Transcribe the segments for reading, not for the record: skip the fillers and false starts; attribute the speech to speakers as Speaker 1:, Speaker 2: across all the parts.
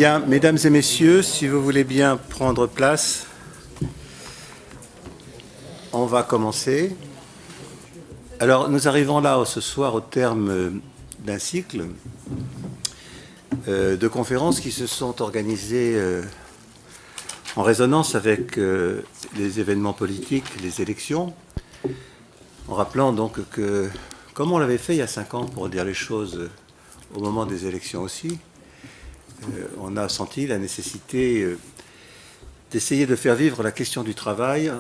Speaker 1: Bien, mesdames et messieurs, si vous voulez bien prendre place, on va commencer. Alors, nous arrivons là ce soir au terme d'un cycle de conférences qui se sont organisées en résonance avec les événements politiques, les élections, en rappelant donc que, comme on l'avait fait il y a 5 ans pour dire les choses au moment des élections aussi, on a senti la nécessité d'essayer de faire vivre la question du travail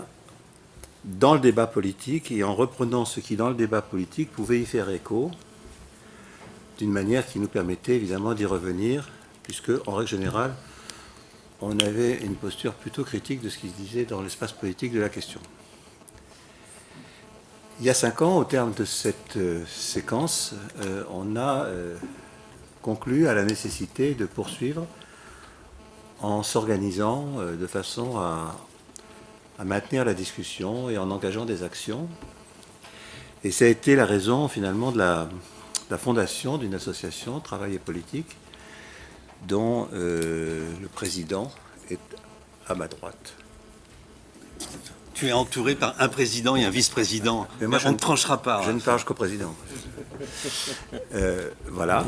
Speaker 1: dans le débat politique et en reprenant ce qui, dans le débat politique, pouvait y faire écho, d'une manière qui nous permettait évidemment d'y revenir, puisque, en règle générale, on avait une posture plutôt critique de ce qui se disait dans l'espace politique de la question. Il y a 5 ans, au terme de cette séquence, on a conclu à la nécessité de poursuivre en s'organisant de façon à maintenir la discussion et en engageant des actions. Et ça a été la raison finalement de la fondation d'une association Travail et Politique dont le président est à ma droite.
Speaker 2: Tu es entouré par un président et un vice-président.
Speaker 1: Mais moi,
Speaker 2: on ne tranchera pas.
Speaker 1: Je ne parle qu'au président. Voilà.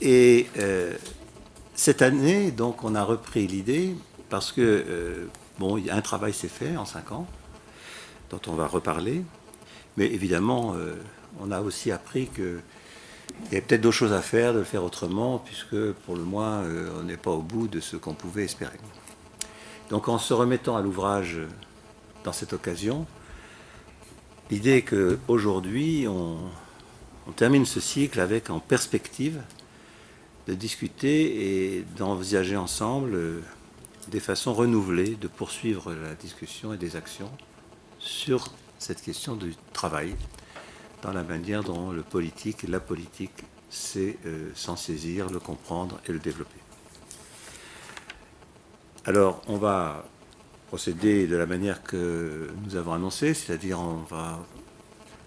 Speaker 1: Et cette année, donc, on a repris l'idée parce que, bon, un travail s'est fait en 5 ans, dont on va reparler. Mais évidemment, on a aussi appris qu'il y avait peut-être d'autres choses à faire, de le faire autrement, puisque, pour le moins, on n'est pas au bout de ce qu'on pouvait espérer. Donc, en se remettant à l'ouvrage dans cette occasion, l'idée est qu'aujourd'hui, on termine ce cycle avec en perspective de discuter et d'envisager ensemble des façons renouvelées de poursuivre la discussion et des actions sur cette question du travail, dans la manière dont le politique et la politique sait s'en saisir, le comprendre et le développer. Alors, on va procéder de la manière que nous avons annoncé, c'est-à-dire on va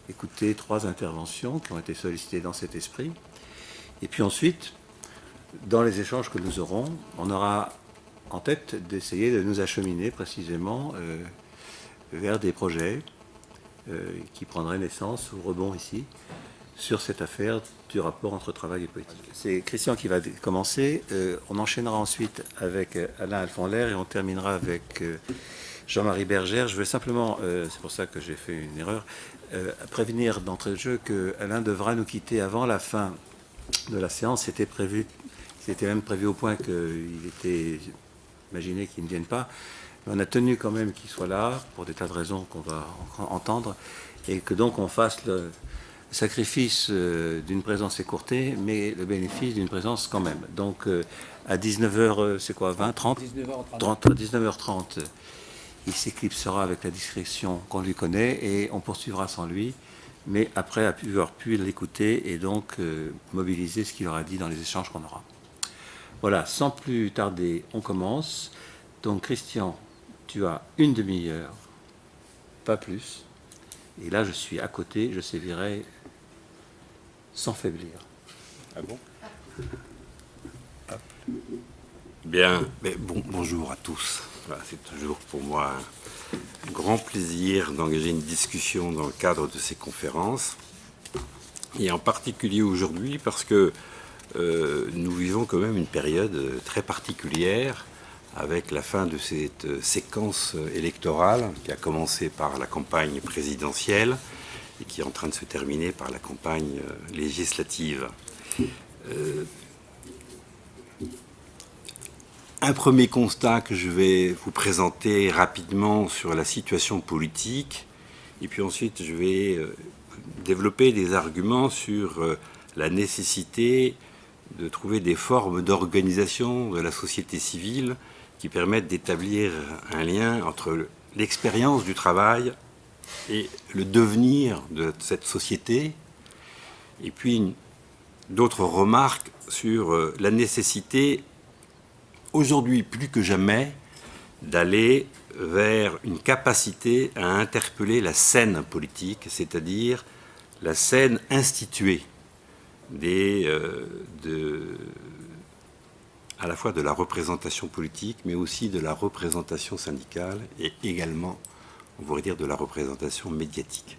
Speaker 1: écouter 3 interventions qui ont été sollicitées dans cet esprit. Et puis ensuite, dans les échanges que nous aurons, on aura en tête d'essayer de nous acheminer précisément vers des projets qui prendraient naissance ou rebond ici sur cette affaire du rapport entre travail et politique. C'est Christian qui va commencer. On enchaînera ensuite avec Alain Alfonlaire et on terminera avec Jean-Marie Bergère. Je veux simplement, c'est pour ça que j'ai fait une erreur, prévenir d'entrée de jeu que Alain devra nous quitter avant la fin de la séance. C'était même prévu au point qu'il était imaginé qu'il ne vienne pas. Mais on a tenu quand même qu'il soit là, pour des tas de raisons qu'on va entendre, et que donc on fasse le sacrifice d'une présence écourtée, mais le bénéfice d'une présence quand même. Donc à 19h, c'est quoi, 20, 30 19h30, il s'éclipsera avec la discrétion qu'on lui connaît, et on poursuivra sans lui, mais après avoir pu l'écouter et donc mobiliser ce qu'il aura dit dans les échanges qu'on aura. Voilà, sans plus tarder, on commence. Donc Christian, tu as une demi-heure, pas plus. Et là, je suis à côté, je sévirai sans faiblir.
Speaker 3: Ah bon? Bien, mais bonjour à tous. Voilà, c'est toujours pour moi un grand plaisir d'engager une discussion dans le cadre de ces conférences. Et en particulier aujourd'hui parce que nous vivons quand même une période très particulière avec la fin de cette séquence électorale qui a commencé par la campagne présidentielle et qui est en train de se terminer par la campagne législative. Un premier constat que je vais vous présenter rapidement sur la situation politique, et puis ensuite je vais développer des arguments sur la nécessité de trouver des formes d'organisation de la société civile qui permettent d'établir un lien entre l'expérience du travail et le devenir de cette société, et puis d'autres remarques sur la nécessité, aujourd'hui plus que jamais, d'aller vers une capacité à interpeller la scène politique, c'est-à-dire la scène instituée à la fois de la représentation politique, mais aussi de la représentation syndicale et également, on pourrait dire, de la représentation médiatique.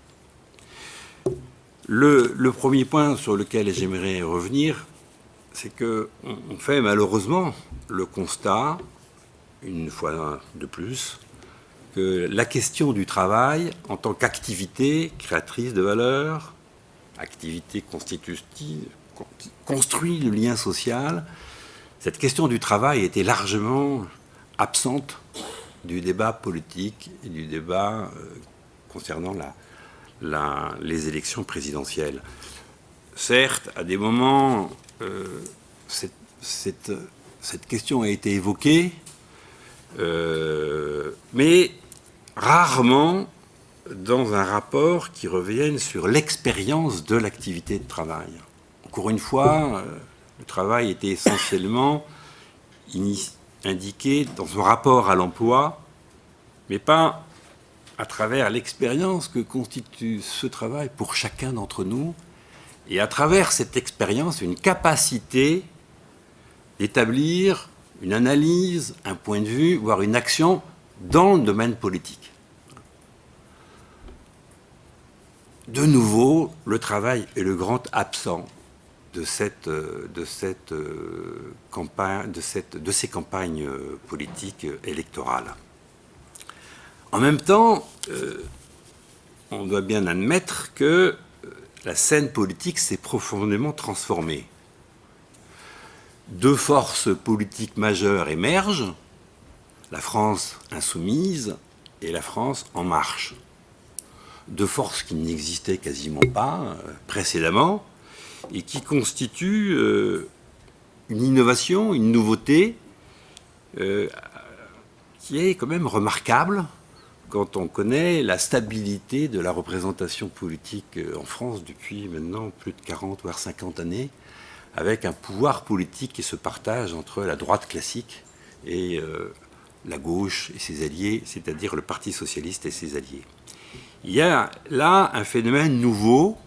Speaker 3: Le premier point sur lequel j'aimerais revenir, c'est qu'on fait malheureusement le constat, une fois de plus, que la question du travail en tant qu'activité créatrice de valeur, activité constitutive, construit le lien social, cette question du travail était largement absente du débat politique et du débat concernant les élections présidentielles. Certes, à des moments, cette question a été évoquée, mais rarement dans un rapport qui revienne sur l'expérience de l'activité de travail. Encore une fois, le travail était essentiellement indiqué dans son rapport à l'emploi, mais pas à travers l'expérience que constitue ce travail pour chacun d'entre nous, et à travers cette expérience, une capacité d'établir une analyse, un point de vue, voire une action dans le domaine politique. De nouveau, le travail est le grand absent de ces campagnes politiques électorales. En même temps, on doit bien admettre que la scène politique s'est profondément transformée. Deux forces politiques majeures émergent, la France insoumise et la France en marche. Deux forces qui n'existaient quasiment pas précédemment et qui constituent une innovation, une nouveauté qui est quand même remarquable quand on connaît la stabilité de la représentation politique en France depuis maintenant plus de 40 voire 50 années, avec un pouvoir politique qui se partage entre la droite classique et la gauche et ses alliés, c'est-à-dire le Parti socialiste et ses alliés. Il y a là un phénomène nouveau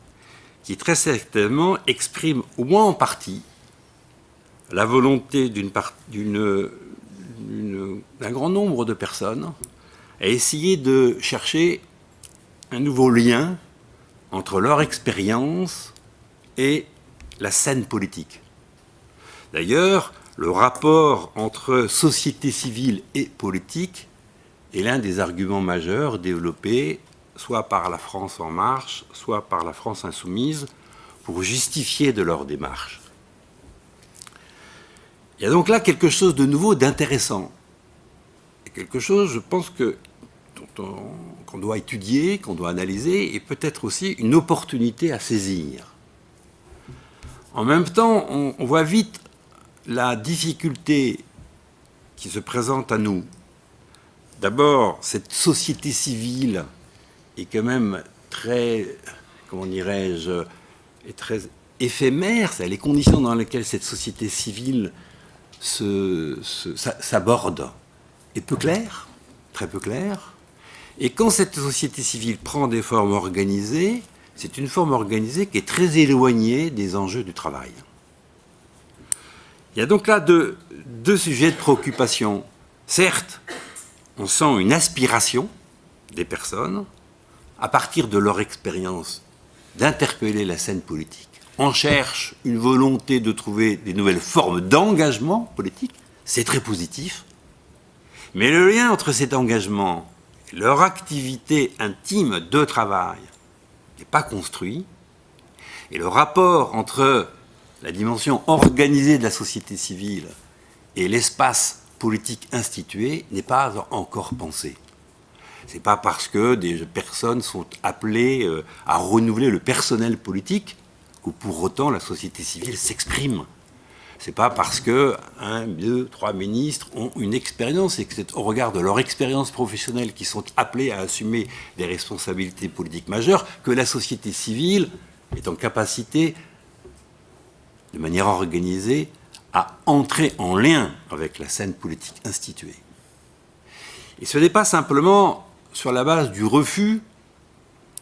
Speaker 3: qui très certainement exprime au moins en partie la volonté d'un grand nombre de personnes à essayer de chercher un nouveau lien entre leur expérience et la scène politique. D'ailleurs, le rapport entre société civile et politique est l'un des arguments majeurs développés soit par la France en marche, soit par la France insoumise, pour justifier de leur démarche. Il y a donc là quelque chose de nouveau, d'intéressant. Et quelque chose, je pense, qu'on doit étudier, qu'on doit analyser, et peut-être aussi une opportunité à saisir. En même temps, on voit vite la difficulté qui se présente à nous. D'abord, cette société civile est quand même très, comment dirais-je, est très éphémère. C'est les conditions dans lesquelles cette société civile s'aborde est peu claire, très peu claire. Et quand cette société civile prend des formes organisées, c'est une forme organisée qui est très éloignée des enjeux du travail. Il y a donc là deux sujets de préoccupation. Certes, on sent une aspiration des personnes, à partir de leur expérience, d'interpeller la scène politique. On cherche une volonté de trouver des nouvelles formes d'engagement politique. C'est très positif. Mais le lien entre cet engagement et leur activité intime de travail n'est pas construit. Et le rapport entre la dimension organisée de la société civile et l'espace politique institué n'est pas encore pensé. Ce n'est pas parce que des personnes sont appelées à renouveler le personnel politique que pour autant la société civile s'exprime. Ce n'est pas parce que 1, 2, 3 ministres ont une expérience et que c'est au regard de leur expérience professionnelle qu'ils sont appelés à assumer des responsabilités politiques majeures que la société civile est en capacité, de manière organisée, à entrer en lien avec la scène politique instituée. Et ce n'est pas simplement sur la base du refus,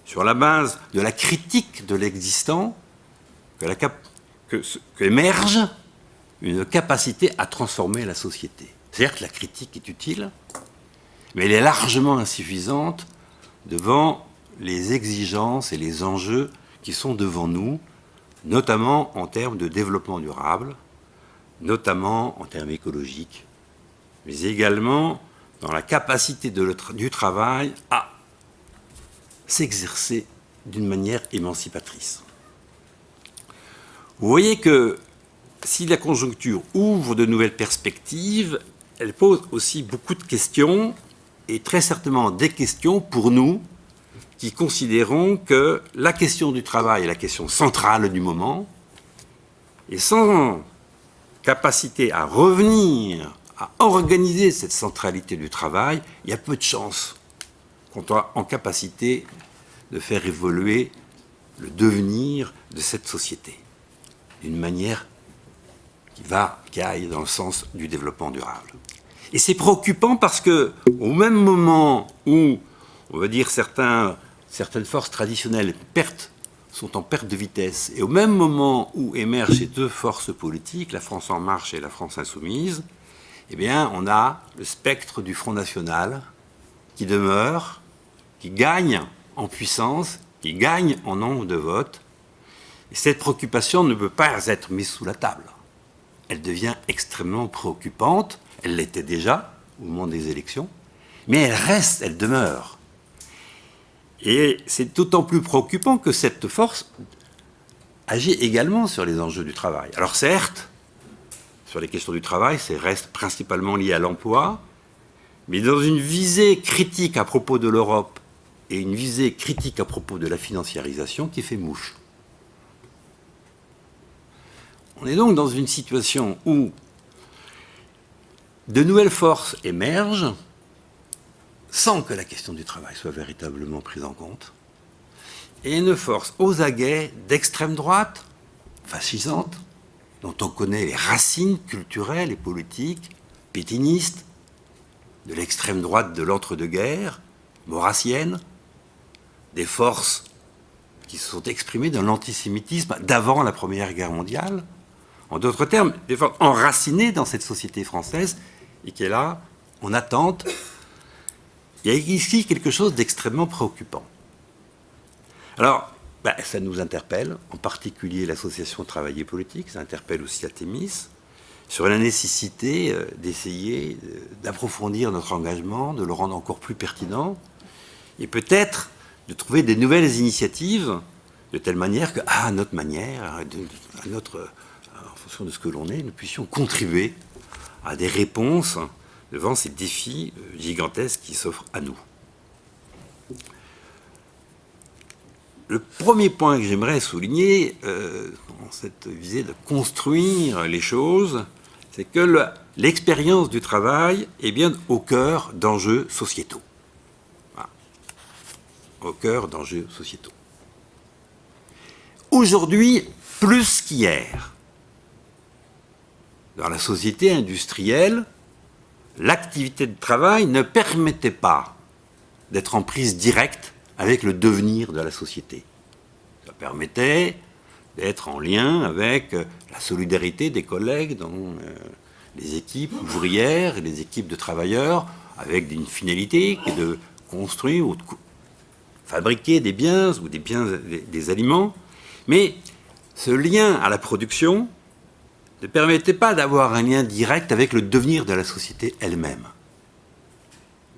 Speaker 3: sur la base de la critique de l'existant, qu'émerge une capacité à transformer la société. Certes, la critique est utile, mais elle est largement insuffisante devant les exigences et les enjeux qui sont devant nous, notamment en termes de développement durable, notamment en termes écologiques, mais également dans la capacité du travail à s'exercer d'une manière émancipatrice. Vous voyez que si la conjoncture ouvre de nouvelles perspectives, elle pose aussi beaucoup de questions, et très certainement des questions pour nous qui considérons que la question du travail est la question centrale du moment, et sans capacité à revenir, à organiser cette centralité du travail, il y a peu de chances qu'on soit en capacité de faire évoluer le devenir de cette société d'une manière qui aille dans le sens du développement durable. Et c'est préoccupant parce que, au même moment où, on va dire, certaines forces traditionnelles sont en perte de vitesse, et au même moment où émergent ces deux forces politiques, la France En Marche et la France Insoumise, eh bien, on a le spectre du Front National qui demeure, qui gagne en puissance, qui gagne en nombre de votes. Et cette préoccupation ne peut pas être mise sous la table. Elle devient extrêmement préoccupante. Elle l'était déjà au moment des élections, mais elle reste, elle demeure. Et c'est d'autant plus préoccupant que cette force agit également sur les enjeux du travail. Alors certes, sur les questions du travail, ça reste principalement lié à l'emploi, mais dans une visée critique à propos de l'Europe et une visée critique à propos de la financiarisation qui fait mouche. On est donc dans une situation où de nouvelles forces émergent sans que la question du travail soit véritablement prise en compte, et une force aux aguets d'extrême droite, fascisante, dont on connaît les racines culturelles et politiques, pétinistes, de l'extrême droite de l'entre-deux-guerres, maurassienne, des forces qui se sont exprimées dans l'antisémitisme d'avant la Première Guerre mondiale, en d'autres termes, des forces enracinées dans cette société française et qui est là, en attente. Il y a ici quelque chose d'extrêmement préoccupant. Alors, ça nous interpelle, en particulier l'association Travail et Politique, ça interpelle aussi la Thémis, sur la nécessité d'essayer d'approfondir notre engagement, de le rendre encore plus pertinent, et peut-être de trouver des nouvelles initiatives, de telle manière que, à notre manière, en fonction de ce que l'on est, nous puissions contribuer à des réponses devant ces défis gigantesques qui s'offrent à nous. Le premier point que j'aimerais souligner dans cette visée de construire les choses, c'est que l'expérience du travail est bien au cœur d'enjeux sociétaux. Voilà. Au cœur d'enjeux sociétaux. Aujourd'hui, plus qu'hier, dans la société industrielle, l'activité de travail ne permettait pas d'être en prise directe avec le devenir de la société. Ça permettait d'être en lien avec la solidarité des collègues dans les équipes ouvrières et les équipes de travailleurs, avec une finalité qui est de construire ou de fabriquer des biens ou des aliments. Mais ce lien à la production ne permettait pas d'avoir un lien direct avec le devenir de la société elle-même.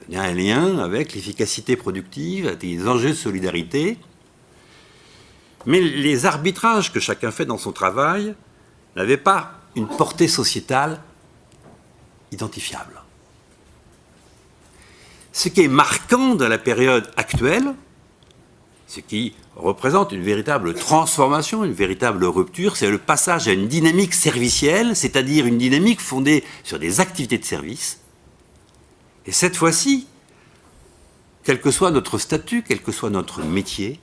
Speaker 3: Il y a un lien avec l'efficacité productive, des enjeux de solidarité. Mais les arbitrages que chacun fait dans son travail n'avaient pas une portée sociétale identifiable. Ce qui est marquant de la période actuelle, ce qui représente une véritable transformation, une véritable rupture, c'est le passage à une dynamique servicielle, c'est-à-dire une dynamique fondée sur des activités de service. Et cette fois-ci, quel que soit notre statut, quel que soit notre métier,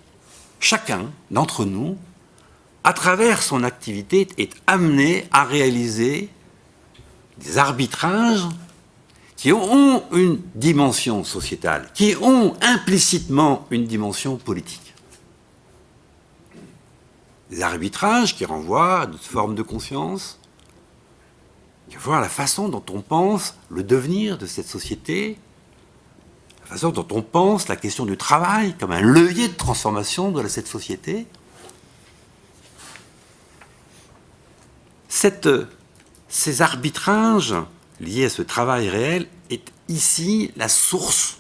Speaker 3: chacun d'entre nous, à travers son activité, est amené à réaliser des arbitrages qui ont une dimension sociétale, qui ont implicitement une dimension politique. Des arbitrages qui renvoient à notre forme de conscience, il faut voir la façon dont on pense le devenir de cette société, la façon dont on pense la question du travail comme un levier de transformation de cette société. Ces arbitrages liés à ce travail réel est ici la source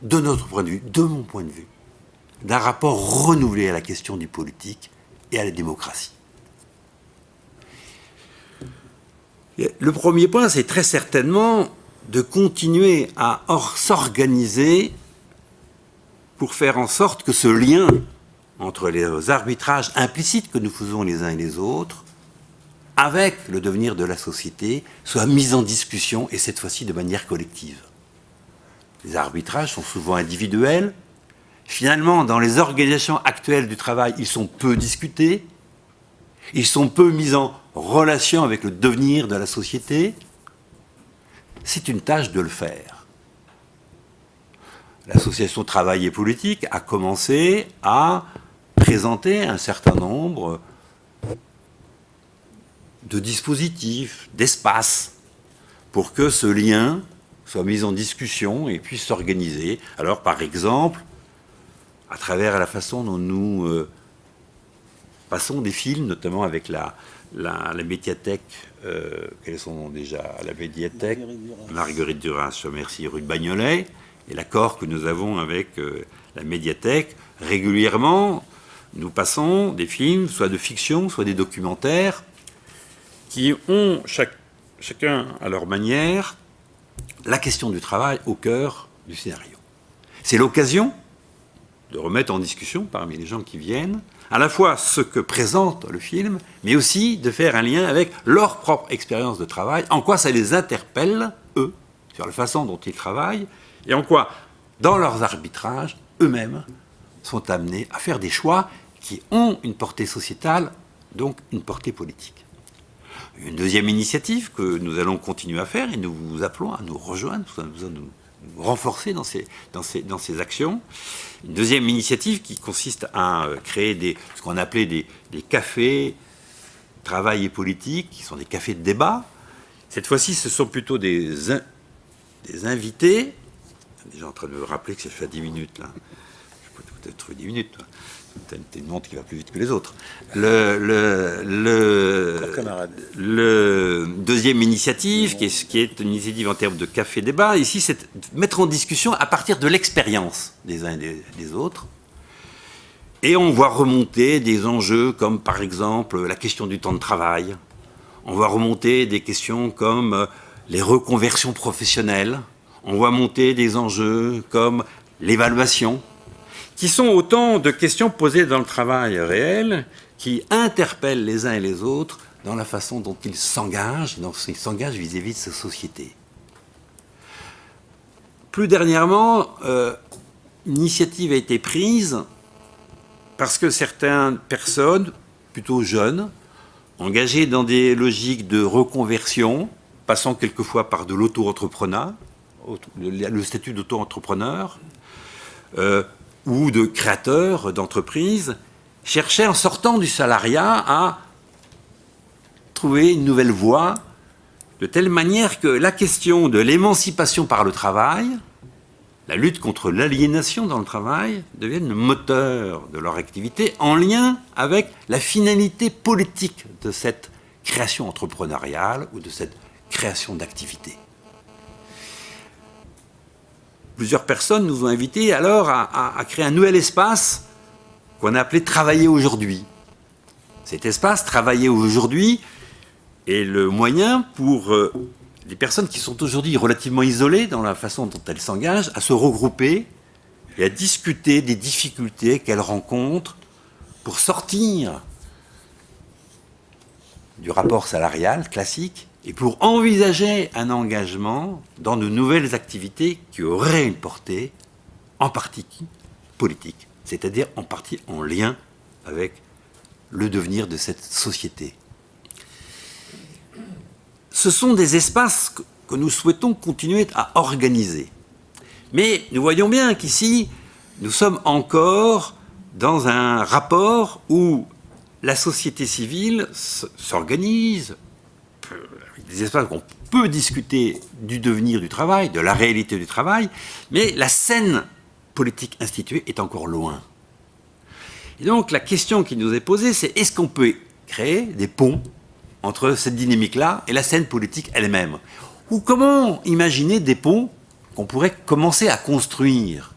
Speaker 3: de notre point de vue, de mon point de vue, d'un rapport renouvelé à la question du politique et à la démocratie. Le premier point, c'est très certainement de continuer à s'organiser pour faire en sorte que ce lien entre les arbitrages implicites que nous faisons les uns et les autres avec le devenir de la société soit mis en discussion, et cette fois-ci de manière collective. Les arbitrages sont souvent individuels. Finalement, dans les organisations actuelles du travail, ils sont peu discutés. Ils sont peu mis en relation avec le devenir de la société. C'est une tâche de le faire. L'association Travail et Politique a commencé à présenter un certain nombre de dispositifs, d'espaces, pour que ce lien soit mis en discussion et puisse s'organiser. Alors, par exemple, à travers la façon dont nous passons des films, notamment avec la médiathèque, quel est son nom déjà? La médiathèque Marguerite Duras, merci, rue de Bagnolet, et l'accord que nous avons avec la médiathèque, régulièrement, nous passons des films, soit de fiction, soit des documentaires, qui ont chacun à leur manière la question du travail au cœur du scénario. C'est l'occasion de remettre en discussion parmi les gens qui viennent à la fois ce que présente le film, mais aussi de faire un lien avec leur propre expérience de travail, en quoi ça les interpelle, eux, sur la façon dont ils travaillent, et en quoi, dans leurs arbitrages, eux-mêmes sont amenés à faire des choix qui ont une portée sociétale, donc une portée politique. Une deuxième initiative que nous allons continuer à faire, et nous vous appelons à nous rejoindre, nous avons besoin de nous renforcer dans ces actions. Une deuxième initiative qui consiste à créer ce qu'on appelait des cafés travail et politique, qui sont des cafés de débat. Cette fois-ci, ce sont plutôt des invités. Je suis déjà en train de me rappeler que ça fait 10 minutes, là. Je peux peut-être trouver 10 minutes, toi. T'es une montre qui va plus vite que les autres. Le deuxième initiative, qui est une initiative en termes de café débat, ici, c'est de mettre en discussion à partir de l'expérience des uns et des autres. Et on voit remonter des enjeux comme, par exemple, la question du temps de travail. On voit remonter des questions comme les reconversions professionnelles. On voit monter des enjeux comme l'évaluation, qui sont autant de questions posées dans le travail réel, qui interpellent les uns et les autres dans la façon dont ils s'engagent vis-à-vis de cette société. Plus dernièrement, une initiative a été prise parce que certaines personnes, plutôt jeunes, engagées dans des logiques de reconversion, passant quelquefois par de l'auto-entrepreneur, le statut d'auto-entrepreneur, ou de créateurs d'entreprises, cherchaient en sortant du salariat à trouver une nouvelle voie, de telle manière que la question de l'émancipation par le travail, la lutte contre l'aliénation dans le travail, devienne le moteur de leur activité en lien avec la finalité politique de cette création entrepreneuriale ou de cette création d'activité. Plusieurs personnes nous ont invités alors à créer un nouvel espace qu'on a appelé « Travailler aujourd'hui ». Cet espace, Travailler aujourd'hui, est le moyen pour les personnes qui sont aujourd'hui relativement isolées dans la façon dont elles s'engagent, à se regrouper et à discuter des difficultés qu'elles rencontrent pour sortir du rapport salarial classique et pour envisager un engagement dans de nouvelles activités qui auraient une portée en partie politique, c'est-à-dire en partie en lien avec le devenir de cette société. Ce sont des espaces que nous souhaitons continuer à organiser. Mais nous voyons bien qu'ici, nous sommes encore dans un rapport où la société civile s'organise avec des espaces où on peut discuter du devenir du travail, de la réalité du travail, mais la scène politique instituée est encore loin. Et donc la question qui nous est posée, c'est est-ce qu'on peut créer des ponts entre cette dynamique-là et la scène politique elle-même? Ou comment imaginer des ponts qu'on pourrait commencer à construire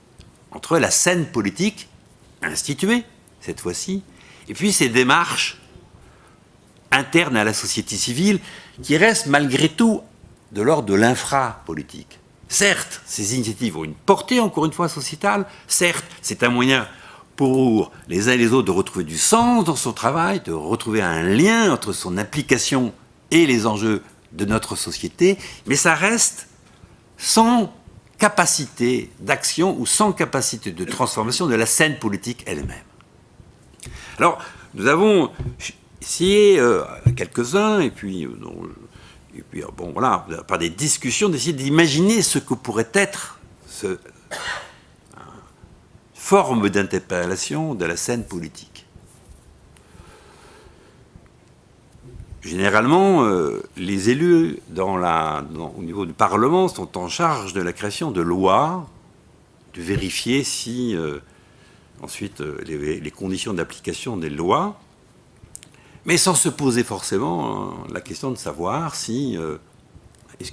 Speaker 3: entre la scène politique instituée, cette fois-ci, et puis ces démarches internes à la société civile qui restent malgré tout de l'ordre de l'infra-politique. Certes, ces initiatives ont une portée, encore une fois, sociétale. Certes, c'est un moyen pour les uns et les autres de retrouver du sens dans son travail, de retrouver un lien entre son implication et les enjeux de notre société, mais ça reste sans capacité d'action ou sans capacité de transformation de la scène politique elle-même. Alors, nous avons essayé, quelques-uns, et puis bon, voilà, par des discussions, d'essayer d'imaginer ce que pourrait être cette forme d'interpellation de la scène politique. Généralement, les élus au niveau du Parlement sont en charge de la création de lois, de vérifier si, ensuite, les conditions d'application des lois, mais sans se poser forcément la question de savoir si est-ce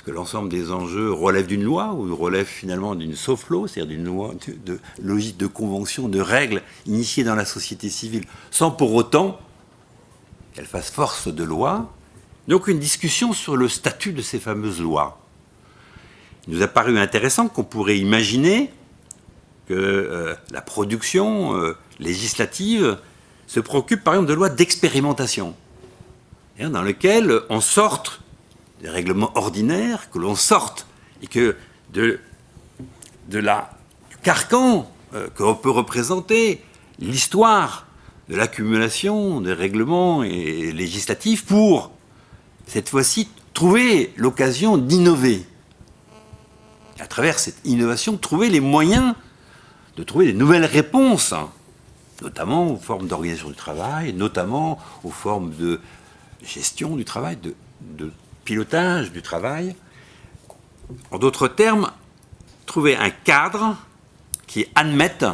Speaker 3: que l'ensemble des enjeux relèvent d'une loi ou relèvent finalement d'une soft law, c'est-à-dire d'une loi de logique de convention, de règles initiées dans la société civile, sans pour autant qu'elle fasse force de loi. Donc une discussion sur le statut de ces fameuses lois. Il nous a paru intéressant qu'on pourrait imaginer que la production législative se préoccupe par exemple de lois d'expérimentation, dans lesquelles on sorte des règlements ordinaires, que l'on sorte et que du carcan qu'on peut représenter l'histoire de l'accumulation des règlements et législatifs pour, cette fois-ci, trouver l'occasion d'innover. À travers cette innovation, trouver les moyens de trouver des nouvelles réponses, notamment aux formes d'organisation du travail, notamment aux formes de gestion du travail, de pilotage du travail. En d'autres termes, trouver un cadre qui admette,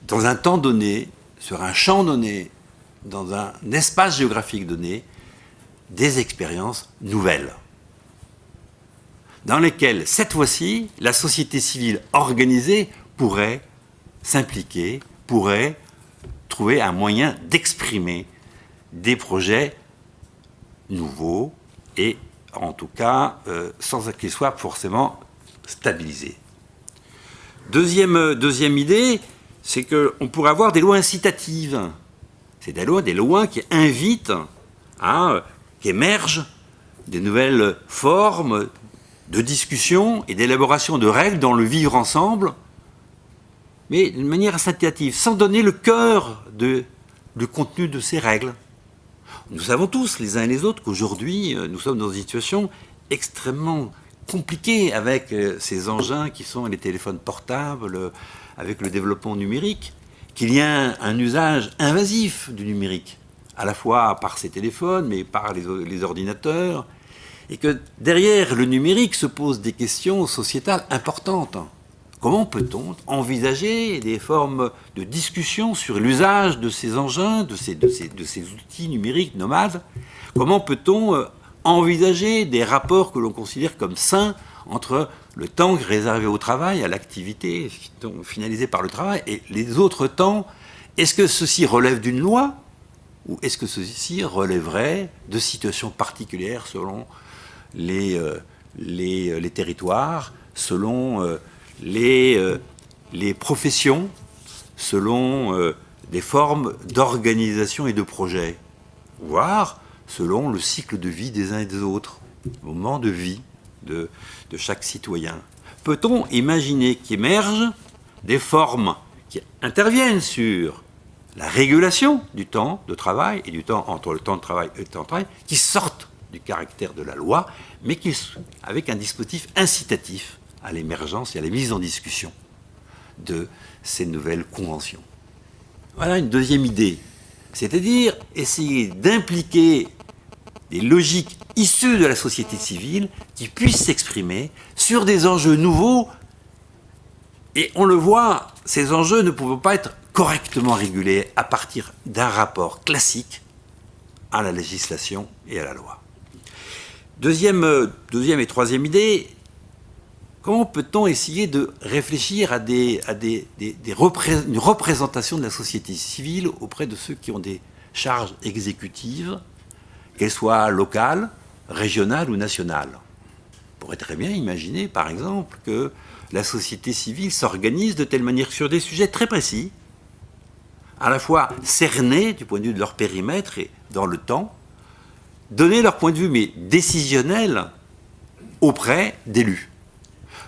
Speaker 3: dans un temps donné, sur un champ donné, dans un espace géographique donné, des expériences nouvelles, dans lesquelles, cette fois-ci, la société civile organisée pourrait s'impliquer, pourrait trouver un moyen d'exprimer des projets nouveaux et, en tout cas, sans qu'ils soient forcément stabilisés. Deuxième idée, c'est qu'on pourrait avoir des lois incitatives. C'est des lois qui invitent qu'émergent des nouvelles formes de discussion et d'élaboration de règles dans le vivre ensemble, mais d'une manière incitative, sans donner le cœur du contenu de ces règles. Nous savons tous, les uns et les autres, qu'aujourd'hui, nous sommes dans une situation extrêmement compliquée avec ces engins qui sont les téléphones portables, avec le développement numérique, qu'il y a un usage invasif du numérique, à la fois par ces téléphones, mais par les ordinateurs, et que derrière le numérique se posent des questions sociétales importantes. Comment peut-on envisager des formes de discussion sur l'usage de ces engins, de ces outils numériques nomades? Comment peut-on envisager des rapports que l'on considère comme sains entre le temps réservé au travail, à l'activité finalisée par le travail, et les autres temps? Est-ce que ceci relève d'une loi ou est-ce que ceci relèverait de situations particulières selon les territoires, selon les professions, selon des formes d'organisation et de projet, voire selon le cycle de vie des uns et des autres, le moment de vie de chaque citoyen? Peut-on imaginer qu'émergent des formes qui interviennent sur la régulation du temps de travail et du temps entre le temps de travail et le temps de travail, qui sortent du caractère de la loi, mais avec un dispositif incitatif à l'émergence et à la mise en discussion de ces nouvelles conventions? Voilà une deuxième idée, c'est-à-dire essayer d'impliquer des logiques issues de la société civile qui puissent s'exprimer sur des enjeux nouveaux. Et on le voit, ces enjeux ne peuvent pas être correctement régulés à partir d'un rapport classique à la législation et à la loi. Deuxième et troisième idée, comment peut-on essayer de réfléchir à une représentation de la société civile auprès de ceux qui ont des charges exécutives, qu'elles soient locales, régionales ou nationales? On pourrait très bien imaginer, par exemple, que la société civile s'organise de telle manière que sur des sujets très précis, à la fois cernés du point de vue de leur périmètre et dans le temps, donner leur point de vue, mais décisionnel, auprès d'élus.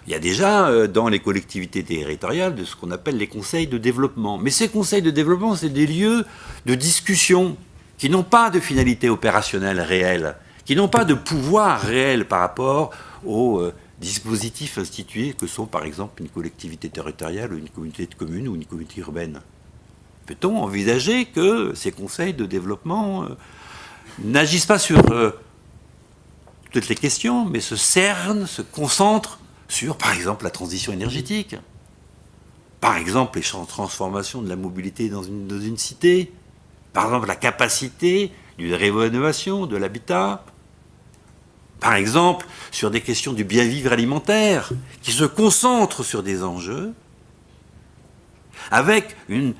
Speaker 3: Il y a déjà dans les collectivités territoriales de ce qu'on appelle les conseils de développement. Mais ces conseils de développement, c'est des lieux de discussion qui n'ont pas de finalité opérationnelle réelle, qui n'ont pas de pouvoir réel par rapport aux dispositifs institués que sont par exemple une collectivité territoriale, une communauté de communes ou une communauté urbaine. Peut-on envisager que ces conseils de développement n'agissent pas sur toutes les questions, mais se cernent, se concentrent sur, par exemple, la transition énergétique, par exemple, les transformations de la mobilité dans une cité, par exemple, la capacité d'une rénovation de l'habitat, par exemple, sur des questions du bien-vivre alimentaire, qui se concentrent sur des enjeux, avec une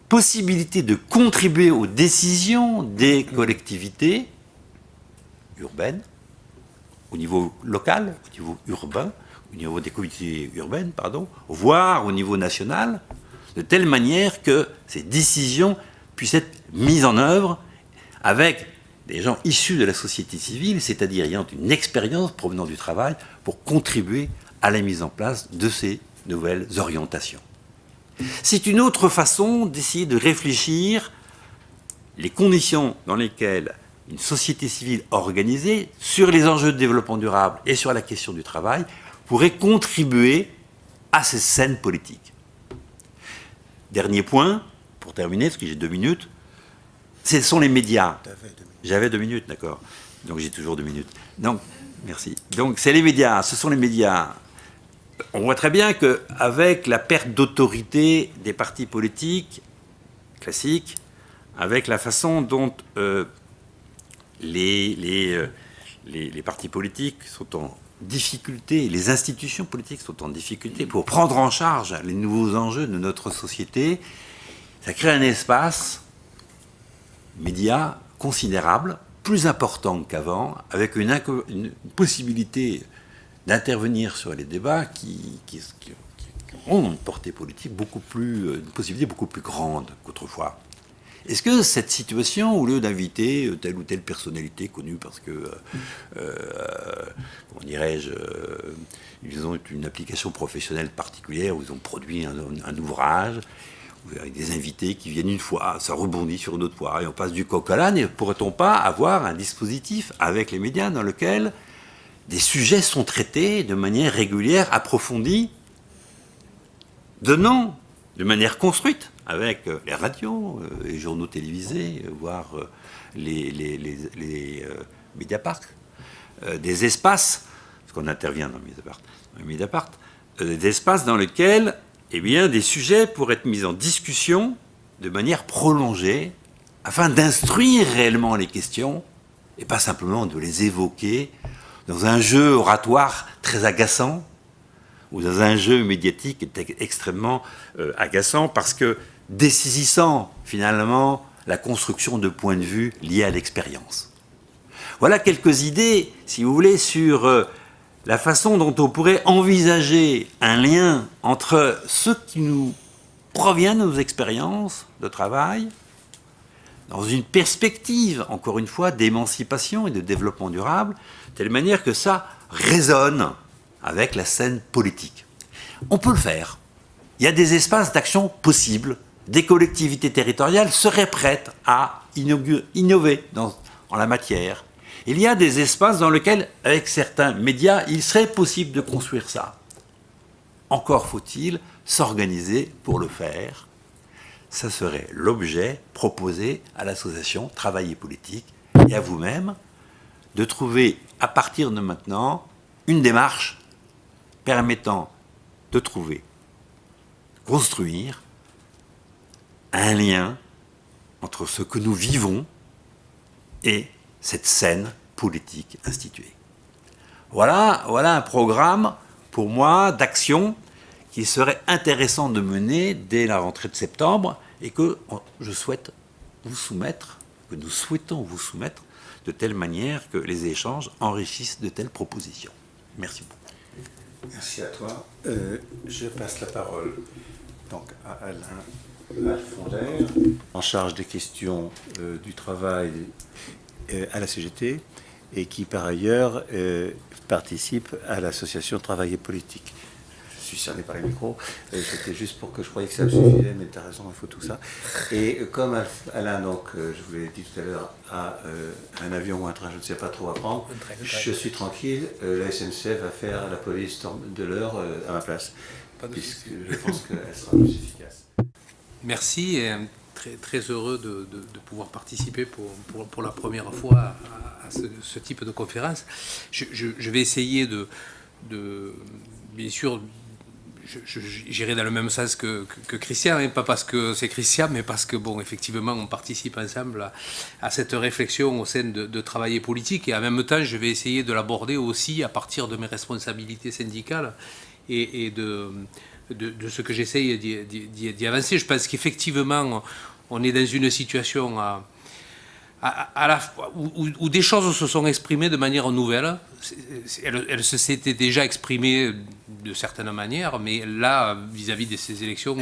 Speaker 3: possibilité de contribuer aux décisions des collectivités urbaines, au niveau local, au niveau urbain, au niveau des communautés urbaines, voire au niveau national, de telle manière que ces décisions puissent être mises en œuvre avec des gens issus de la société civile, c'est-à-dire ayant une expérience provenant du travail pour contribuer à la mise en place de ces nouvelles orientations. C'est une autre façon d'essayer de réfléchir les conditions dans lesquelles une société civile organisée, sur les enjeux de développement durable et sur la question du travail, pourrait contribuer à ces scènes politiques. Dernier point, pour terminer, parce que j'ai 2 minutes, ce sont les médias. J'avais 2 minutes, d'accord. Donc j'ai toujours 2 minutes. Donc, merci. Donc c'est les médias, ce sont les médias. On voit très bien qu'avec la perte d'autorité des partis politiques classiques, avec la façon dont les partis politiques sont en difficulté, les institutions politiques sont en difficulté pour prendre en charge les nouveaux enjeux de notre société, ça crée un espace média considérable, plus important qu'avant, avec une possibilité d'intervenir sur les débats qui ont une portée politique une possibilité beaucoup plus grande qu'autrefois. Est-ce que cette situation, au lieu d'inviter telle ou telle personnalité connue parce que, comment dirais-je, ils ont une application professionnelle particulière, où ils ont produit un ouvrage, avec des invités qui viennent une fois, ça rebondit sur une autre fois, et on passe du coq à l'âne, et pourrait-on pas avoir un dispositif avec les médias dans lequel des sujets sont traités de manière régulière, approfondie, donnant de manière construite, avec les radios, les journaux télévisés, voire les Mediapart, des espaces, parce qu'on intervient dans Mediapart, des espaces dans lesquels des sujets pourraient être mis en discussion de manière prolongée, afin d'instruire réellement les questions, et pas simplement de les évoquer dans un jeu oratoire très agaçant, ou dans un jeu médiatique extrêmement agaçant, parce que décisissant finalement la construction de points de vue liés à l'expérience. Voilà quelques idées, si vous voulez, sur la façon dont on pourrait envisager un lien entre ce qui nous provient de nos expériences de travail, dans une perspective, encore une fois, d'émancipation et de développement durable, de telle manière que ça résonne avec la scène politique. On peut le faire. Il y a des espaces d'action possibles. Des collectivités territoriales seraient prêtes à innover en la matière. Il y a des espaces dans lesquels, avec certains médias, il serait possible de construire ça. Encore faut-il s'organiser pour le faire. Ça serait l'objet proposé à l'association Travail et Politique et à vous-même de trouver à partir de maintenant une démarche permettant de trouver, construire un lien entre ce que nous vivons et cette scène politique instituée. Voilà un programme, pour moi, d'action qu'il serait intéressant de mener dès la rentrée de septembre et que je souhaite vous soumettre, que nous souhaitons vous soumettre, de telle manière que les échanges enrichissent de telles propositions. Merci beaucoup.
Speaker 1: Merci à toi. Je passe la parole donc à Alain Alfonder, en charge des questions du travail à la CGT et qui par ailleurs participe à l'association Travail et Politique. Je suis cerné par les micros, c'était juste pour que je croyais que ça me suffisait, mais tu as raison, il faut tout ça. Et comme Alain, donc, je vous l'ai dit tout à l'heure, a un avion ou un train, je ne sais pas trop à prendre, je suis tranquille, la SNCF va faire la police de l'heure à ma place, puisque je pense qu'elle sera plus efficace.
Speaker 4: Merci, et très heureux de pouvoir participer pour la première fois à ce type de conférence. Je vais essayer bien sûr, j'irai dans le même sens que Christian, hein, pas parce que c'est Christian, mais parce que, bon, effectivement, on participe ensemble à cette réflexion au sein de travail politique, et en même temps, je vais essayer de l'aborder aussi à partir de mes responsabilités syndicales et de ce que j'essaye d'y avancer. Je pense qu'effectivement, on est dans une situation où des choses se sont exprimées de manière nouvelle. Elles se s'étaient déjà exprimées de certaines manières, mais là, vis-à-vis de ces élections,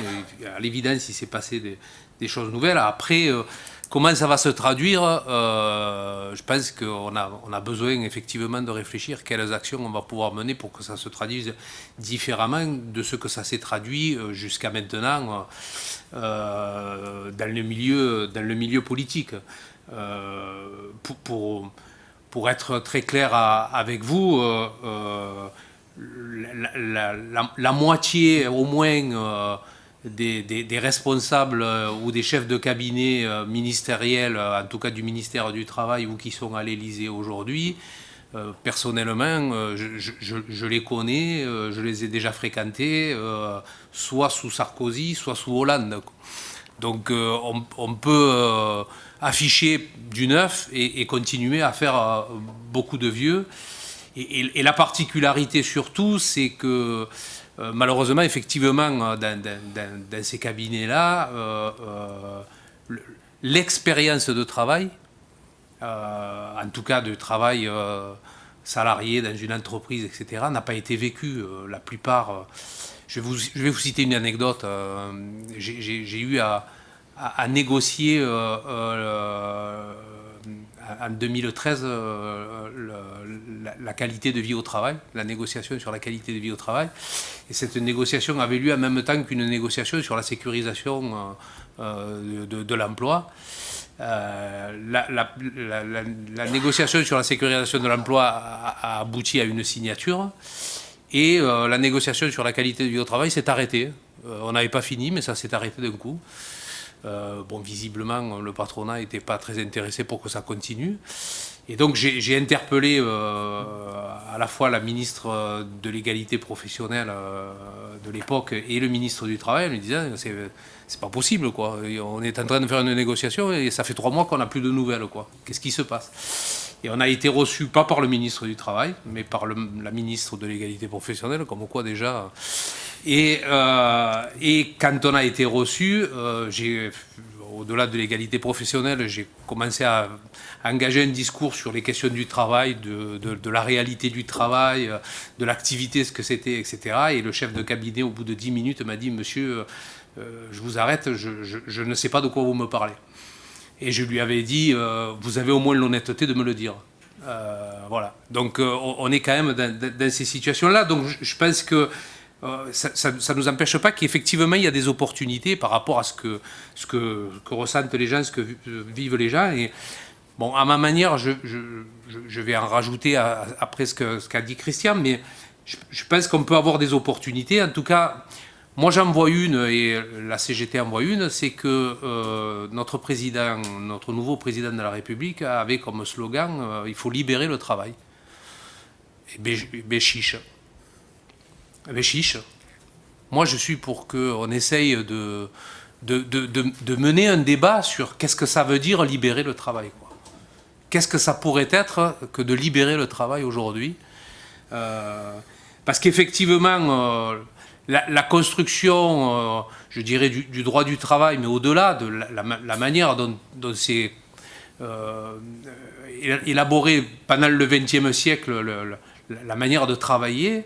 Speaker 4: à l'évidence, il s'est passé des choses nouvelles. Après, comment ça va se traduire, je pense qu'on a besoin effectivement de réfléchir quelles actions on va pouvoir mener pour que ça se traduise différemment de ce que ça s'est traduit jusqu'à maintenant dans le milieu politique. Pour être très clair avec vous, la moitié au moins des responsables ou des chefs de cabinet ministériels, en tout cas du ministère du Travail ou qui sont à l'Élysée aujourd'hui, personnellement, je les connais, je les ai déjà fréquentés, soit sous Sarkozy, soit sous Hollande. Donc on peut afficher du neuf et continuer à faire beaucoup de vieux. Et la particularité surtout, c'est que malheureusement, effectivement, dans ces cabinets-là, l'expérience de travail, en tout cas de travail salarié dans une entreprise, etc., n'a pas été vécue. La plupart... Je vais vous citer une anecdote. J'ai eu à négocier en 2013 la qualité de vie au travail, la négociation sur la qualité de vie au travail. Et cette négociation avait lieu en même temps qu'une négociation sur la sécurisation de l'emploi. La négociation sur la sécurisation de l'emploi a abouti à une signature. Et la négociation sur la qualité de vie au travail s'est arrêtée. On n'avait pas fini, mais ça s'est arrêté d'un coup. Bon, visiblement, le patronat n'était pas très intéressé pour que ça continue. Et donc, j'ai interpellé à la fois la ministre de l'égalité professionnelle de l'époque et le ministre du Travail, en lui disant c'est pas possible, quoi. On est en train de faire une négociation et ça fait 3 mois qu'on n'a plus de nouvelles, quoi. Qu'est-ce qui se passe? Et on a été reçu, pas par le ministre du Travail, mais par la ministre de l'égalité professionnelle, comme quoi déjà... Et quand on a été reçu, au-delà de l'égalité professionnelle, j'ai commencé à engager un discours sur les questions du travail, de la réalité du travail, de l'activité, ce que c'était, etc. Et le chef de cabinet, au bout de 10 minutes, m'a dit « Monsieur, je vous arrête, je ne sais pas de quoi vous me parlez ». Et je lui avais dit vous avez au moins l'honnêteté de me le dire. Voilà. Donc on est quand même dans ces situations-là. Donc je pense que ça ne nous empêche pas qu'effectivement il y a des opportunités par rapport à ce que ressentent les gens, ce que vivent les gens. Et bon, à ma manière, je vais en rajouter après ce qu'a dit Christian, mais je pense qu'on peut avoir des opportunités. En tout cas, Moi, j'en vois une, et la CGT en voit une, c'est que notre nouveau président de la République avait comme slogan il faut libérer le travail. Et ben chiche. Ben chiche. Moi, je suis pour qu'on essaye de mener un débat sur qu'est-ce que ça veut dire libérer le travail, quoi. Qu'est-ce que ça pourrait être que de libérer le travail aujourd'hui parce qu'effectivement, la construction, je dirais, du droit du travail, mais au-delà de la manière dont c'est élaboré pendant le XXe siècle, la manière de travailler,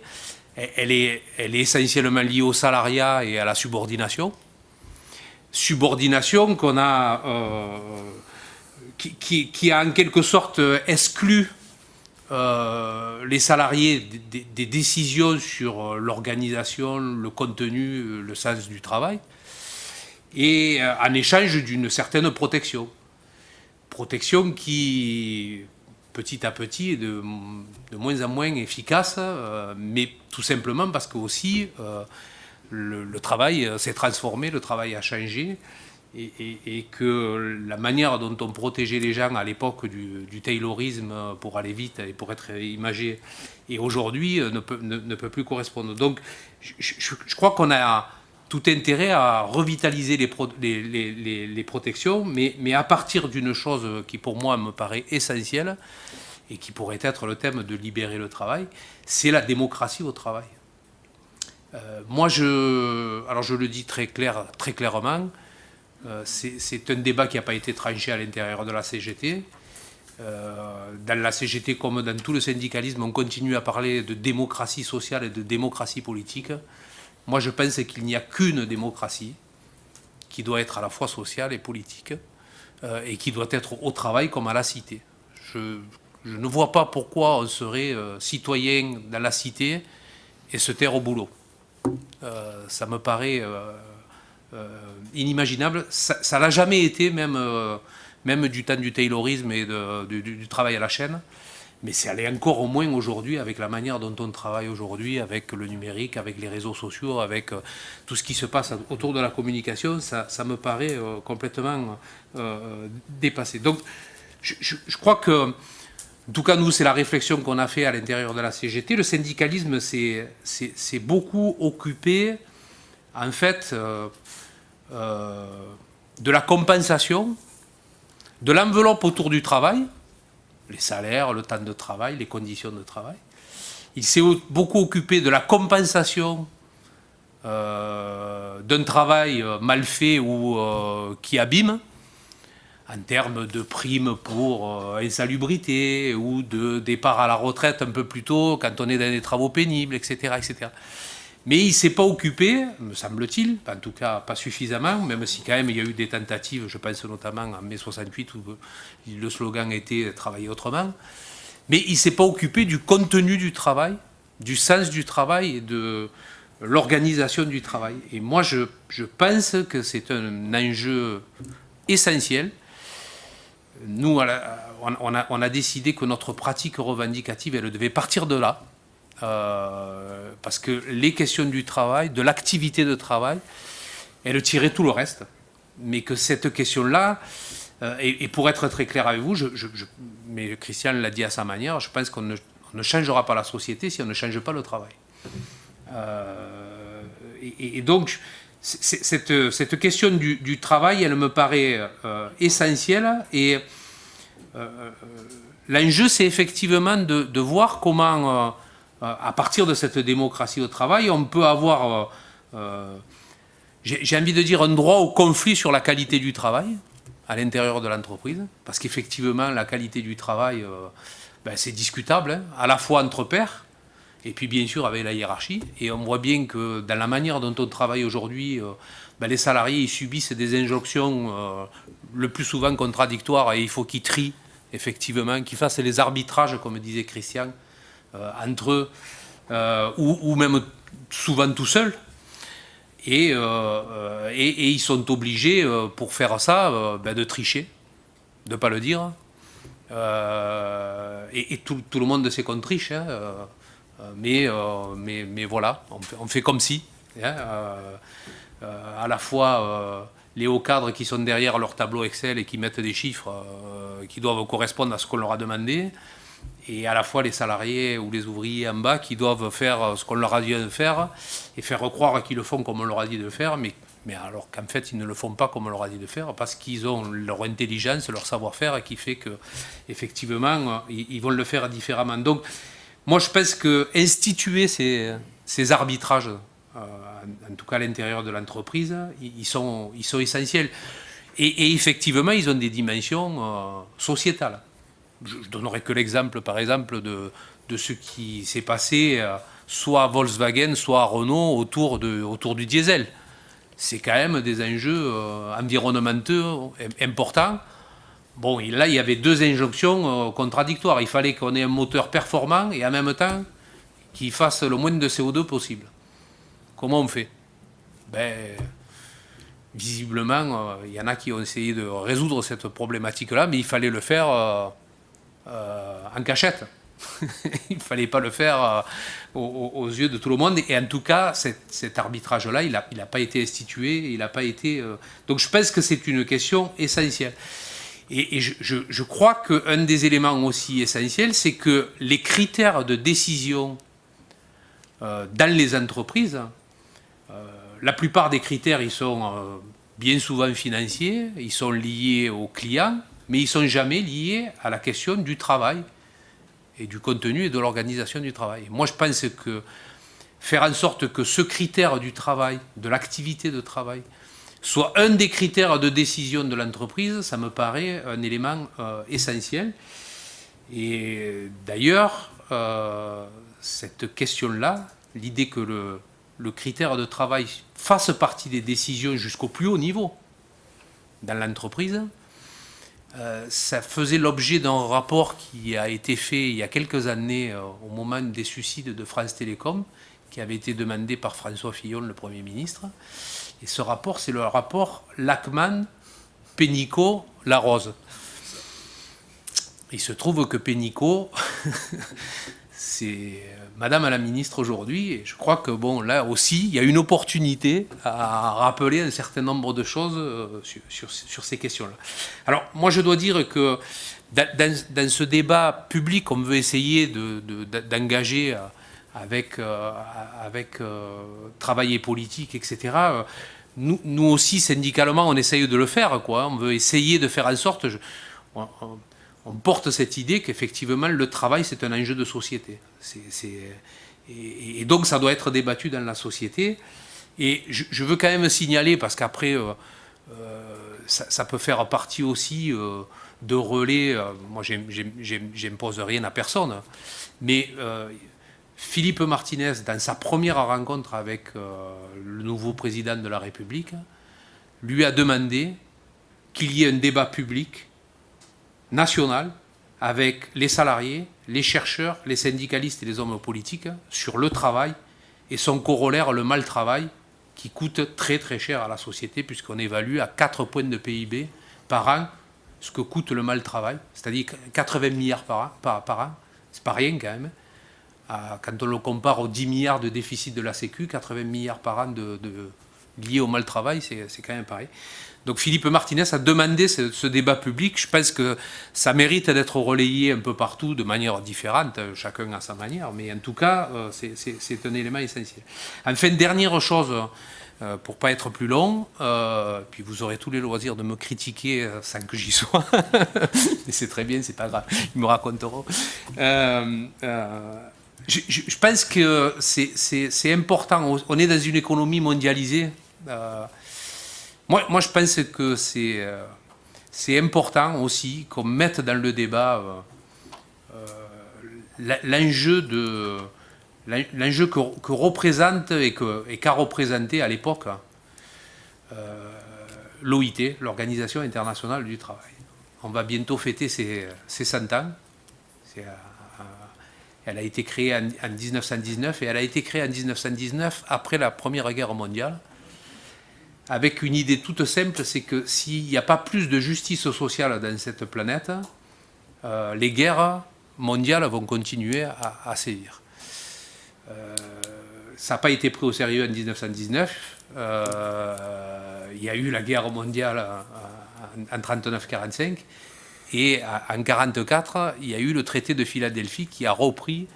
Speaker 4: elle est essentiellement liée au salariat et à la subordination. Subordination qu'on a, qui a en quelque sorte exclu les salariés des décisions sur l'organisation, le contenu, le sens du travail, et en échange d'une certaine protection. Protection qui, petit à petit, est de moins en moins efficace, mais tout simplement parce que aussi le travail s'est transformé, le travail a changé, et que la manière dont on protégeait les gens à l'époque du taylorisme pour aller vite et pour être imagé, et aujourd'hui ne peut plus correspondre. Donc je crois qu'on a tout intérêt à revitaliser les protections, mais à partir d'une chose qui pour moi me paraît essentielle, et qui pourrait être le thème de libérer le travail, c'est la démocratie au travail. Moi, alors je le dis très clairement, c'est un débat qui n'a pas été tranché à l'intérieur de la CGT. Dans la CGT, comme dans tout le syndicalisme, on continue à parler de démocratie sociale et de démocratie politique. Moi, je pense qu'il n'y a qu'une démocratie qui doit être à la fois sociale et politique, et qui doit être au travail comme à la cité. Je ne vois pas pourquoi on serait citoyen dans la cité et se taire au boulot. Ça me paraît inimaginable. Ça l'a jamais été, même du temps du taylorisme et du travail à la chaîne. Mais ça l'est encore au moins aujourd'hui avec la manière dont on travaille aujourd'hui, avec le numérique, avec les réseaux sociaux, avec tout ce qui se passe autour de la communication. Ça me paraît complètement dépassé. Donc je crois que, en tout cas nous, c'est la réflexion qu'on a fait à l'intérieur de la CGT. Le syndicalisme s'est beaucoup occupé, en fait, de la compensation, de l'enveloppe autour du travail, les salaires, le temps de travail, les conditions de travail. Il s'est beaucoup occupé de la compensation d'un travail mal fait ou qui abîme, en termes de primes pour insalubrité ou de départ à la retraite un peu plus tôt quand on est dans des travaux pénibles, etc. etc. Mais il ne s'est pas occupé, me semble-t-il, en tout cas pas suffisamment, même si quand même il y a eu des tentatives, je pense notamment en mai 68 où le slogan était « travailler autrement », mais il ne s'est pas occupé du contenu du travail, du sens du travail et de l'organisation du travail. Et moi je pense que c'est un enjeu essentiel. Nous, on a décidé que notre pratique revendicative, elle devait partir de là. Parce que les questions du travail, de l'activité de travail, elles tiraient tout le reste. Mais que cette question-là, et pour être très clair avec vous, mais Christian l'a dit à sa manière, je pense qu'on ne changera pas la société si on ne change pas le travail. Et donc, cette question du travail, elle me paraît essentielle. Et l'enjeu, c'est effectivement de voir comment... à partir de cette démocratie au travail, on peut avoir, j'ai envie de dire, un droit au conflit sur la qualité du travail à l'intérieur de l'entreprise, parce qu'effectivement, la qualité du travail, c'est discutable, hein, à la fois entre pairs, et puis bien sûr avec la hiérarchie, et on voit bien que dans la manière dont on travaille aujourd'hui, les salariés ils subissent des injonctions le plus souvent contradictoires, et il faut qu'ils trient, effectivement, qu'ils fassent les arbitrages, comme disait Christian, entre eux, ou même souvent tout seuls. Et ils sont obligés, pour faire ça, de tricher, de ne pas le dire. Et tout le monde sait qu'on triche, hein, mais voilà, on fait comme si. Hein, à la fois les hauts cadres qui sont derrière leur tableau Excel et qui mettent des chiffres qui doivent correspondre à ce qu'on leur a demandé, et à la fois les salariés ou les ouvriers en bas qui doivent faire ce qu'on leur a dit de faire et faire croire qu'ils le font comme on leur a dit de le faire, mais alors qu'en fait ils ne le font pas comme on leur a dit de faire, parce qu'ils ont leur intelligence, leur savoir-faire qui fait que effectivement ils vont le faire différemment. Donc moi je pense que instituer ces arbitrages, en tout cas à l'intérieur de l'entreprise, ils sont essentiels. Et effectivement, ils ont des dimensions sociétales. Je donnerai que l'exemple, par exemple, de ce qui s'est passé soit à Volkswagen, soit à Renault autour du diesel. C'est quand même des enjeux environnementaux importants. Bon, et là, il y avait deux injonctions contradictoires. Il fallait qu'on ait un moteur performant et en même temps qu'il fasse le moins de CO2 possible. Comment on fait? Visiblement, il y en a qui ont essayé de résoudre cette problématique-là, mais il fallait le faire en cachette. Il ne fallait pas le faire aux yeux de tout le monde. Et en tout cas, cet arbitrage-là, il n'a pas été institué. Il n'a pas été. Donc je pense que c'est une question essentielle. Et je crois qu'un des éléments aussi essentiels, c'est que les critères de décision dans les entreprises, la plupart des critères, ils sont bien souvent financiers, ils sont liés aux clients, mais ils ne sont jamais liés à la question du travail et du contenu et de l'organisation du travail. Moi, je pense que faire en sorte que ce critère du travail, de l'activité de travail, soit un des critères de décision de l'entreprise, ça me paraît un élément essentiel. Et d'ailleurs, cette question-là, l'idée que le critère de travail fasse partie des décisions jusqu'au plus haut niveau dans l'entreprise, ça faisait l'objet d'un rapport qui a été fait il y a quelques années au moment des suicides de France Télécom, qui avait été demandé par François Fillon, le Premier ministre. Et ce rapport, c'est le rapport Lachmann-Pénicaud-Larose. Il se trouve que Pénicaud, c'est Madame la ministre aujourd'hui, et je crois que bon, là aussi, il y a une opportunité à rappeler un certain nombre de choses sur ces questions-là. Alors, moi, je dois dire que dans ce débat public, on veut essayer d'engager avec travail et politique, etc. Nous aussi, syndicalement, on essaye de le faire, quoi. On veut essayer de faire en sorte... On porte cette idée qu'effectivement, le travail, c'est un enjeu de société. Et donc, ça doit être débattu dans la société. Et je veux quand même signaler, parce qu'après, ça peut faire partie aussi de relais. Moi, j'impose rien à personne. Mais Philippe Martinez, dans sa première rencontre avec le nouveau président de la République, lui a demandé qu'il y ait un débat public national avec les salariés, les chercheurs, les syndicalistes et les hommes politiques sur le travail et son corollaire, le mal-travail, qui coûte très très cher à la société puisqu'on évalue à 4 points de PIB par an ce que coûte le mal-travail, c'est-à-dire 80 milliards par an, c'est pas rien quand même. Quand on le compare aux 10 milliards de déficit de la Sécu, 80 milliards par an liés au mal-travail, c'est quand même pareil. Donc Philippe Martinez a demandé ce débat public. Je pense que ça mérite d'être relayé un peu partout de manière différente, chacun à sa manière, mais en tout cas, c'est un élément essentiel. Enfin, dernière chose, pour ne pas être plus long, puis vous aurez tous les loisirs de me critiquer sans que j'y sois, mais c'est très bien, c'est pas grave, ils me raconteront. Je pense que c'est important. On est dans une économie mondialisée. Moi, je pense que c'est important aussi qu'on mette dans le débat l'enjeu que représente et qu'a représenté à l'époque l'OIT, l'Organisation internationale du travail. On va bientôt fêter ses 100 ans. Elle a été créée en 1919 et elle a été créée en 1919 après la Première Guerre mondiale, avec une idée toute simple, c'est que s'il n'y a pas plus de justice sociale dans cette planète, les guerres mondiales vont continuer à sévir. ça n'a pas été pris au sérieux en 1919. Il y a eu la guerre mondiale en 39-45. Et en 1944, il y a eu le traité de Philadelphie qui a repris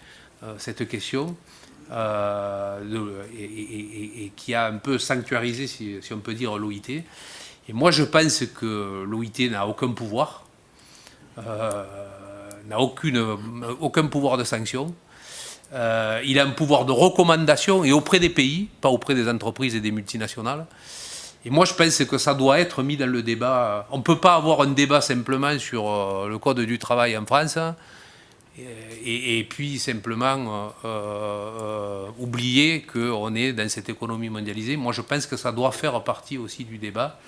Speaker 4: cette question et qui a un peu sanctuarisé, si on peut dire, l'OIT. Et moi, je pense que l'OIT n'a aucun pouvoir, n'a aucun pouvoir de sanction. Il a un pouvoir de recommandation et auprès des pays, pas auprès des entreprises et des multinationales. Et moi, je pense que ça doit être mis dans le débat. On ne peut pas avoir un débat simplement sur le Code du travail en France et puis simplement oublier qu'on est dans cette économie mondialisée. Moi, je pense que ça doit faire partie aussi du débat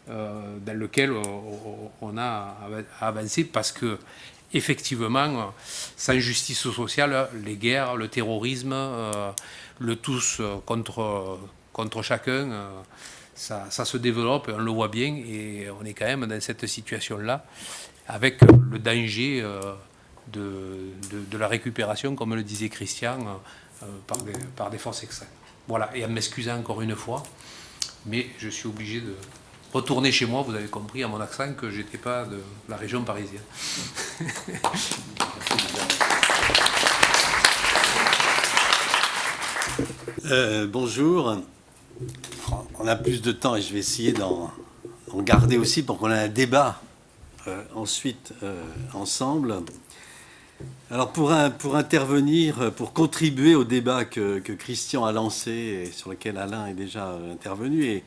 Speaker 4: dans lequel on a avancé parce que, effectivement, sans justice sociale, les guerres, le terrorisme, le tous contre chacun, ça se développe, on le voit bien, et on est quand même dans cette situation-là, avec le danger de la récupération, comme le disait Christian, par des forces extrêmes. Voilà, et en m'excusant encore une fois, mais je suis obligé de retourner chez moi, vous avez compris à mon accent que je n'étais pas de la région parisienne.
Speaker 2: Bonjour. On a plus de temps et je vais essayer d'en garder aussi pour qu'on ait un débat ensuite ensemble. Alors pour intervenir, pour contribuer au débat que Christian a lancé et sur lequel Alain est déjà intervenu et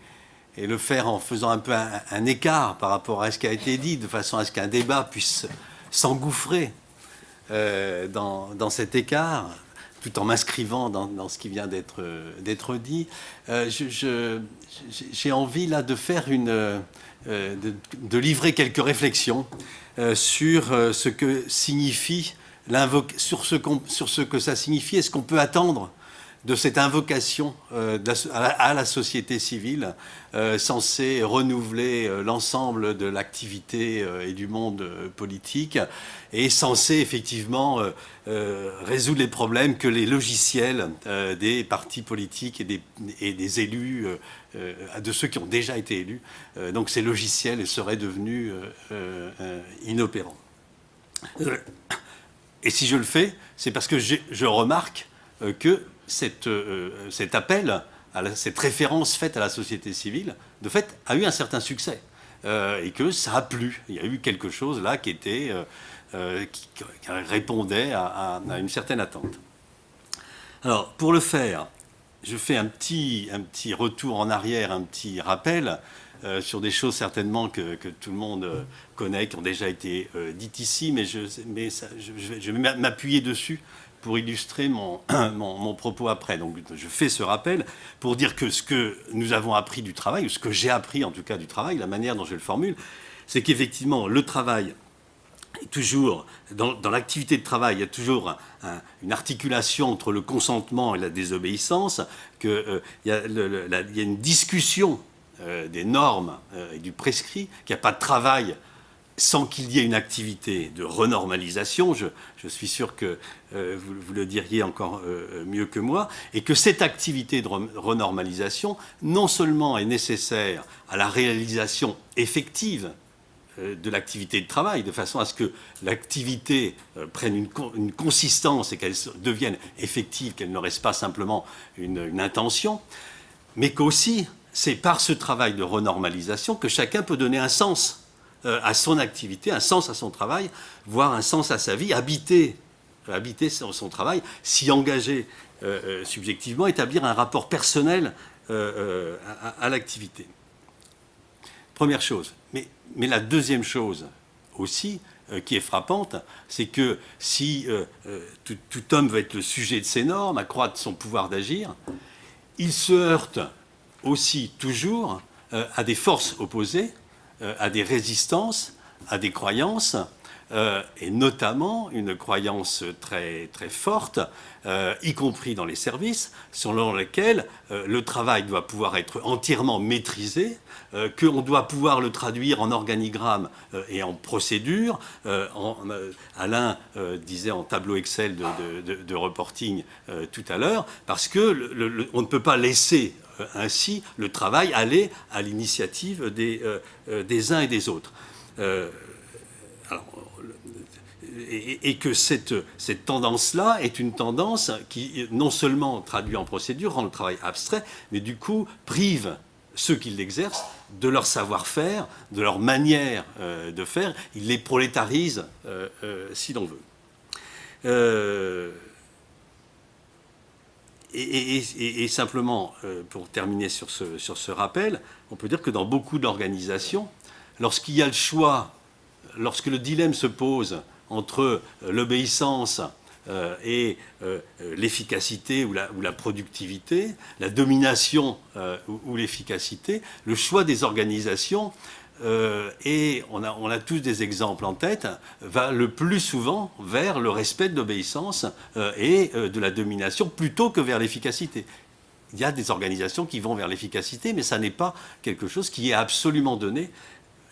Speaker 2: le faire en faisant un peu un écart par rapport à ce qui a été dit, de façon à ce qu'un débat puisse s'engouffrer dans cet écart, tout en m'inscrivant dans ce qui vient d'être dit. J'ai envie là de faire de livrer quelques réflexions sur ce que signifie sur ce que ça signifie et ce qu'on peut attendre de cette invocation à la société civile censée renouveler l'ensemble de l'activité et du monde politique et censée effectivement résoudre les problèmes que les logiciels des partis politiques et des élus, de ceux qui ont déjà été élus, donc ces logiciels seraient devenus inopérants. Et si je le fais, c'est parce que je remarque que cet appel, cette référence faite à la société civile, de fait, a eu un certain succès. Et que ça a plu. Il y a eu quelque chose là qui répondait à une certaine attente. Alors, pour le faire, je fais un petit retour en arrière, un petit rappel sur des choses certainement que tout le monde connaît, qui ont déjà été dites ici, mais je vais m'appuyer dessus pour illustrer mon propos après. Donc je fais ce rappel pour dire que ce que nous avons appris du travail, ou ce que j'ai appris en tout cas du travail, la manière dont je le formule, c'est qu'effectivement le travail est toujours, dans l'activité de travail, il y a toujours une articulation entre le consentement et la désobéissance, qu'il y a une discussion des normes et du prescrit, qu'il n'y a pas de travail sans qu'il y ait une activité de renormalisation, je suis sûr que vous le diriez encore mieux que moi, et que cette activité de renormalisation, non seulement est nécessaire à la réalisation effective de l'activité de travail, de façon à ce que l'activité prenne une consistance et qu'elle devienne effective, qu'elle ne reste pas simplement une intention, mais qu'aussi, c'est par ce travail de renormalisation que chacun peut donner un sens à son activité, un sens à son travail, voire un sens à sa vie, habiter son travail, s'y engager subjectivement, établir un rapport personnel à l'activité. Première chose. Mais la deuxième chose aussi qui est frappante, c'est que si tout homme veut être le sujet de ses normes, accroître son pouvoir d'agir, il se heurte aussi toujours à des forces opposées, à des résistances, à des croyances et notamment une croyance très, très forte, y compris dans les services, selon laquelle le travail doit pouvoir être entièrement maîtrisé, qu'on doit pouvoir le traduire en organigramme et en procédure. Alain disait en tableau Excel de reporting tout à l'heure, parce que on ne peut pas laisser ainsi le travail aller à l'initiative des uns et des autres. Et que cette tendance-là est une tendance qui, non seulement traduit en procédure, rend le travail abstrait, mais du coup prive ceux qui l'exercent de leur savoir-faire, de leur manière de faire. Il les prolétarise, si l'on veut. Et simplement, pour terminer sur ce rappel, on peut dire que dans beaucoup d'organisations, lorsqu'il y a le choix, lorsque le dilemme se pose entre l'obéissance et l'efficacité ou la productivité, la domination ou l'efficacité, le choix des organisations, et on a tous des exemples en tête, va le plus souvent vers le respect de l'obéissance et de la domination plutôt que vers l'efficacité. Il y a des organisations qui vont vers l'efficacité, mais ça n'est pas quelque chose qui est absolument donné.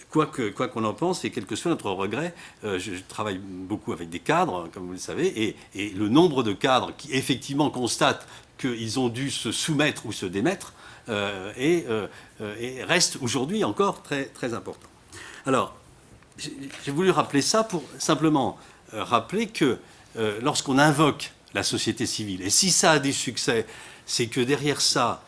Speaker 2: Quoi qu'on en pense, et quel que soit notre regret, je travaille beaucoup avec des cadres, comme vous le savez, et le nombre de cadres qui effectivement constatent qu'ils ont dû se soumettre ou se démettre et reste aujourd'hui encore très, très important. Alors, j'ai voulu rappeler ça pour simplement rappeler que lorsqu'on invoque la société civile, et si ça a des succès, c'est que derrière ça,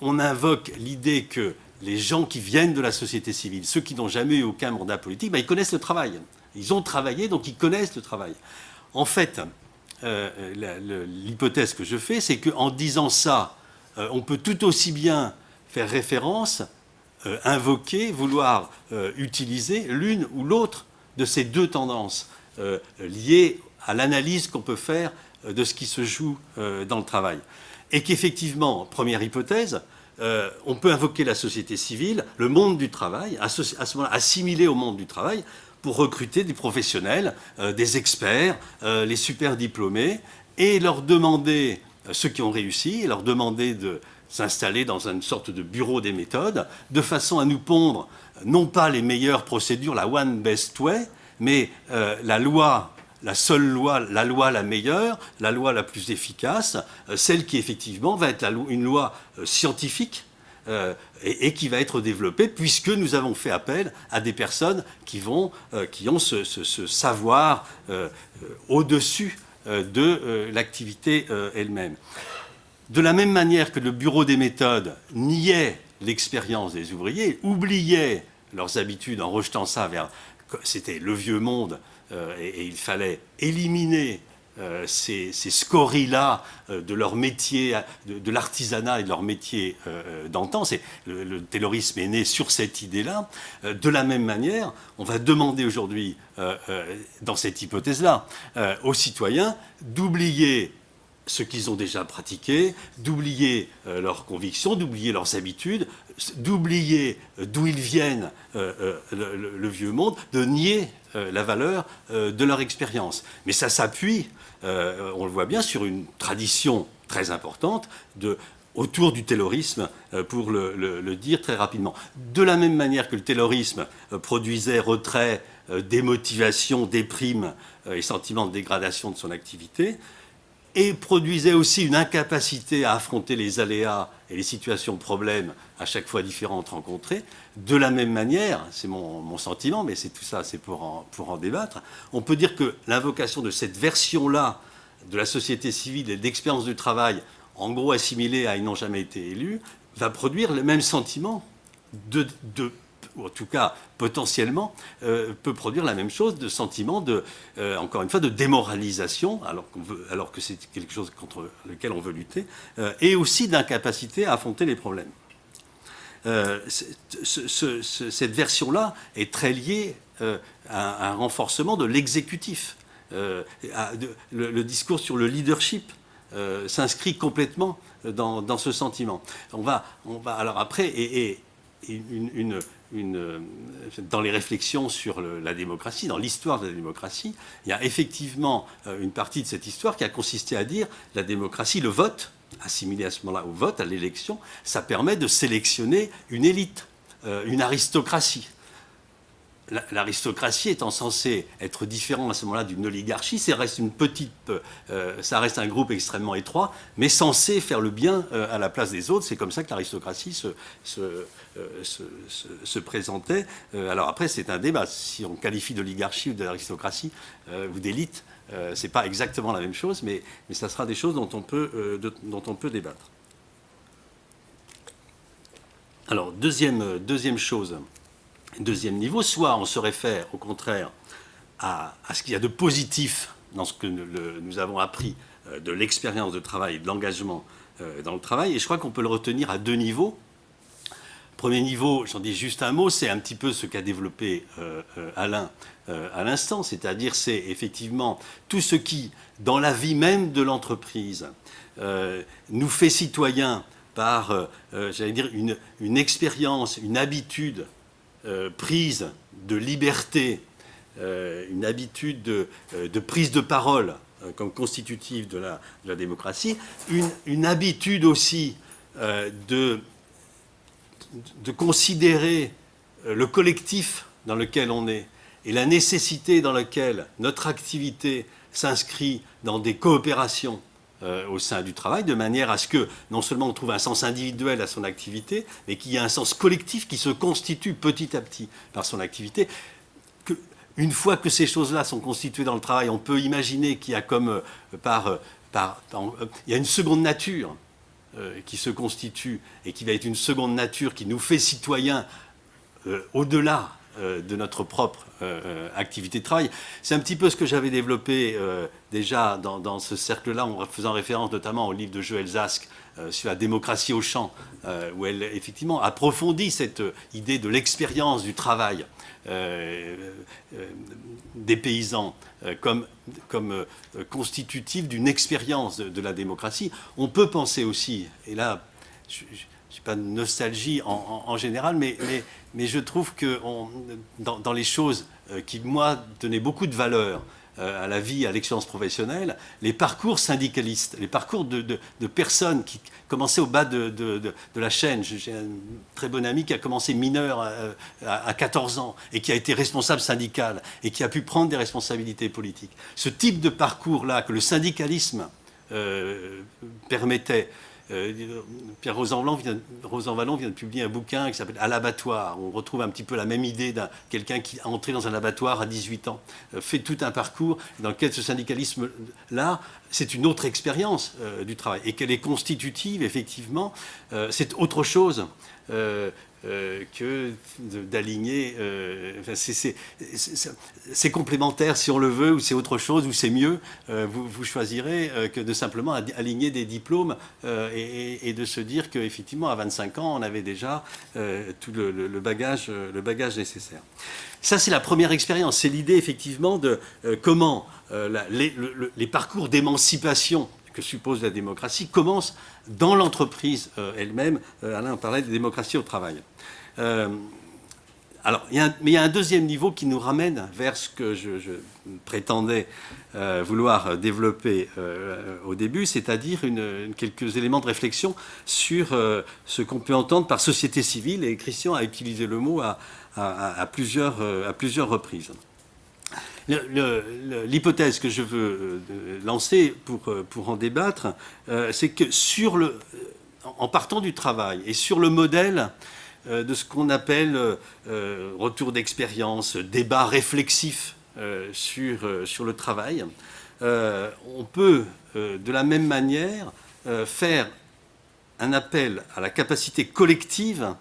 Speaker 2: on invoque l'idée que les gens qui viennent de la société civile, ceux qui n'ont jamais eu aucun mandat politique, ils connaissent le travail. Ils ont travaillé, donc ils connaissent le travail. En fait, l'hypothèse que je fais, c'est qu'en disant ça, on peut tout aussi bien faire référence, invoquer, vouloir utiliser l'une ou l'autre de ces deux tendances liées à l'analyse qu'on peut faire de ce qui se joue dans le travail. Et qu'effectivement, première hypothèse, on peut invoquer la société civile, le monde du travail, à ce moment-là assimilé au monde du travail, pour recruter des professionnels, des experts, les super diplômés, et leur demander, ceux qui ont réussi, et leur demander de s'installer dans une sorte de bureau des méthodes, de façon à nous pondre, non pas les meilleures procédures, la one best way, mais la loi, la seule loi, la loi la meilleure, la loi la plus efficace, celle qui effectivement va être une loi scientifique et qui va être développée puisque nous avons fait appel à des personnes qui ont ce savoir au-dessus de l'activité elle-même. De la même manière que le bureau des méthodes niait l'expérience des ouvriers, oubliait leurs habitudes en rejetant ça vers... C'était le vieux monde, et il fallait éliminer ces scories-là de leur métier, de l'artisanat et de leur métier d'antan. Le taylorisme est né sur cette idée-là. De la même manière, on va demander aujourd'hui, dans cette hypothèse-là, aux citoyens d'oublier ce qu'ils ont déjà pratiqué, d'oublier leurs convictions, d'oublier leurs habitudes, d'oublier d'où ils viennent, le vieux monde, de nier la valeur de leur expérience. Mais ça s'appuie, on le voit bien, sur une tradition très importante autour du taylorisme, pour le dire très rapidement. De la même manière que le taylorisme produisait retrait, démotivation, déprime et sentiment de dégradation de son activité, et produisait aussi une incapacité à affronter les aléas et les situations problèmes à chaque fois différentes rencontrées. De la même manière, c'est mon sentiment, mais c'est tout ça, c'est pour en débattre, on peut dire que l'invocation de cette version-là de la société civile et d'expérience du travail, en gros assimilée à « ils n'ont jamais été élus », va produire le même sentiment ou en tout cas potentiellement, peut produire la même chose, de sentiment encore une fois, de démoralisation, alors que c'est quelque chose contre lequel on veut lutter, et aussi d'incapacité à affronter les problèmes. Cette version-là est très liée à un renforcement de l'exécutif. Le discours sur le leadership s'inscrit complètement dans ce sentiment. On va alors après, dans les réflexions sur la démocratie, dans l'histoire de la démocratie, il y a effectivement une partie de cette histoire qui a consisté à dire la démocratie, le vote, assimilé à ce moment-là au vote, à l'élection, ça permet de sélectionner une élite, une aristocratie. L'aristocratie étant censée être différente à ce moment-là d'une oligarchie, ça reste ça reste un groupe extrêmement étroit, mais censé faire le bien à la place des autres. C'est comme ça que l'aristocratie se présentait. Alors après, c'est un débat. Si on qualifie d'oligarchie ou d'aristocratie ou d'élite, c'est pas exactement la même chose, mais ça sera des choses dont on peut débattre. Alors, deuxième chose. Deuxième niveau, soit on se réfère au contraire à ce qu'il y a de positif dans ce que nous avons appris de l'expérience de travail et de l'engagement dans le travail, et je crois qu'on peut le retenir à deux niveaux. Premier niveau, j'en dis juste un mot, c'est un petit peu ce qu'a développé Alain à l'instant, c'est-à-dire c'est effectivement tout ce qui, dans la vie même de l'entreprise, nous fait citoyens par, j'allais dire, une expérience, une habitude prise de liberté, une habitude de prise de parole comme constitutive de la démocratie, une habitude aussi de considérer le collectif dans lequel on est et la nécessité dans laquelle notre activité s'inscrit dans des coopérations au sein du travail, de manière à ce que non seulement on trouve un sens individuel à son activité, mais qu'il y ait un sens collectif qui se constitue petit à petit par son activité. Une fois que ces choses-là sont constituées dans le travail, on peut imaginer qu'il y a comme il y a une seconde nature qui se constitue et qui va être une seconde nature qui nous fait citoyens au-delà de notre propre activité de travail. C'est un petit peu ce que j'avais développé déjà dans ce cercle-là, en faisant référence notamment au livre de Joël Zask sur la démocratie au champ, où elle effectivement approfondit cette idée de l'expérience du travail des paysans comme constitutive d'une expérience de la démocratie. On peut penser aussi, et là, je n'ai pas de nostalgie en général, mais je trouve que dans les choses qui, moi, donnaient beaucoup de valeur à la vie, à l'expérience professionnelle, les parcours syndicalistes, les parcours de personnes qui commençaient au bas de la chaîne. J'ai un très bon ami qui a commencé mineur à 14 ans et qui a été responsable syndical et qui a pu prendre des responsabilités politiques. Ce type de parcours-là que le syndicalisme permettait. Pierre Rosanvallon vient de publier un bouquin qui s'appelle « À l'abattoir ». On retrouve un petit peu la même idée d'un quelqu'un qui a entré dans un abattoir à 18 ans, fait tout un parcours dans lequel ce syndicalisme-là, c'est une autre expérience du travail. Et qu'elle est constitutive, effectivement, c'est autre chose que d'aligner. C'est complémentaire si on le veut, ou c'est autre chose, ou c'est mieux. Vous choisirez que de simplement aligner des diplômes et de se dire qu'effectivement, à 25 ans, on avait déjà tout le bagage nécessaire. Ça, c'est la première expérience. C'est l'idée, effectivement, de comment les parcours d'émancipation que suppose la démocratie commencent dans l'entreprise elle-même. Alain parlait de démocratie au travail. Alors, mais il y a un deuxième niveau qui nous ramène vers ce que je prétendais vouloir développer au début, c'est-à-dire quelques éléments de réflexion sur ce qu'on peut entendre par société civile, et Christian a utilisé le mot à plusieurs reprises. L'hypothèse que je veux lancer pour en débattre, c'est que en partant du travail et sur le modèle de ce qu'on appelle retour d'expérience, débat réflexif sur le travail, on peut de la même manière faire un appel à la capacité collective,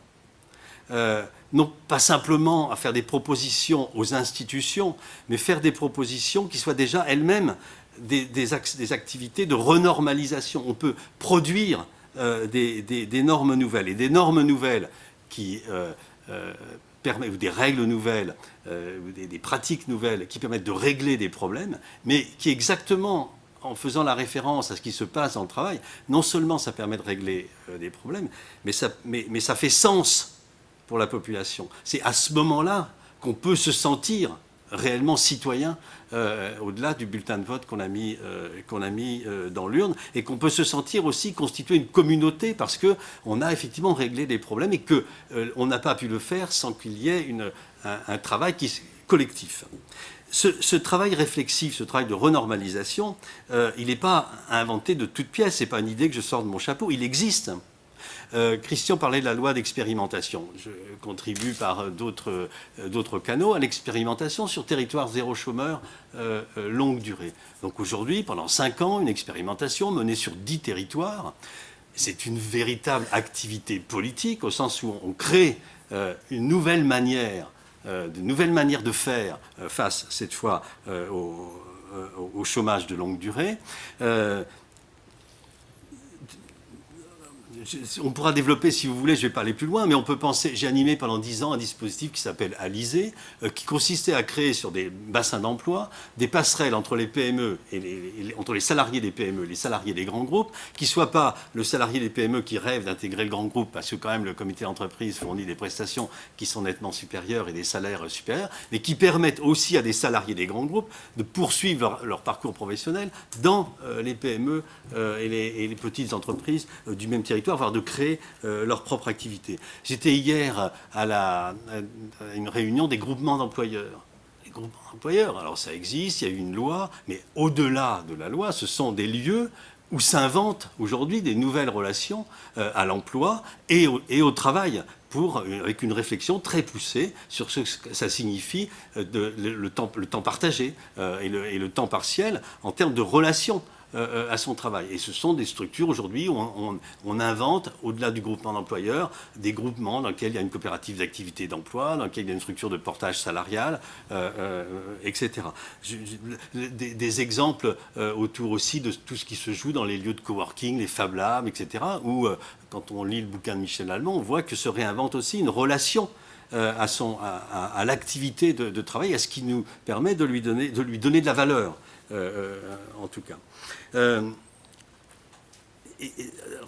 Speaker 2: non pas simplement à faire des propositions aux institutions, mais faire des propositions qui soient déjà elles-mêmes des activités de renormalisation. On peut produire des normes nouvelles, et des normes nouvelles qui permettent, ou des règles nouvelles, ou des pratiques nouvelles qui permettent de régler des problèmes, mais qui exactement, en faisant la référence à ce qui se passe dans le travail, non seulement ça permet de régler des problèmes, mais ça fait sens pour la population. C'est à ce moment-là qu'on peut se sentir réellement citoyen, au-delà du bulletin de vote qu'on a mis dans l'urne, et qu'on peut se sentir aussi constituer une communauté parce qu'on a effectivement réglé des problèmes et qu'on n'a pas pu le faire sans qu'il y ait un travail collectif. Ce travail réflexif, ce travail de renormalisation, il n'est pas inventé de toutes pièces, ce n'est pas une idée que je sors de mon chapeau, il existe. Christian parlait de la loi d'expérimentation. Je contribue par d'autres canaux à l'expérimentation sur territoire zéro chômeur longue durée. Donc aujourd'hui, pendant 5 ans, une expérimentation menée sur 10 territoires. C'est une véritable activité politique au sens où on crée une nouvelle manière, de faire face cette fois au chômage de longue durée. On pourra développer si vous voulez, je ne vais pas aller plus loin, mais on peut penser, j'ai animé pendant 10 ans un dispositif qui s'appelle Alizé, qui consistait à créer sur des bassins d'emploi des passerelles entre les PME et entre les salariés des PME, les salariés des grands groupes, qui ne soient pas le salarié des PME qui rêve d'intégrer le grand groupe, parce que quand même le comité d'entreprise fournit des prestations qui sont nettement supérieures et des salaires supérieurs, mais qui permettent aussi à des salariés des grands groupes de poursuivre leur parcours professionnel dans les PME et les petites entreprises du même territoire, voire de créer leur propre activité. J'étais hier à une réunion des groupements d'employeurs. Les groupements d'employeurs, alors ça existe, il y a eu une loi, mais au-delà de la loi, ce sont des lieux où s'inventent aujourd'hui des nouvelles relations à l'emploi et au travail, avec une réflexion très poussée sur ce que ça signifie le temps partagé et le temps partiel en termes de relations à son travail. Et ce sont des structures aujourd'hui où on invente, au-delà du groupement d'employeurs, des groupements dans lesquels il y a une coopérative d'activité d'emploi, dans lesquels il y a une structure de portage salarial, etc. Des exemples autour aussi de tout ce qui se joue dans les lieux de coworking, les Fab Labs, etc., où, quand on lit le bouquin de Michel Allemand, on voit que se réinvente aussi une relation à l'activité de travail, à ce qui nous permet de lui donner de la valeur, en tout cas.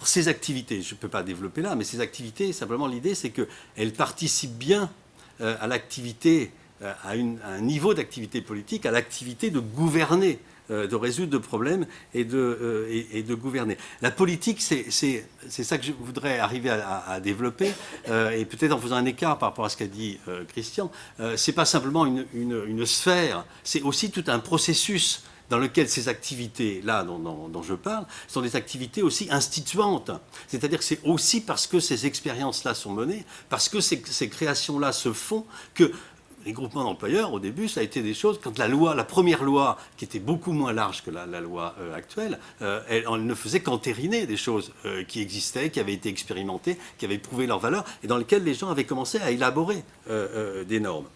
Speaker 2: Ces activités, je ne peux pas développer là, mais ces activités, simplement l'idée, c'est qu'elles participent bien à l'activité, à un niveau d'activité politique, à l'activité de gouverner, de résoudre des problèmes et de gouverner. La politique, c'est ça que je voudrais arriver à développer, et peut-être en faisant un écart par rapport à ce qu'a dit Christian, c'est pas simplement une sphère, c'est aussi tout un processus dans lequel ces activités-là dont je parle sont des activités aussi instituantes. C'est-à-dire que c'est aussi parce que ces expériences-là sont menées, parce que ces créations-là se font, que les groupements d'employeurs, au début, ça a été des choses, quand la première loi, qui était beaucoup moins large que la loi actuelle, elle ne faisait qu'entériner des choses qui existaient, qui avaient été expérimentées, qui avaient prouvé leur valeur, et dans lesquelles les gens avaient commencé à élaborer des normes.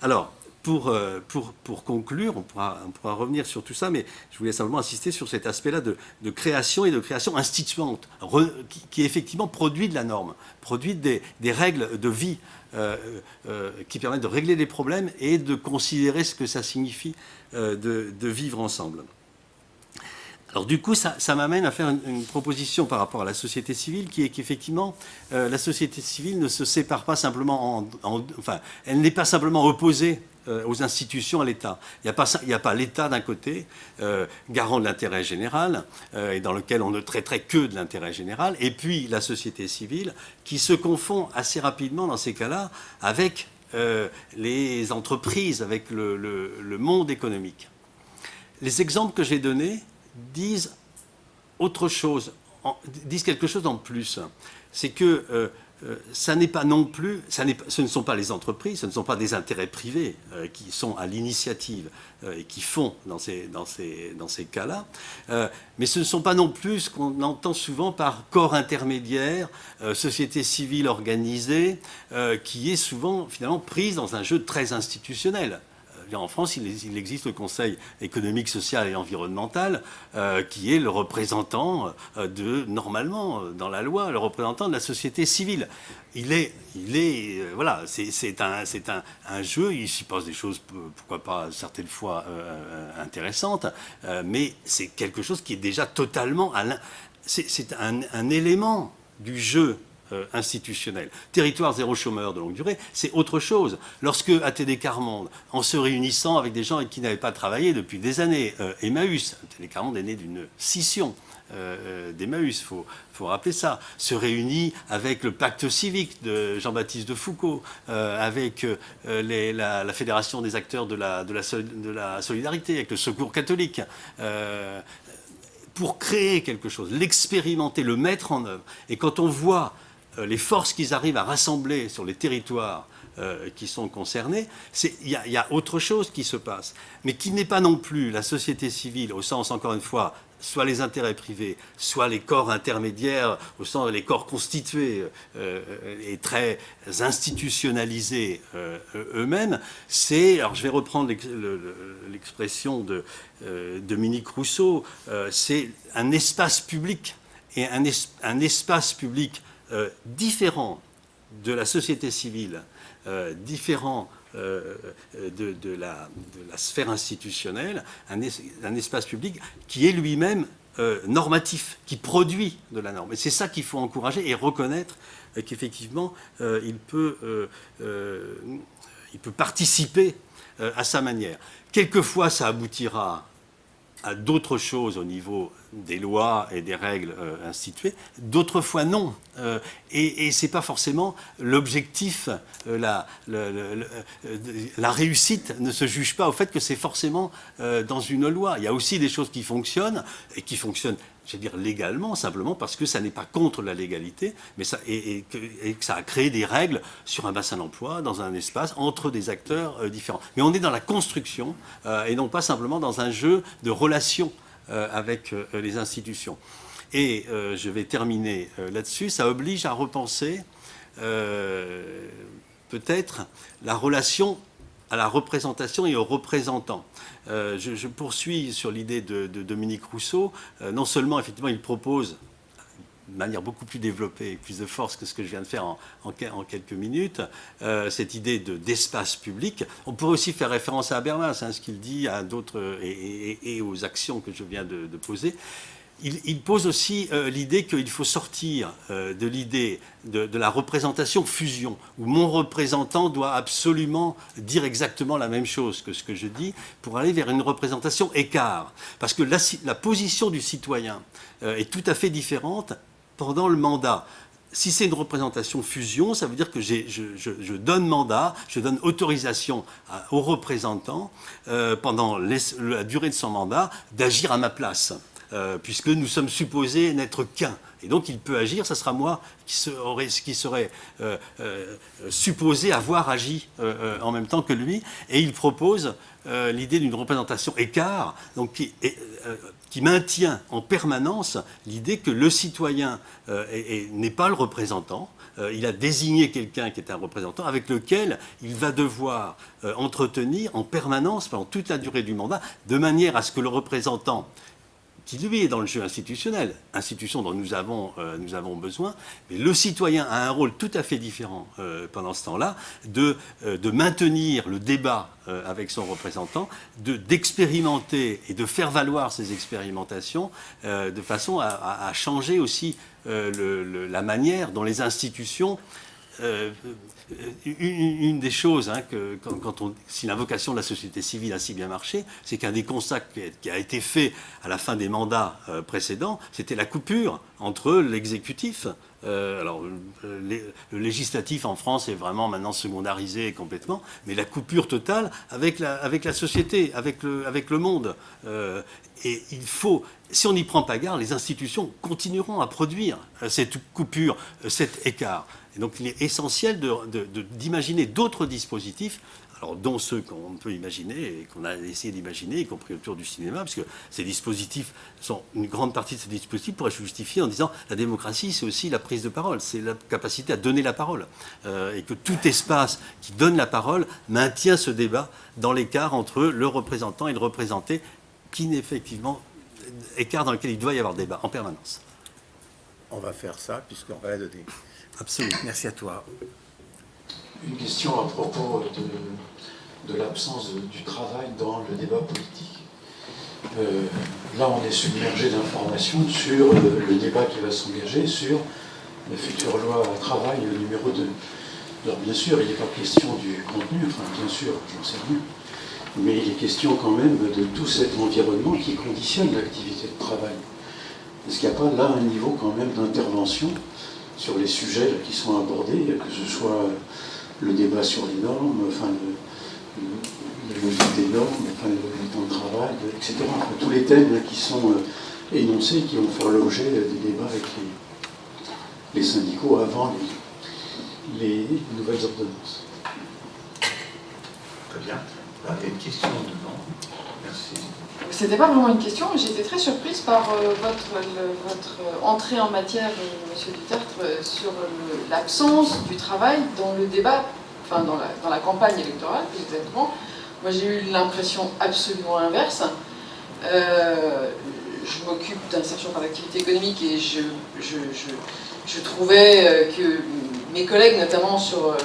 Speaker 2: Alors, pour conclure, on pourra revenir sur tout ça, mais je voulais simplement insister sur cet aspect-là de création et de création instituante, qui effectivement produit de la norme, produit des règles de vie qui permettent de régler des problèmes et de considérer ce que ça signifie de vivre ensemble. Alors du coup, ça m'amène à faire une proposition par rapport à la société civile, qui est qu'effectivement, la société civile ne se sépare pas simplement enfin, elle n'est pas simplement opposée aux institutions, à l'État. Il n'y a pas l'État d'un côté, garant de l'intérêt général, et dans lequel on ne traiterait que de l'intérêt général, et puis la société civile, qui se confond assez rapidement dans ces cas-là avec les entreprises, avec le monde économique. Les exemples que j'ai donnés disent autre chose, disent quelque chose en plus. C'est que ça n'est pas non plus, ce ne sont pas les entreprises, ce ne sont pas des intérêts privés qui sont à l'initiative et qui font dans ces cas-là, mais ce ne sont pas non plus ce qu'on entend souvent par corps intermédiaire, société civile organisée, qui est souvent finalement prise dans un jeu très institutionnel. En France, il existe le Conseil économique, social et environnemental, qui est le représentant normalement, dans la loi, le représentant de la société civile. Voilà, c'est un jeu, il s'y passe des choses, pourquoi pas, certaines fois intéressantes, mais c'est quelque chose qui est déjà totalement... C'est un élément du jeu institutionnelle. Territoire zéro chômeur de longue durée, c'est autre chose. Lorsque ATD Quart Monde, en se réunissant avec des gens qui n'avaient pas travaillé depuis des années, Emmaüs, ATD Quart Monde est né d'une scission d'Emmaüs, faut rappeler ça, se réunit avec le pacte civique de Jean-Baptiste de Foucault, avec la Fédération des acteurs de la solidarité, avec le Secours catholique, pour créer quelque chose, l'expérimenter, le mettre en œuvre. Et quand on voit les forces qu'ils arrivent à rassembler sur les territoires qui sont concernés, il y a autre chose qui se passe, mais qui n'est pas non plus la société civile, au sens, encore une fois, soit les intérêts privés, soit les corps intermédiaires, au sens les corps constitués et très institutionnalisés eux-mêmes. Alors je vais reprendre l'expression de Dominique Rousseau, c'est un espace public, et un espace public différent de la société civile, différent de la sphère institutionnelle, un espace public qui est lui-même normatif, qui produit de la norme. Et c'est ça qu'il faut encourager et reconnaître qu'effectivement, il peut participer à sa manière. Quelquefois, ça aboutira à d'autres choses au niveau des lois et des règles instituées, d'autres fois non. Et ce n'est pas forcément l'objectif, la réussite ne se juge pas au fait que c'est forcément dans une loi. Il y a aussi des choses qui fonctionnent, et qui fonctionnent, je veux dire, légalement, simplement parce que ça n'est pas contre la légalité, mais et que ça a créé des règles sur un bassin d'emploi, dans un espace, entre des acteurs différents. Mais on est dans la construction, et non pas simplement dans un jeu de relations avec les institutions. Et je vais terminer là-dessus. Ça oblige à repenser peut-être la relation à la représentation et aux représentants. Je poursuis sur l'idée de Dominique Rousseau. Non seulement, effectivement, il propose de manière beaucoup plus développée et plus de force que ce que je viens de faire en quelques minutes, cette idée d'espace public. On pourrait aussi faire référence à Habermas, ce qu'il dit, à d'autres, et aux actions que je viens de poser. Il pose aussi l'idée qu'il faut sortir de l'idée de la représentation fusion, où mon représentant doit absolument dire exactement la même chose que ce que je dis, pour aller vers une représentation écart. Parce que la position du citoyen est tout à fait différente pendant le mandat. Si c'est une représentation fusion, ça veut dire que je donne mandat, je donne autorisation au représentant pendant la durée de son mandat d'agir à ma place. Puisque nous sommes supposés n'être qu'un. Et donc il peut agir, ça sera moi qui serait supposé avoir agi en même temps que lui. Et il propose l'idée d'une représentation écart, donc qui maintient en permanence l'idée que le citoyen n'est pas le représentant. Il a désigné quelqu'un qui est un représentant avec lequel il va devoir entretenir en permanence pendant toute la durée du mandat, de manière à ce que le représentant, qui lui est dans le jeu institutionnel, institution dont nous avons besoin, mais le citoyen a un rôle tout à fait différent pendant ce temps-là, de maintenir le débat avec son représentant, d'expérimenter et de faire valoir ces expérimentations de façon à changer aussi la manière dont les institutions... Une des choses, si l'invocation de la société civile a si bien marché, c'est qu'un des constats qui a été fait à la fin des mandats précédents, c'était la coupure entre l'exécutif. Le législatif en France est vraiment maintenant secondarisé complètement, mais la coupure totale avec la société, avec le monde. Et il faut, si on n'y prend pas garde, les institutions continueront à produire cette coupure, cet écart. Et donc il est essentiel d'imaginer d'autres dispositifs, alors dont ceux qu'on peut imaginer et qu'on a essayé d'imaginer, y compris autour du cinéma, parce que ces dispositifs une grande partie de ces dispositifs pourrait se justifier en disant la démocratie, c'est aussi la prise de parole, c'est la capacité à donner la parole, et que tout espace qui donne la parole maintient ce débat dans l'écart entre le représentant et le représenté, qui n'est effectivement écart dans lequel il doit y avoir débat en permanence.
Speaker 1: On va faire ça puisqu'on va la donner.
Speaker 2: Absolument.
Speaker 1: Merci à toi.
Speaker 5: Une question à propos de l'absence du travail dans le débat politique. Là, on est submergé d'informations sur le débat qui va s'engager sur la future loi travail numéro 2. Alors bien sûr, il n'est pas question du contenu, enfin bien sûr, j'en sais rien, mais il est question quand même de tout cet environnement qui conditionne l'activité de travail. Est-ce qu'il n'y a pas là un niveau quand même d'intervention sur les sujets qui sont abordés, que ce soit le débat sur les normes, enfin la logique des normes, enfin le temps de travail, etc. Enfin, tous les thèmes qui sont énoncés, qui vont faire l'objet des débats avec les syndicaux avant les nouvelles ordonnances.
Speaker 1: Très bien. Là, il y a une question devant. Merci.
Speaker 6: C'était pas vraiment une question, mais j'étais très surprise par votre entrée en matière, Monsieur Dutertre, sur l'absence du travail dans le débat, enfin dans la campagne électorale, plus exactement. Moi, j'ai eu l'impression absolument inverse. Je m'occupe d'insertion par l'activité économique et je trouvais que mes collègues, notamment sur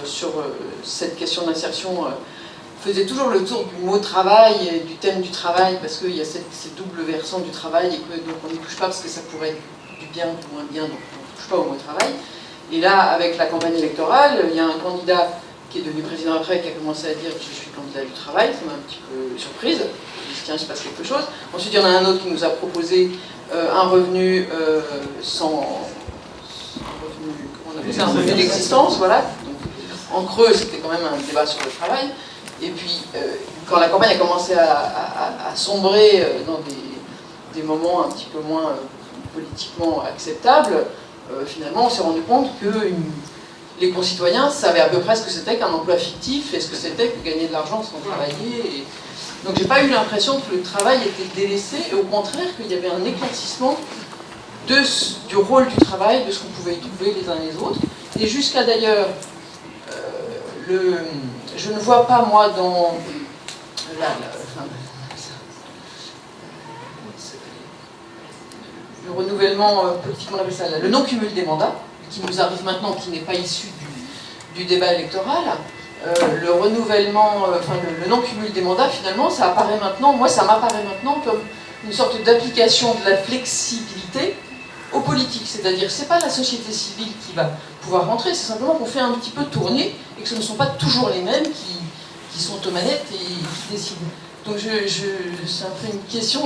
Speaker 6: cette question d'insertion, faisaient toujours le tour du mot travail et du thème du travail, parce qu'il y a cette double versant du travail et que donc on n'y touche pas parce que ça pourrait être du bien ou du moins bien, donc on ne touche pas au mot travail. Et là, avec la campagne électorale, il y a un candidat qui est devenu président après, qui a commencé à dire que je suis candidat du travail, ça m'a un petit peu surprise. Je me suis dit, tiens, il se passe quelque chose. Ensuite, il y en a un autre qui nous a proposé un revenu sans revenu, comment on appelle ça, un revenu d'existence, voilà. Donc, en creux, c'était quand même un débat sur le travail. Et puis, quand la campagne a commencé à sombrer dans des moments un petit peu moins politiquement acceptables, finalement, on s'est rendu compte que les concitoyens savaient à peu près ce que c'était qu'un emploi fictif et ce que c'était que gagner de l'argent sans travailler. Donc, j'ai pas eu l'impression que le travail était délaissé, et au contraire, qu'il y avait un éclaircissement du rôle du travail, de ce qu'on pouvait y trouver les uns les autres. Et jusqu'à d'ailleurs, je ne vois pas, moi, dans le renouvellement politique, on appelle ça le non-cumul des mandats, qui nous arrive maintenant, qui n'est pas issu du débat électoral. Le renouvellement, le non-cumul des mandats, finalement, ça apparaît maintenant, moi, ça m'apparaît maintenant comme une sorte d'application de la flexibilité aux politiques. C'est-à-dire, c'est pas la société civile qui va pouvoir rentrer, c'est simplement qu'on fait un petit peu tourner et que ce ne sont pas toujours les mêmes qui sont aux manettes et qui décident. Donc c'est un peu une question,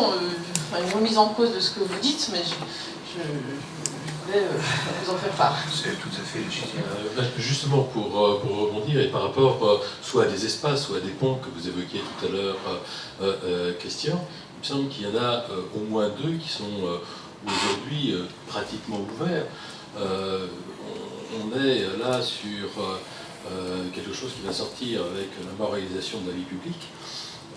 Speaker 6: une remise en cause de ce que vous dites, mais je voulais vous en faire part.
Speaker 1: C'est tout à fait légitime.
Speaker 7: Justement, pour rebondir, et par rapport soit à des espaces, soit à des ponts que vous évoquiez tout à l'heure, Christian, il me semble qu'il y en a au moins deux qui sont aujourd'hui pratiquement ouverts. On est là sur quelque chose qui va sortir avec la moralisation de la vie publique.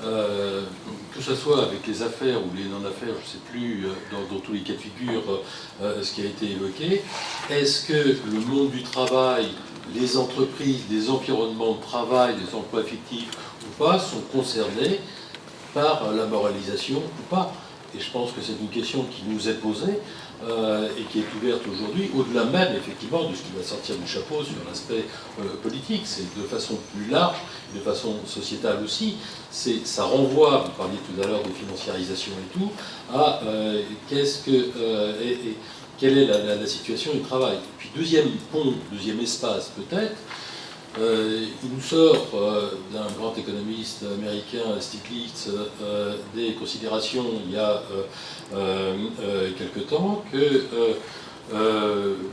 Speaker 7: Que ce soit avec les affaires ou les non-affaires, je ne sais plus dans tous les cas de figure ce qui a été évoqué. Est-ce que le monde du travail, les entreprises, les environnements de travail, les emplois fictifs ou pas, sont concernés par la moralisation ou pas? Et je pense que c'est une question qui nous est posée et qui est ouverte aujourd'hui, au-delà même effectivement de ce qui va sortir du chapeau sur l'aspect politique. C'est de façon plus large, de façon sociétale aussi. Ça renvoie, vous parliez tout à l'heure de financiarisation et tout, à quelle est la situation du travail. Et puis deuxième pont, deuxième espace peut-être, il nous sort d'un grand économiste américain, Stiglitz, des considérations il y a quelque temps que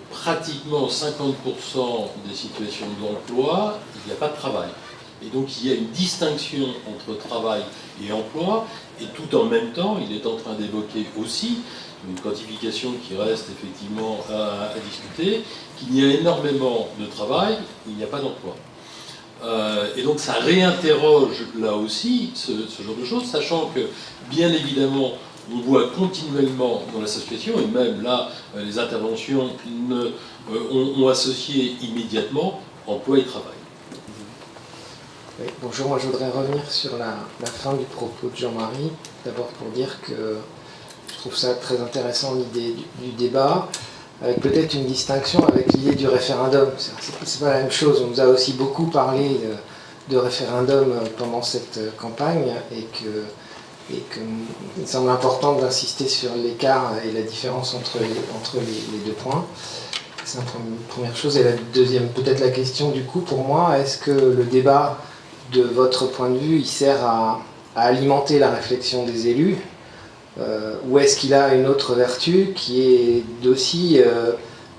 Speaker 7: pratiquement 50% des situations d'emploi, il n'y a pas de travail. Et donc il y a une distinction entre travail et emploi, et tout en même temps, il est en train d'évoquer aussi une quantification qui reste effectivement à discuter, qu'il y a énormément de travail, il n'y a pas d'emploi. Et donc ça réinterroge là aussi ce genre de choses, sachant que bien évidemment on voit continuellement dans l'association, et même là les interventions ont associé immédiatement emploi et travail.
Speaker 8: Oui, bonjour, moi je voudrais revenir sur la fin du propos de Jean-Marie, d'abord pour dire que je trouve ça très intéressant l'idée du débat, avec peut-être une distinction avec l'idée du référendum. C'est pas la même chose, on nous a aussi beaucoup parlé de référendum pendant cette campagne, et qu'il me semble important d'insister sur l'écart et la différence entre les deux points. C'est une première chose. Et la deuxième, peut-être la question du coup pour moi, est-ce que le débat, de votre point de vue, il sert à alimenter la réflexion des élus ou est-ce qu'il a une autre vertu qui est d'aussi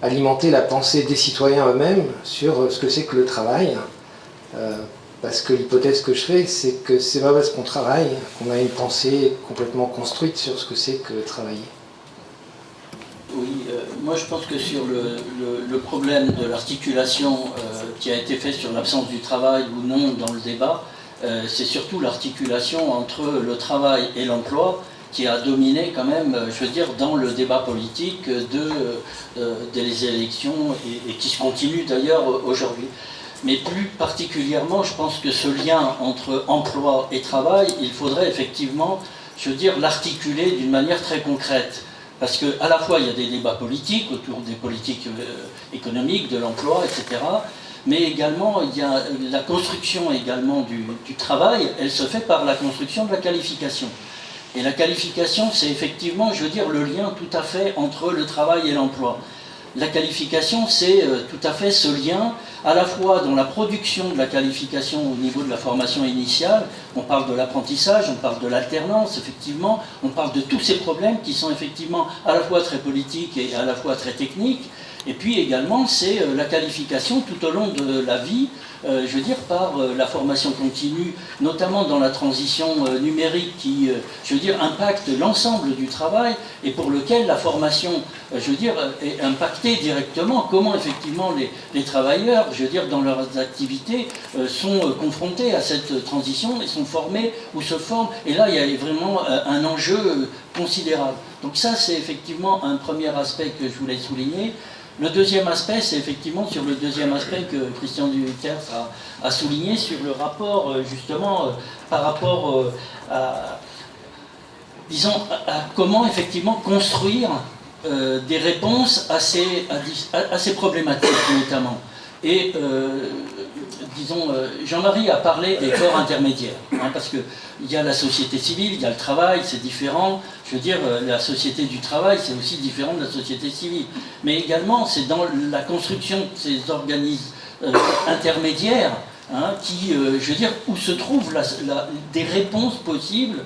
Speaker 8: alimenter la pensée des citoyens eux-mêmes sur ce que c'est que le travail parce que l'hypothèse que je fais, c'est que c'est pas parce qu'on travaille qu'on a une pensée complètement construite sur ce que c'est que travailler.
Speaker 9: Oui, moi je pense que sur le problème de l'articulation qui a été fait sur l'absence du travail ou non dans le débat, c'est surtout l'articulation entre le travail et l'emploi qui a dominé quand même, je veux dire, dans le débat politique des élections et qui se continue d'ailleurs aujourd'hui. Mais plus particulièrement, je pense que ce lien entre emploi et travail, il faudrait effectivement, je veux dire, l'articuler d'une manière très concrète. Parce qu'à la fois, il y a des débats politiques autour des politiques économiques, de l'emploi, etc. Mais également, il y a la construction également du travail, elle se fait par la construction de la qualification. Et la qualification, c'est effectivement, je veux dire, le lien tout à fait entre le travail et l'emploi. La qualification, c'est tout à fait ce lien, à la fois dans la production de la qualification au niveau de la formation initiale, on parle de l'apprentissage, on parle de l'alternance, effectivement, on parle de tous ces problèmes qui sont effectivement à la fois très politiques et à la fois très techniques, et puis également, c'est la qualification tout au long de la vie, je veux dire, par la formation continue, notamment dans la transition numérique qui, je veux dire, impacte l'ensemble du travail et pour lequel la formation, je veux dire, est impactée directement. Comment effectivement les travailleurs, je veux dire, dans leurs activités, sont confrontés à cette transition et sont formés ou se forment. Et là, il y a vraiment un enjeu considérable. Donc ça, c'est effectivement un premier aspect que je voulais souligner. Le deuxième aspect, c'est effectivement sur le deuxième aspect que Christian Duquers a souligné, sur le rapport, justement, par rapport à, disons, à comment effectivement construire des réponses à ces problématiques, notamment. Et, disons, Jean-Marie a parlé des corps intermédiaires, hein, parce qu'il y a la société civile, il y a le travail, c'est différent. Je veux dire, la société du travail, c'est aussi différent de la société civile. Mais également, c'est dans la construction de ces organismes intermédiaires, hein, qui, je veux dire, où se trouvent des réponses possibles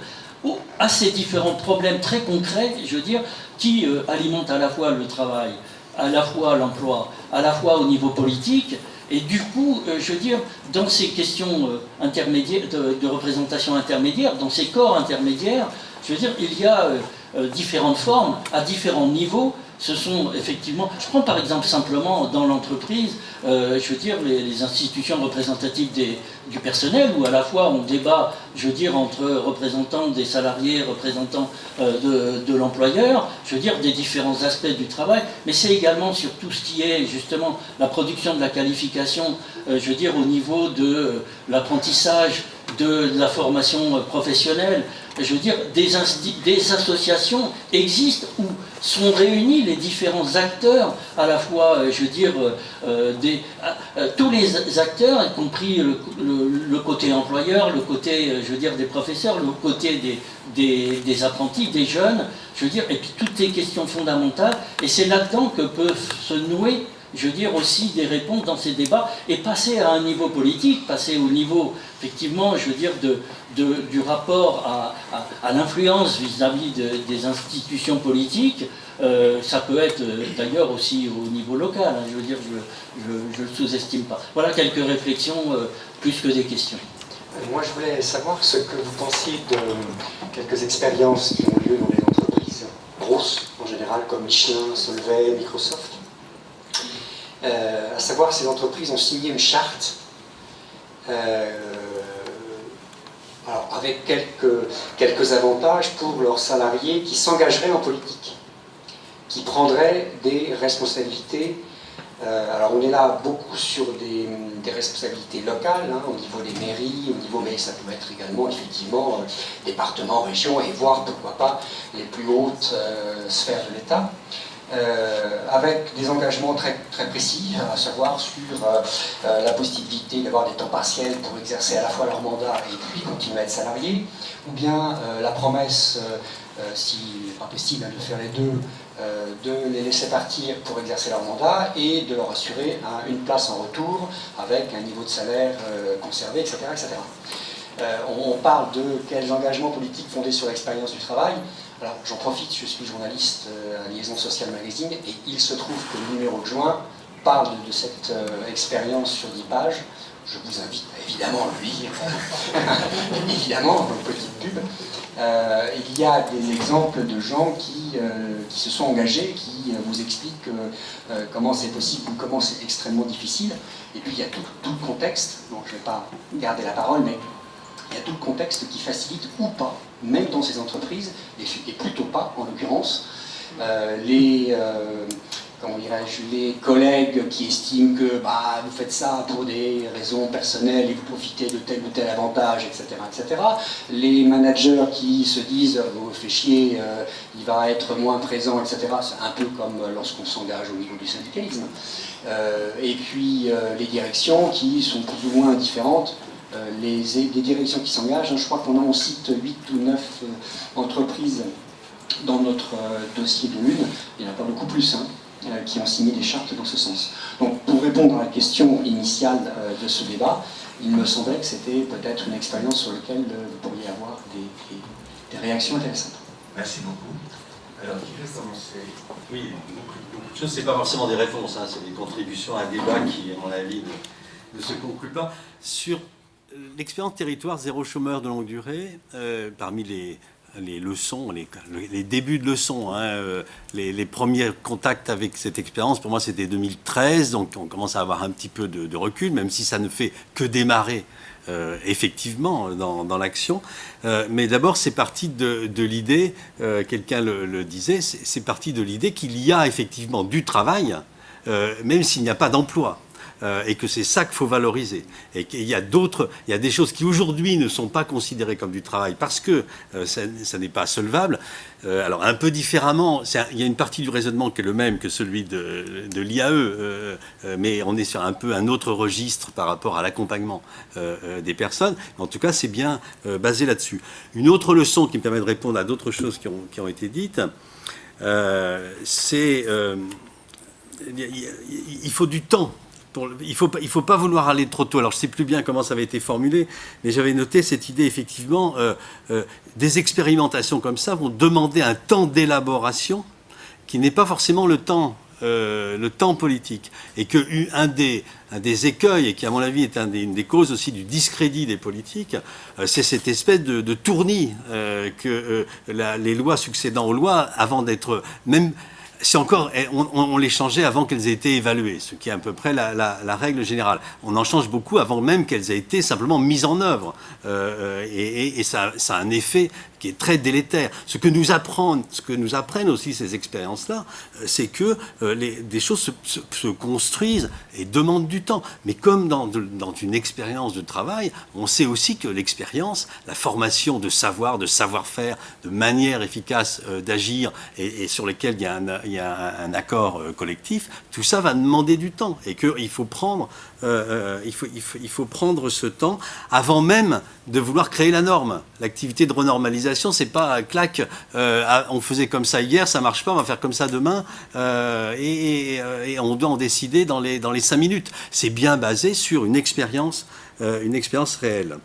Speaker 9: à ces différents problèmes très concrets, je veux dire, qui alimentent à la fois le travail, à la fois l'emploi, à la fois au niveau politique. Et du coup, je veux dire, dans ces questions intermédiaires, de représentation intermédiaire, dans ces corps intermédiaires, je veux dire, il y a différentes formes, à différents niveaux. Ce sont effectivement, je prends par exemple simplement dans l'entreprise, je veux dire, les institutions représentatives du personnel, où à la fois on débat, je veux dire, entre représentants des salariés, représentants de l'employeur, je veux dire, des différents aspects du travail, mais c'est également sur tout ce qui est justement la production de la qualification, je veux dire, au niveau de l'apprentissage, de la formation professionnelle. Je veux dire, des associations existent où sont réunis les différents acteurs, à la fois, je veux dire, tous les acteurs, y compris le côté employeur, le côté, je veux dire, des professeurs, le côté des apprentis, des jeunes, je veux dire, et puis toutes les questions fondamentales. Et c'est là-dedans que peuvent se nouer, je veux dire, aussi des réponses dans ces débats et passer à un niveau politique, passer au niveau, effectivement, je veux dire, du rapport à l'influence vis-à-vis des institutions politiques. Ça peut être d'ailleurs aussi au niveau local, hein, je veux dire, je ne le sous-estime pas. Voilà quelques réflexions plus que des questions.
Speaker 10: Moi, je voulais savoir ce que vous pensiez de quelques expériences qui ont lieu dans les entreprises grosses, en général, comme Michelin, Solvay, Microsoft. À savoir, ces entreprises ont signé une charte alors, avec quelques avantages pour leurs salariés qui s'engageraient en politique, qui prendraient des responsabilités. Alors on est là beaucoup sur des responsabilités locales, hein, au niveau des mairies, mais ça peut être également effectivement départements, régions et voire pourquoi pas les plus hautes sphères de l'État. Avec des engagements très, très précis, à savoir sur la possibilité d'avoir des temps partiels pour exercer à la fois leur mandat et puis continuer à être salarié, ou bien la promesse, s'il n'est pas possible de faire les deux, de les laisser partir pour exercer leur mandat et de leur assurer une place en retour avec un niveau de salaire conservé, etc. etc. On parle de quels engagements politiques fondés sur l'expérience du travail. Alors j'en profite, je suis journaliste à Liaison Sociale Magazine et il se trouve que le numéro de juin parle de cette expérience sur 10 pages. Je vous invite évidemment à le lire, évidemment, petite pub. Il y a des exemples de gens qui se sont engagés, qui vous expliquent comment c'est possible ou comment c'est extrêmement difficile. Et puis il y a tout le contexte, donc je ne vais pas garder la parole, mais il y a tout le contexte qui facilite ou pas, même dans ces entreprises, et plutôt pas en l'occurrence, les collègues qui estiment que vous faites ça pour des raisons personnelles et vous profitez de tel ou tel avantage, etc. etc. Les managers qui se disent vous faites chier, il va être moins présent, etc. C'est un peu comme lorsqu'on s'engage au niveau du syndicalisme. Et puis les directions qui sont plus ou moins différentes. Les directions qui s'engagent, je crois qu'on en cite 8 ou 9 entreprises dans notre dossier de l'une, il n'y en a pas beaucoup plus, qui ont signé des chartes dans ce sens. Donc pour répondre à la question initiale de ce débat, il me semblait que c'était peut-être une expérience sur laquelle vous pourriez avoir des réactions intéressantes.
Speaker 1: Merci beaucoup. Alors, qui veut commencer?
Speaker 2: Oui, beaucoup de choses, c'est pas forcément des réponses, c'est des contributions à un débat qui, à mon avis, ne se conclut pas. Sur l'expérience territoire zéro chômeur de longue durée, parmi les leçons, les débuts de leçons, les premiers contacts avec cette expérience, pour moi c'était 2013, donc on commence à avoir un petit peu de recul, même si ça ne fait que démarrer effectivement dans l'action. Mais d'abord c'est parti de l'idée, quelqu'un le disait, c'est parti de l'idée qu'il y a effectivement du travail, même s'il n'y a pas d'emploi. Et que c'est ça qu'il faut valoriser. Et qu'il y a des choses qui aujourd'hui ne sont pas considérées comme du travail parce que ça n'est pas solvable. Alors un peu différemment, il y a une partie du raisonnement qui est le même que celui de l'IAE, mais on est sur un peu un autre registre par rapport à l'accompagnement des personnes. En tout cas, c'est bien basé là-dessus. Une autre leçon qui me permet de répondre à d'autres choses qui ont été dites, c'est il faut du temps. Il faut pas vouloir aller trop tôt. Alors, je ne sais plus bien comment ça avait été formulé, mais j'avais noté cette idée, effectivement, des expérimentations comme ça vont demander un temps d'élaboration qui n'est pas forcément le temps politique. Et qu'un des écueils, et qui, à mon avis, est une des causes aussi du discrédit des politiques, c'est cette espèce de tournis que les lois succédant aux lois, avant d'être même... C'est encore, on les changeait avant qu'elles aient été évaluées, ce qui est à peu près la règle générale. On en change beaucoup avant même qu'elles aient été simplement mises en œuvre. Et ça a un effet qui est très délétère. Ce que nous apprennent aussi ces expériences-là, c'est que des choses se construisent et demandent du temps. Mais comme dans une expérience de travail, on sait aussi que l'expérience, la formation de savoir, de savoir-faire, de manière efficace d'agir et sur lesquelles il y a un accord collectif, tout ça va demander du temps et qu'il faut prendre ce temps avant même de vouloir créer la norme. L'activité de renormalisation, c'est pas clac, on faisait comme ça hier, ça marche pas, on va faire comme ça demain, et on doit en décider dans les 5 minutes. C'est bien basé sur une expérience réelle.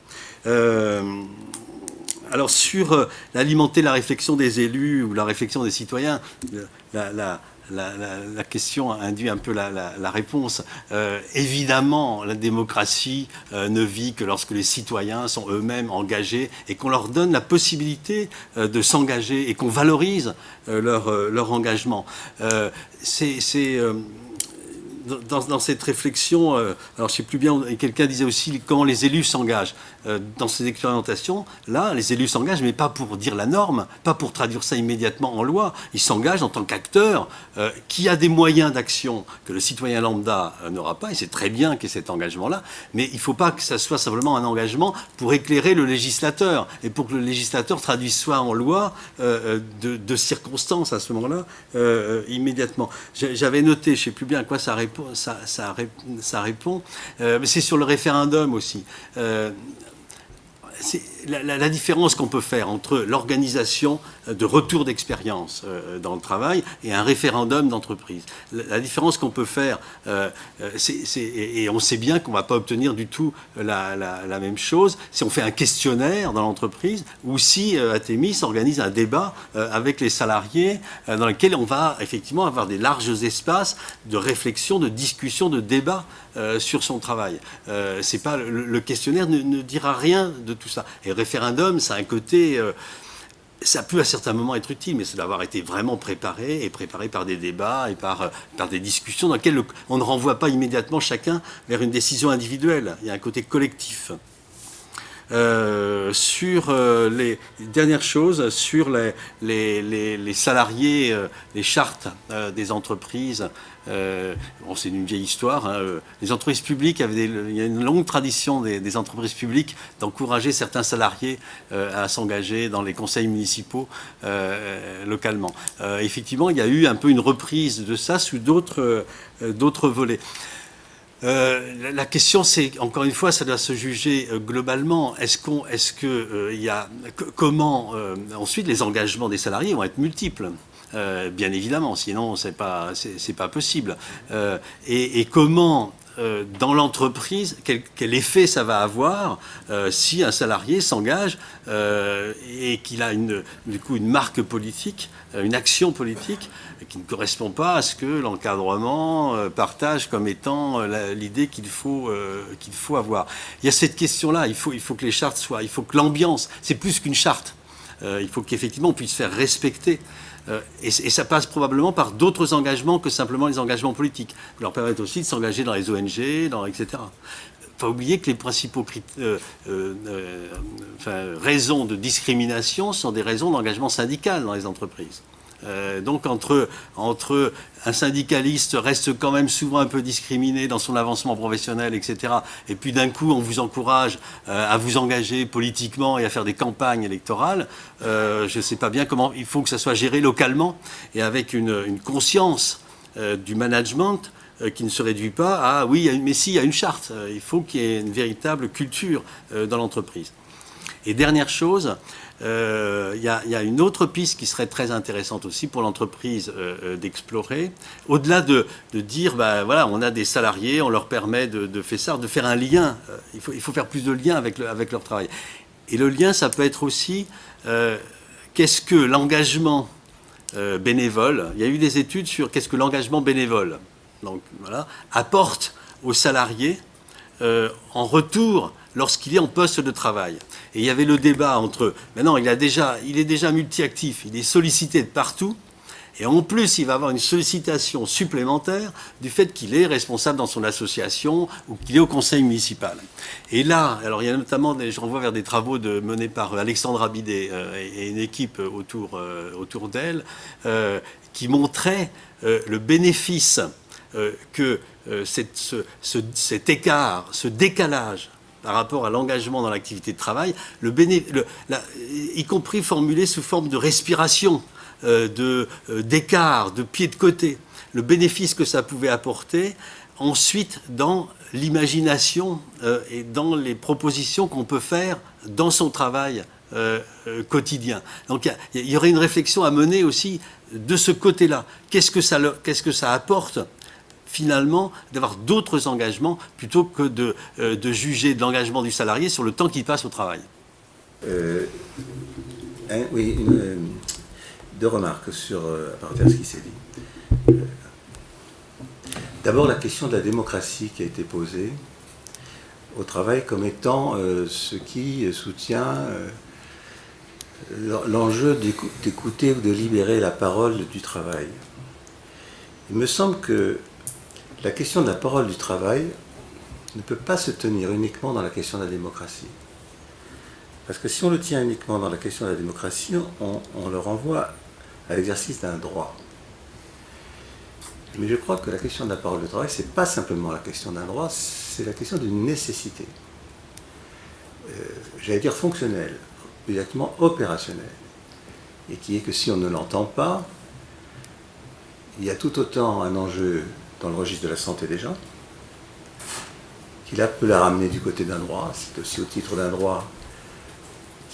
Speaker 2: Alors sur alimenter la réflexion des élus ou la réflexion des citoyens, la question induit un peu la réponse. Évidemment, la démocratie ne vit que lorsque les citoyens sont eux-mêmes engagés et qu'on leur donne la possibilité de s'engager et qu'on valorise leur engagement. Dans cette réflexion, alors je ne sais plus bien, quelqu'un disait aussi comment les élus s'engagent. Dans ces expérimentations, là, les élus s'engagent, mais pas pour dire la norme, pas pour traduire ça immédiatement en loi. Ils s'engagent en tant qu'acteurs qui a des moyens d'action que le citoyen lambda n'aura pas, et c'est très bien qu'il y ait cet engagement-là, mais il ne faut pas que ça soit simplement un engagement pour éclairer le législateur, et pour que le législateur traduise soit en loi de circonstances à ce moment-là, immédiatement. J'avais noté, je ne sais plus bien à quoi ça répond, mais c'est sur le référendum aussi. la différence qu'on peut faire entre l'organisation de retour d'expérience dans le travail et un référendum d'entreprise. La différence qu'on peut faire, et on sait bien qu'on ne va pas obtenir du tout la même chose si on fait un questionnaire dans l'entreprise ou si Athémis organise un débat avec les salariés dans lequel on va effectivement avoir des larges espaces de réflexion, de discussion, de débat sur son travail. C'est pas, le questionnaire ne dira rien de tout ça. Et le référendum, ça a un côté... ça peut à certains moments être utile, mais ça doit avoir été vraiment préparé, et préparé par des débats et par des discussions dans lesquelles on ne renvoie pas immédiatement chacun vers une décision individuelle. Il y a un côté collectif. Sur les dernières choses, sur les salariés, les chartes des entreprises, c'est une vieille histoire. Hein, les entreprises publiques, il y a une longue tradition des entreprises publiques d'encourager certains salariés à s'engager dans les conseils municipaux localement. Effectivement, il y a eu un peu une reprise de ça sous d'autres volets. La question, c'est, encore une fois, ça doit se juger globalement. Comment ensuite les engagements des salariés vont être multiples, bien évidemment, sinon c'est pas possible. Et comment dans l'entreprise, quel effet ça va avoir si un salarié s'engage et qu'il a du coup une marque politique, une action politique qui ne correspond pas à ce que l'encadrement partage comme étant l'idée qu'il faut avoir. Il y a cette question-là, il faut que les chartes soient, il faut que l'ambiance, c'est plus qu'une charte, il faut qu'effectivement on puisse faire respecter. Et ça passe probablement par d'autres engagements que simplement les engagements politiques, qui leur permettent aussi de s'engager dans les ONG, etc. Il ne faut pas oublier que les principaux raisons de discrimination sont des raisons d'engagement syndical dans les entreprises. Donc entre un syndicaliste reste quand même souvent un peu discriminé dans son avancement professionnel, etc. Et puis d'un coup on vous encourage à vous engager politiquement et à faire des campagnes électorales. Je ne sais pas bien comment il faut que ça soit géré localement et avec une conscience du management qui ne se réduit pas à oui, il y a une charte. Il faut qu'il y ait une véritable culture dans l'entreprise. Et dernière chose, il y a une autre piste qui serait très intéressante aussi pour l'entreprise d'explorer. Au-delà de dire, voilà, on a des salariés, on leur permet de faire un lien. Il faut faire plus de liens avec leur travail. Et le lien, ça peut être aussi, qu'est-ce que l'engagement bénévole, il y a eu des études sur qu'est-ce que l'engagement bénévole apporte aux salariés en retour lorsqu'il est en poste de travail. Et il y avait le débat entre, maintenant il est déjà multi-actif, il est sollicité de partout, et en plus il va avoir une sollicitation supplémentaire du fait qu'il est responsable dans son association ou qu'il est au conseil municipal. Et là, alors il y a notamment, je renvoie vers des travaux menés par Alexandra Bidet et une équipe autour d'elle, qui montraient le bénéfice que cet écart, ce décalage par rapport à l'engagement dans l'activité de travail, y compris formulé sous forme de respiration, d'écart, de pied de côté, le bénéfice que ça pouvait apporter ensuite dans l'imagination et dans les propositions qu'on peut faire dans son travail quotidien. Donc il y aurait une réflexion à mener aussi de ce côté-là. Qu'est-ce que ça apporte finalement d'avoir d'autres engagements plutôt que de juger de l'engagement du salarié sur le temps qu'il passe au travail.
Speaker 1: Oui, deux remarques à partir de ce qui s'est dit. D'abord, la question de la démocratie qui a été posée au travail comme étant ce qui soutient l'enjeu d'écouter ou de libérer la parole du travail. Il me semble que la question de la parole du travail ne peut pas se tenir uniquement dans la question de la démocratie. Parce que si on le tient uniquement dans la question de la démocratie, on le renvoie à l'exercice d'un droit. Mais je crois que la question de la parole du travail, ce n'est pas simplement la question d'un droit, c'est la question d'une nécessité. J'allais dire fonctionnelle, exactement opérationnelle. Et qui est que si on ne l'entend pas, il y a tout autant un enjeu dans le registre de la santé des gens, qui là peut la ramener du côté d'un droit. C'est aussi au titre d'un droit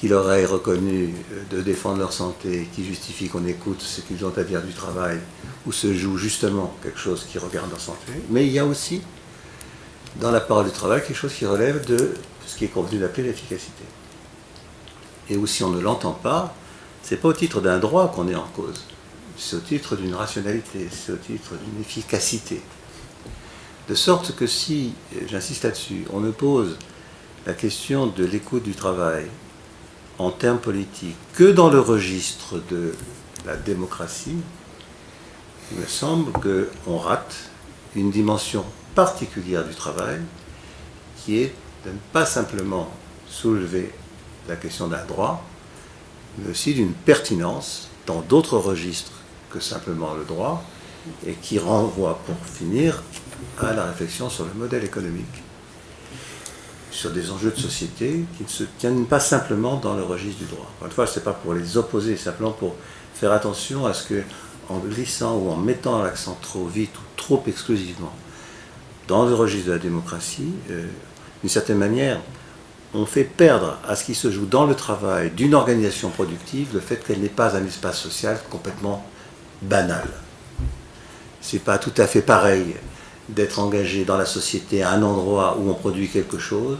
Speaker 1: qui leur est reconnu de défendre leur santé, qui justifie qu'on écoute ce qu'ils ont à dire du travail, où se joue justement quelque chose qui regarde leur santé. Mais il y a aussi, dans la parole du travail, quelque chose qui relève de ce qui est convenu d'appeler l'efficacité. Et où si on ne l'entend pas, c'est pas au titre d'un droit qu'on est en cause, c'est au titre d'une rationalité, c'est au titre d'une efficacité. De sorte que si, j'insiste là-dessus, on ne pose la question de l'écoute du travail en termes politiques que dans le registre de la démocratie, il me semble qu'on rate une dimension particulière du travail qui est de ne pas simplement soulever la question d'un droit, mais aussi d'une pertinence dans d'autres registres que simplement le droit, et qui renvoie, pour finir, à la réflexion sur le modèle économique, sur des enjeux de société qui ne se tiennent pas simplement dans le registre du droit. Encore une fois, ce n'est pas pour les opposer, simplement pour faire attention à ce que, en glissant ou en mettant l'accent trop vite ou trop exclusivement dans le registre de la démocratie, d'une certaine manière, on fait perdre à ce qui se joue dans le travail d'une organisation productive le fait qu'elle n'est pas un espace social complètement banal. C'est pas tout à fait pareil d'être engagé dans la société à un endroit où on produit quelque chose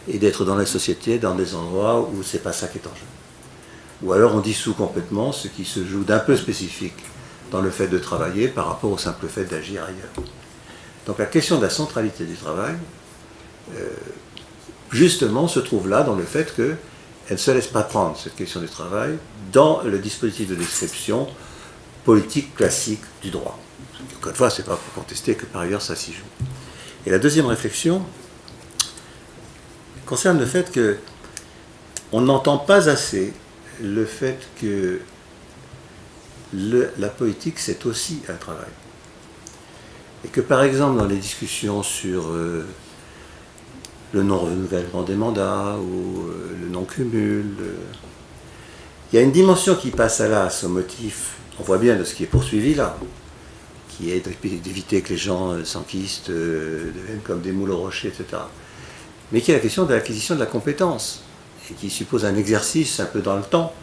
Speaker 1: et d'être dans la société dans des endroits où c'est pas ça qui est en jeu. Ou alors on dissout complètement ce qui se joue d'un peu spécifique dans le fait de travailler par rapport au simple fait d'agir ailleurs. Donc la question de la centralité du travail, justement, se trouve là dans le fait qu'elle ne se laisse pas prendre, cette question du travail, dans le dispositif de description politique classique du droit. Encore une fois, ce n'est pas pour contester que par ailleurs ça s'y joue. Et la deuxième réflexion concerne le fait qu'on n'entend pas assez le fait que la politique, c'est aussi un travail. Et que par exemple, dans les discussions sur le non-renouvellement des mandats ou le non-cumul, il y a une dimension qui passe à là, à ce motif, on voit bien de ce qui est poursuivi là, qui est d'éviter que les gens s'enquistent, deviennent comme des moules au rocher, etc. Mais qui est la question de l'acquisition de la compétence, et qui suppose un exercice un peu dans le temps,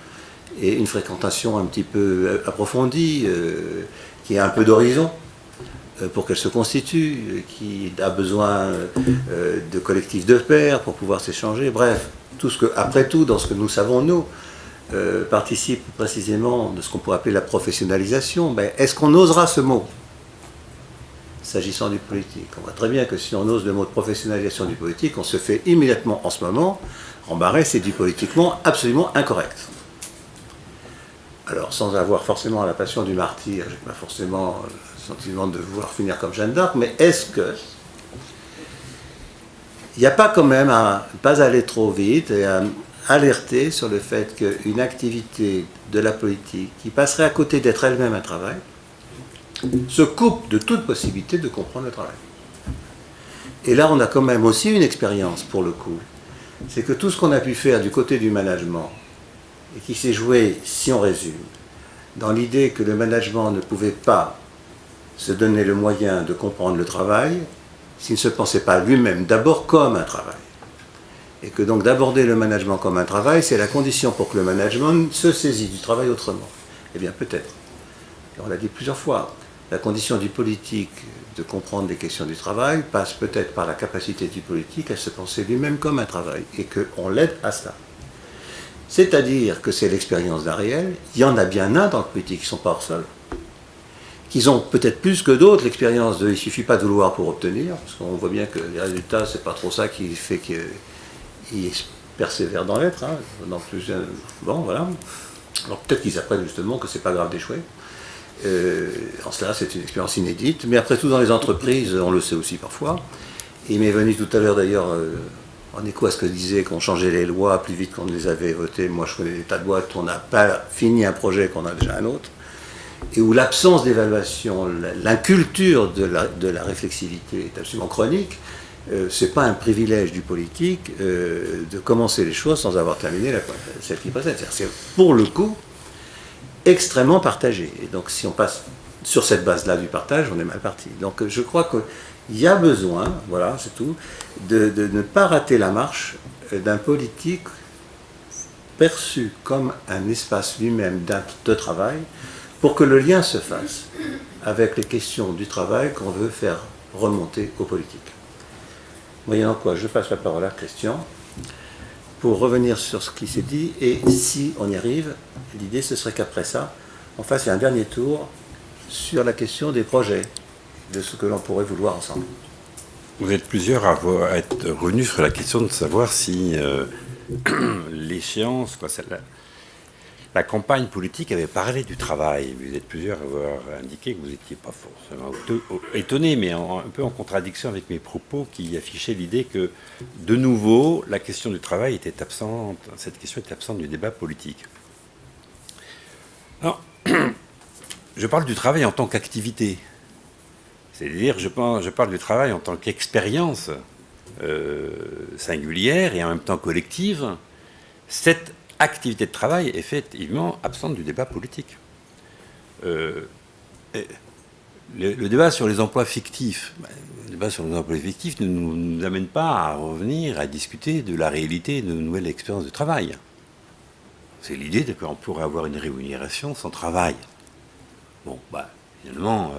Speaker 1: et une fréquentation un petit peu approfondie, qui a un peu d'horizon, pour qu'elle se constitue, qui a besoin de collectifs de pairs pour pouvoir s'échanger, bref, tout ce que, après tout, dans ce que nous savons, nous, participe précisément de ce qu'on pourrait appeler la professionnalisation. Ben, est-ce qu'on osera ce mot s'agissant du politique? On voit très bien que si on ose le mot de professionnalisation du politique, on se fait immédiatement, en ce moment, embarrer, c'est du politiquement absolument incorrect. Alors, sans avoir forcément la passion du martyr, j'ai pas forcément le sentiment de vouloir finir comme Jeanne d'Arc, mais est-ce que il n'y a pas quand même à ne pas aller trop vite et à alerter sur le fait qu'une activité de la politique qui passerait à côté d'être elle-même un travail se coupe de toute possibilité de comprendre le travail. Et là, on a quand même aussi une expérience pour le coup. C'est que tout ce qu'on a pu faire du côté du management, et qui s'est joué, si on résume, dans l'idée que le management ne pouvait pas se donner le moyen de comprendre le travail s'il ne se pensait pas lui-même d'abord comme un travail. Et que donc d'aborder le management comme un travail, c'est la condition pour que le management se saisisse du travail autrement. Eh bien peut-être. On l'a dit plusieurs fois. La condition du politique de comprendre les questions du travail passe peut-être par la capacité du politique à se penser lui-même comme un travail et qu'on l'aide à cela. C'est-à-dire que c'est l'expérience d'Ariel, il y en a bien un dans le politique qui ne sont pas hors sol, qu'ils ont peut-être plus que d'autres l'expérience de il ne suffit pas de vouloir pour obtenir, parce qu'on voit bien que les résultats, c'est pas trop ça qui fait qu'ils persévèrent dans l'être. Hein, bon, voilà. Alors peut-être qu'ils apprennent justement que c'est pas grave d'échouer. En cela, c'est une expérience inédite, mais après tout, dans les entreprises, on le sait aussi parfois. Il m'est venu tout à l'heure d'ailleurs, en écho à ce que je disais, qu'on changeait les lois plus vite qu'on ne les avait votées. Moi, je connais des tas de boîtes où on n'a pas fini un projet, qu'on a déjà un autre, et où l'absence d'évaluation, l'inculture de la réflexivité est absolument chronique. C'est pas un privilège du politique de commencer les choses sans avoir terminé celle qui précède. C'est pour le coup extrêmement partagé. Et donc si on passe sur cette base-là du partage, on est mal parti. Donc je crois qu'il y a besoin, voilà, c'est tout, de ne pas rater la marche d'un politique perçu comme un espace lui-même de travail pour que le lien se fasse avec les questions du travail qu'on veut faire remonter aux politiques. Moyennant quoi, je passe la parole à Christian pour revenir sur ce qui s'est dit, et si on y arrive, l'idée ce serait qu'après ça, on fasse un dernier tour sur la question des projets, de ce que l'on pourrait vouloir ensemble.
Speaker 3: Vous êtes plusieurs à être revenus sur la question de savoir si l'échéance, la campagne politique avait parlé du travail. Vous êtes plusieurs à avoir indiqué que vous n'étiez pas forcément étonnés, mais un peu en contradiction avec mes propos qui affichaient l'idée que, de nouveau, la question du travail était absente, cette question était absente du débat politique. Alors, je parle du travail en tant qu'activité. C'est-à-dire, je parle du travail en tant qu'expérience singulière et en même temps collective. Cette activité de travail est effectivement absente du débat politique. Le débat sur les emplois fictifs, ne nous amène pas à revenir à discuter de la réalité de nouvelles expériences de travail. C'est l'idée qu'on pourrait avoir une rémunération sans travail. Bon, finalement,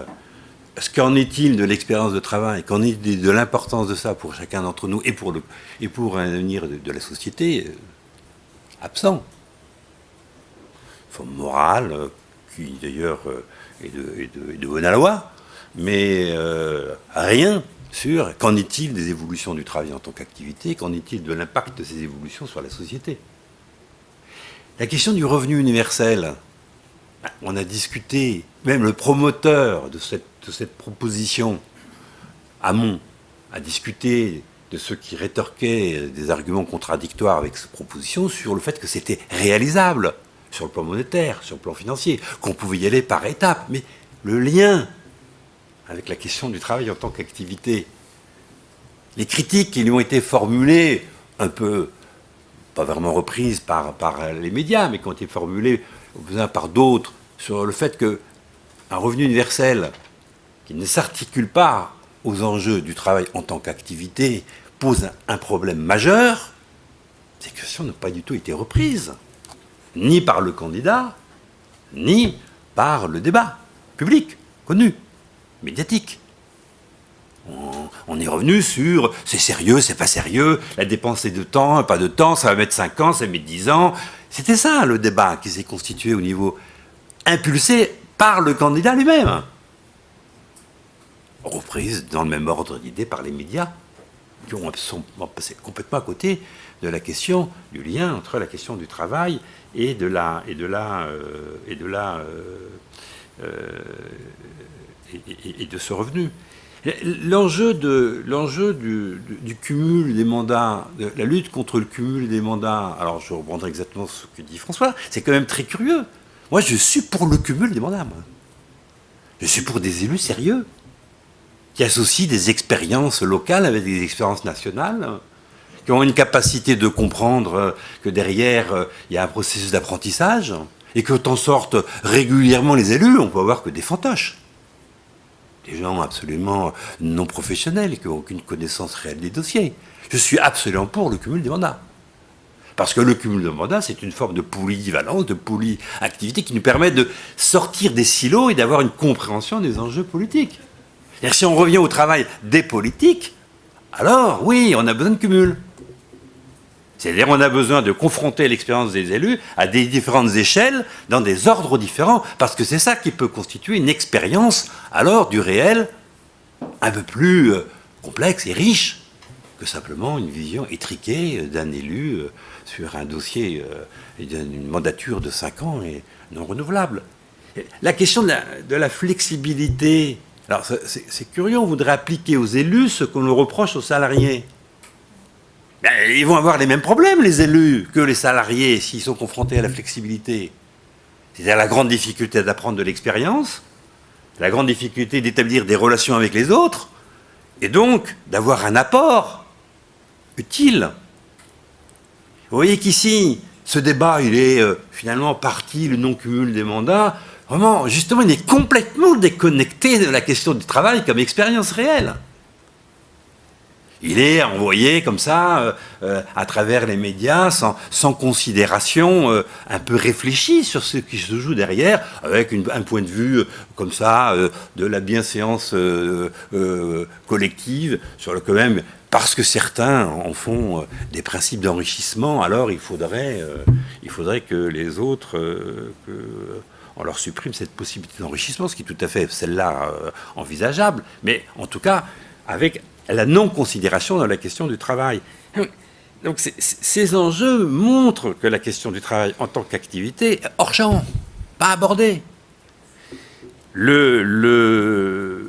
Speaker 3: qu'en est-il de l'expérience de travail? Qu'en est-il de l'importance de ça pour chacun d'entre nous et pour un avenir de la société? Absent. Forme morale, qui d'ailleurs est de bonne loi, mais rien sur qu'en est-il des évolutions du travail en tant qu'activité, qu'en est-il de l'impact de ces évolutions sur la société. La question du revenu universel, on a discuté, même le promoteur de cette proposition, Hamon, a discuté de ceux qui rétorquaient des arguments contradictoires avec cette proposition sur le fait que c'était réalisable sur le plan monétaire, sur le plan financier, qu'on pouvait y aller par étapes. Mais le lien avec la question du travail en tant qu'activité, les critiques qui lui ont été formulées, un peu, pas vraiment reprises par les médias, mais qui ont été formulées par d'autres, sur le fait qu'un revenu universel qui ne s'articule pas aux enjeux du travail en tant qu'activité pose un problème majeur, ces questions n'ont pas du tout été reprises, ni par le candidat, ni par le débat public, connu, médiatique. On est revenu sur c'est sérieux, c'est pas sérieux, la dépense est de temps, pas de temps, ça va mettre 5 ans, ça va mettre 10 ans. C'était ça le débat qui s'est constitué au niveau impulsé par le candidat lui-même. Reprise dans le même ordre d'idées par les médias, qui sont passés complètement à côté de la question du lien entre la question du travail et de ce revenu. L'enjeu du cumul des mandats, de la lutte contre le cumul des mandats, alors je reprendrai exactement ce que dit François, c'est quand même très curieux. Moi, je suis pour le cumul des mandats, moi. Je suis pour des élus sérieux, qui associent des expériences locales avec des expériences nationales, qui ont une capacité de comprendre que derrière, il y a un processus d'apprentissage, et que t'en sortent régulièrement les élus, on peut avoir que des fantoches. Des gens absolument non professionnels et qui n'ont aucune connaissance réelle des dossiers. Je suis absolument pour le cumul des mandats. Parce que le cumul de mandats, c'est une forme de polyvalence, de polyactivité qui nous permet de sortir des silos et d'avoir une compréhension des enjeux politiques. C'est-à-dire, si on revient au travail des politiques, alors oui, on a besoin de cumul. C'est-à-dire, on a besoin de confronter l'expérience des élus à des différentes échelles, dans des ordres différents, parce que c'est ça qui peut constituer une expérience, alors, du réel, un peu plus complexe et riche que simplement une vision étriquée d'un élu sur un dossier d'une mandature de 5 ans et non renouvelable. La question de la flexibilité, alors c'est curieux, on voudrait appliquer aux élus ce qu'on leur reproche aux salariés. Ils vont avoir les mêmes problèmes, les élus, que les salariés, s'ils sont confrontés à la flexibilité. C'est-à-dire la grande difficulté d'apprendre de l'expérience, la grande difficulté d'établir des relations avec les autres, et donc d'avoir un apport utile. Vous voyez qu'ici, ce débat, il est finalement parti, le non-cumul des mandats. Vraiment, justement, il est complètement déconnecté de la question du travail comme expérience réelle. Il est envoyé comme ça, à travers les médias, sans considération un peu réfléchie sur ce qui se joue derrière, avec un point de vue comme ça, de la bienséance collective, sur le quand même, parce que certains en font des principes d'enrichissement, alors il faudrait que les autres... on leur supprime cette possibilité d'enrichissement, ce qui est tout à fait celle-là envisageable, mais en tout cas avec la non-considération dans la question du travail. Donc ces enjeux montrent que la question du travail en tant qu'activité est hors champ, pas abordée. Je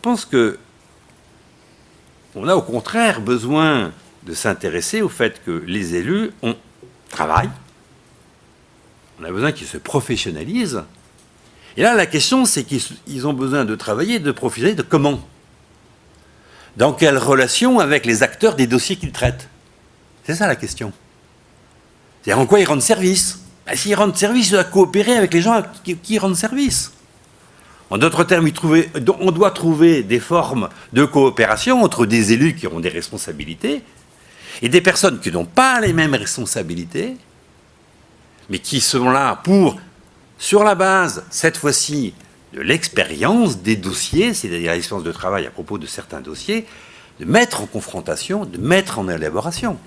Speaker 3: pense que on a au contraire besoin de s'intéresser au fait que les élus travaillent. On a besoin qu'ils se professionnalisent. Et là, la question, c'est qu'ils ont besoin de travailler, de profiter de comment ? Dans quelle relation avec les acteurs des dossiers qu'ils traitent ? C'est ça la question. C'est-à-dire en quoi ils rendent service ? S'ils rendent service, ils doivent coopérer avec les gens qui rendent service. En d'autres termes, on doit trouver des formes de coopération entre des élus qui ont des responsabilités et des personnes qui n'ont pas les mêmes responsabilités, mais qui sont là pour, sur la base, cette fois-ci, de l'expérience des dossiers, c'est-à-dire l'expérience de travail à propos de certains dossiers, de mettre en confrontation, de mettre en élaboration.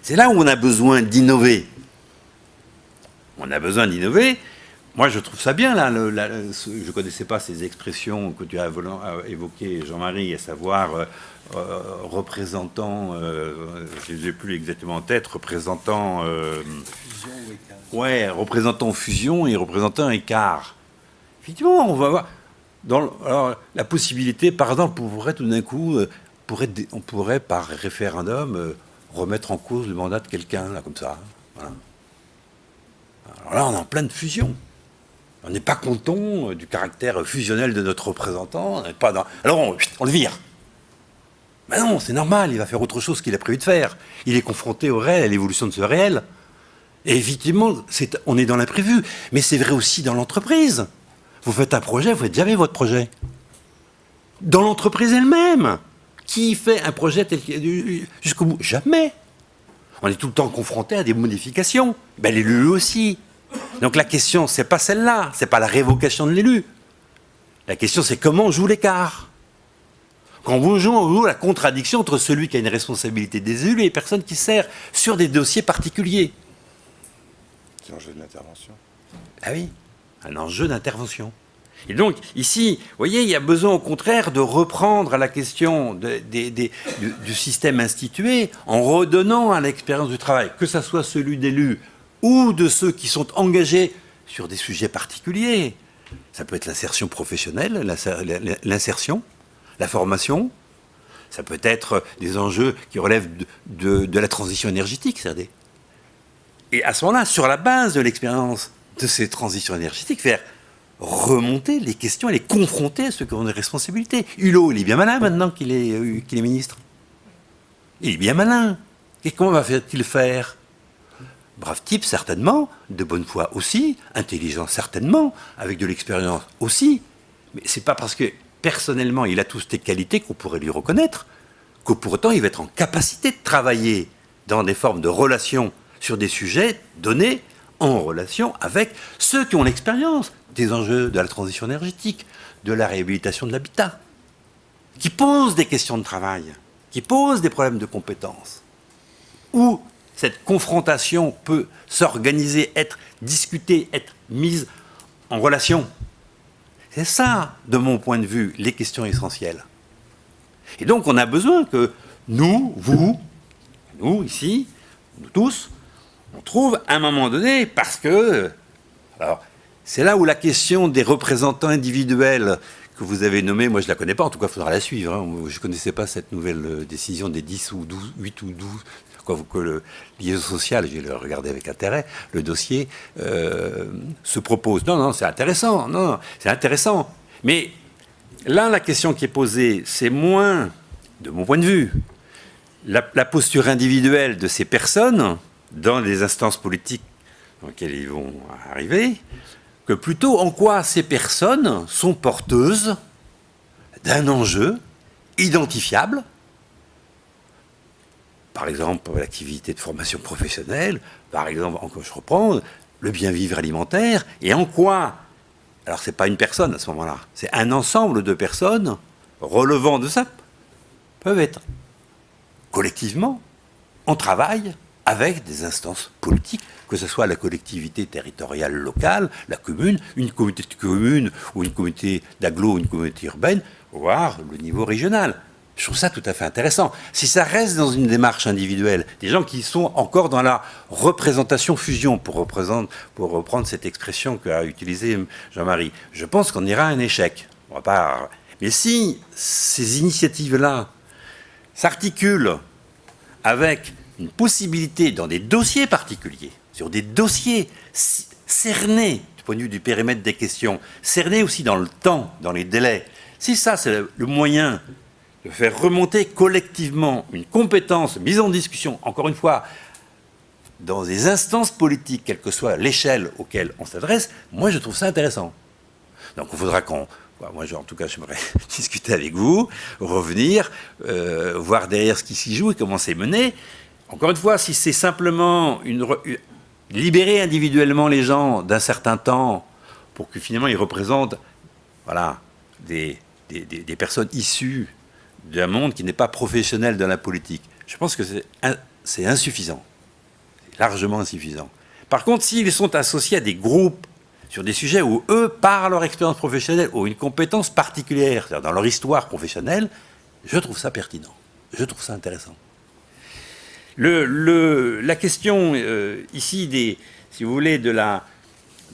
Speaker 3: C'est là où on a besoin d'innover. On a besoin d'innover. Moi, je trouve ça bien, là. Je ne connaissais pas ces expressions que tu as évoquées, Jean-Marie, à savoir représentant, je ne les ai plus exactement en tête, représentant... représentant fusion et représentant écart. Effectivement, on va voir alors, la possibilité, par exemple, pourrait tout d'un coup, on pourrait par référendum remettre en cause le mandat de quelqu'un, là, comme ça. Voilà. Alors là, on est en pleine fusion. On n'est pas content du caractère fusionnel de notre représentant. On n'est pas dans... Alors on le vire. Mais non, c'est normal, il va faire autre chose qu'il a prévu de faire. Il est confronté au réel, à l'évolution de ce réel. Et effectivement, on est dans l'imprévu. Mais c'est vrai aussi dans l'entreprise. Vous faites un projet, vous ne faites jamais votre projet. Dans l'entreprise elle-même, qui fait un projet tel qu'il jusqu'au bout ? Jamais. On est tout le temps confronté à des modifications. Ben, l'élu aussi. Donc la question, c'est pas celle-là, c'est pas la révocation de l'élu. La question, c'est comment on joue l'écart. Quand vous jouez, on joue la contradiction entre celui qui a une responsabilité des élus et les personnes qui servent sur des dossiers particuliers.
Speaker 11: C'est un jeu d'intervention.
Speaker 3: Ah oui, un enjeu d'intervention. Et donc, ici, vous voyez, il y a besoin au contraire de reprendre la question du système institué en redonnant à l'expérience du travail, que ce soit celui d'élus ou de ceux qui sont engagés sur des sujets particuliers. Ça peut être l'insertion professionnelle, l'insertion, la formation. Ça peut être des enjeux qui relèvent de la transition énergétique. C'est-à-dire. Et à ce moment-là, sur la base de l'expérience de ces transitions énergétiques, faire remonter les questions et les confronter à ceux qui ont des responsabilités. Hulot, il est bien malin maintenant qu'il est ministre. Il est bien malin. Et comment va-t-il faire ? Brave type, certainement, de bonne foi aussi, intelligent, certainement, avec de l'expérience aussi. Mais c'est pas parce que, personnellement, il a toutes ces qualités qu'on pourrait lui reconnaître, que pour autant, il va être en capacité de travailler dans des formes de relations sur des sujets donnés en relation avec ceux qui ont l'expérience des enjeux de la transition énergétique, de la réhabilitation de l'habitat, qui posent des questions de travail, qui posent des problèmes de compétences, où cette confrontation peut s'organiser, être discutée, être mise en relation. C'est ça, de mon point de vue, les questions essentielles. Et donc, on a besoin que nous, vous, nous, ici, nous tous, on trouve à un moment donné, parce que... Alors, c'est là où la question des représentants individuels que vous avez nommés, moi je ne la connais pas, en tout cas il faudra la suivre. Hein. Je ne connaissais pas cette nouvelle décision des 10 ou 12, 8 ou 12, que le liaison sociale, je vais le regarder avec intérêt, le dossier se propose. Non, c'est intéressant, c'est intéressant. Mais là, la question qui est posée, c'est moins, de mon point de vue, la posture individuelle de ces personnes dans les instances politiques dans lesquelles ils vont arriver, que plutôt en quoi ces personnes sont porteuses d'un enjeu identifiables. Par exemple, l'activité de formation professionnelle, par exemple, encore je reprends, le bien-vivre alimentaire, et en quoi, alors c'est pas une personne à ce moment-là, c'est un ensemble de personnes relevant de ça, peuvent être collectivement en travail avec des instances politiques, que ce soit la collectivité territoriale locale, la commune, une communauté de communes ou une communauté d'agglo, une communauté urbaine, voire le niveau régional. Je trouve ça tout à fait intéressant. Si ça reste dans une démarche individuelle, des gens qui sont encore dans la représentation-fusion, pour reprendre cette expression qu'a utilisée Jean-Marie, je pense qu'on ira à un échec. On va pas... Mais si ces initiatives-là s'articulent avec une possibilité dans des dossiers particuliers, sur des dossiers cernés du point de vue du périmètre des questions, cernés aussi dans le temps, dans les délais, si ça c'est le moyen de faire remonter collectivement une compétence mise en discussion, encore une fois, dans des instances politiques, quelle que soit l'échelle auquel on s'adresse, moi je trouve ça intéressant. Donc il faudra qu'on... Moi, en tout cas, j'aimerais discuter avec vous, revenir, voir derrière ce qui s'y joue et comment c'est mené. Encore une fois, si c'est simplement libérer individuellement les gens d'un certain temps pour que finalement ils représentent des personnes issues d'un monde qui n'est pas professionnel dans la politique, je pense que c'est insuffisant. C'est largement insuffisant. Par contre, s'ils sont associés à des groupes sur des sujets où eux, par leur expérience professionnelle, ont une compétence particulière, c'est-à-dire dans leur histoire professionnelle, je trouve ça pertinent. Je trouve ça intéressant. La question ici, si vous voulez, de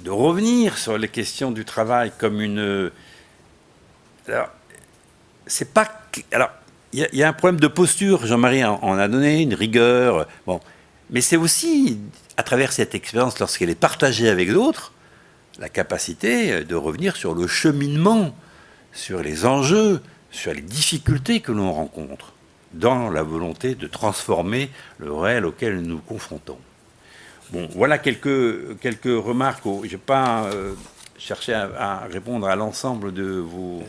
Speaker 3: revenir sur les questions du travail comme une... Alors, c'est pas... Alors, il y a un problème de posture, Jean-Marie en a donné, une rigueur, bon. Mais c'est aussi, à travers cette expérience, lorsqu'elle est partagée avec d'autres, la capacité de revenir sur le cheminement, sur les enjeux, sur les difficultés que l'on rencontre dans la volonté de transformer le réel auquel nous nous confrontons. Bon, voilà quelques remarques. Je ne vais pas chercher à répondre à l'ensemble de vos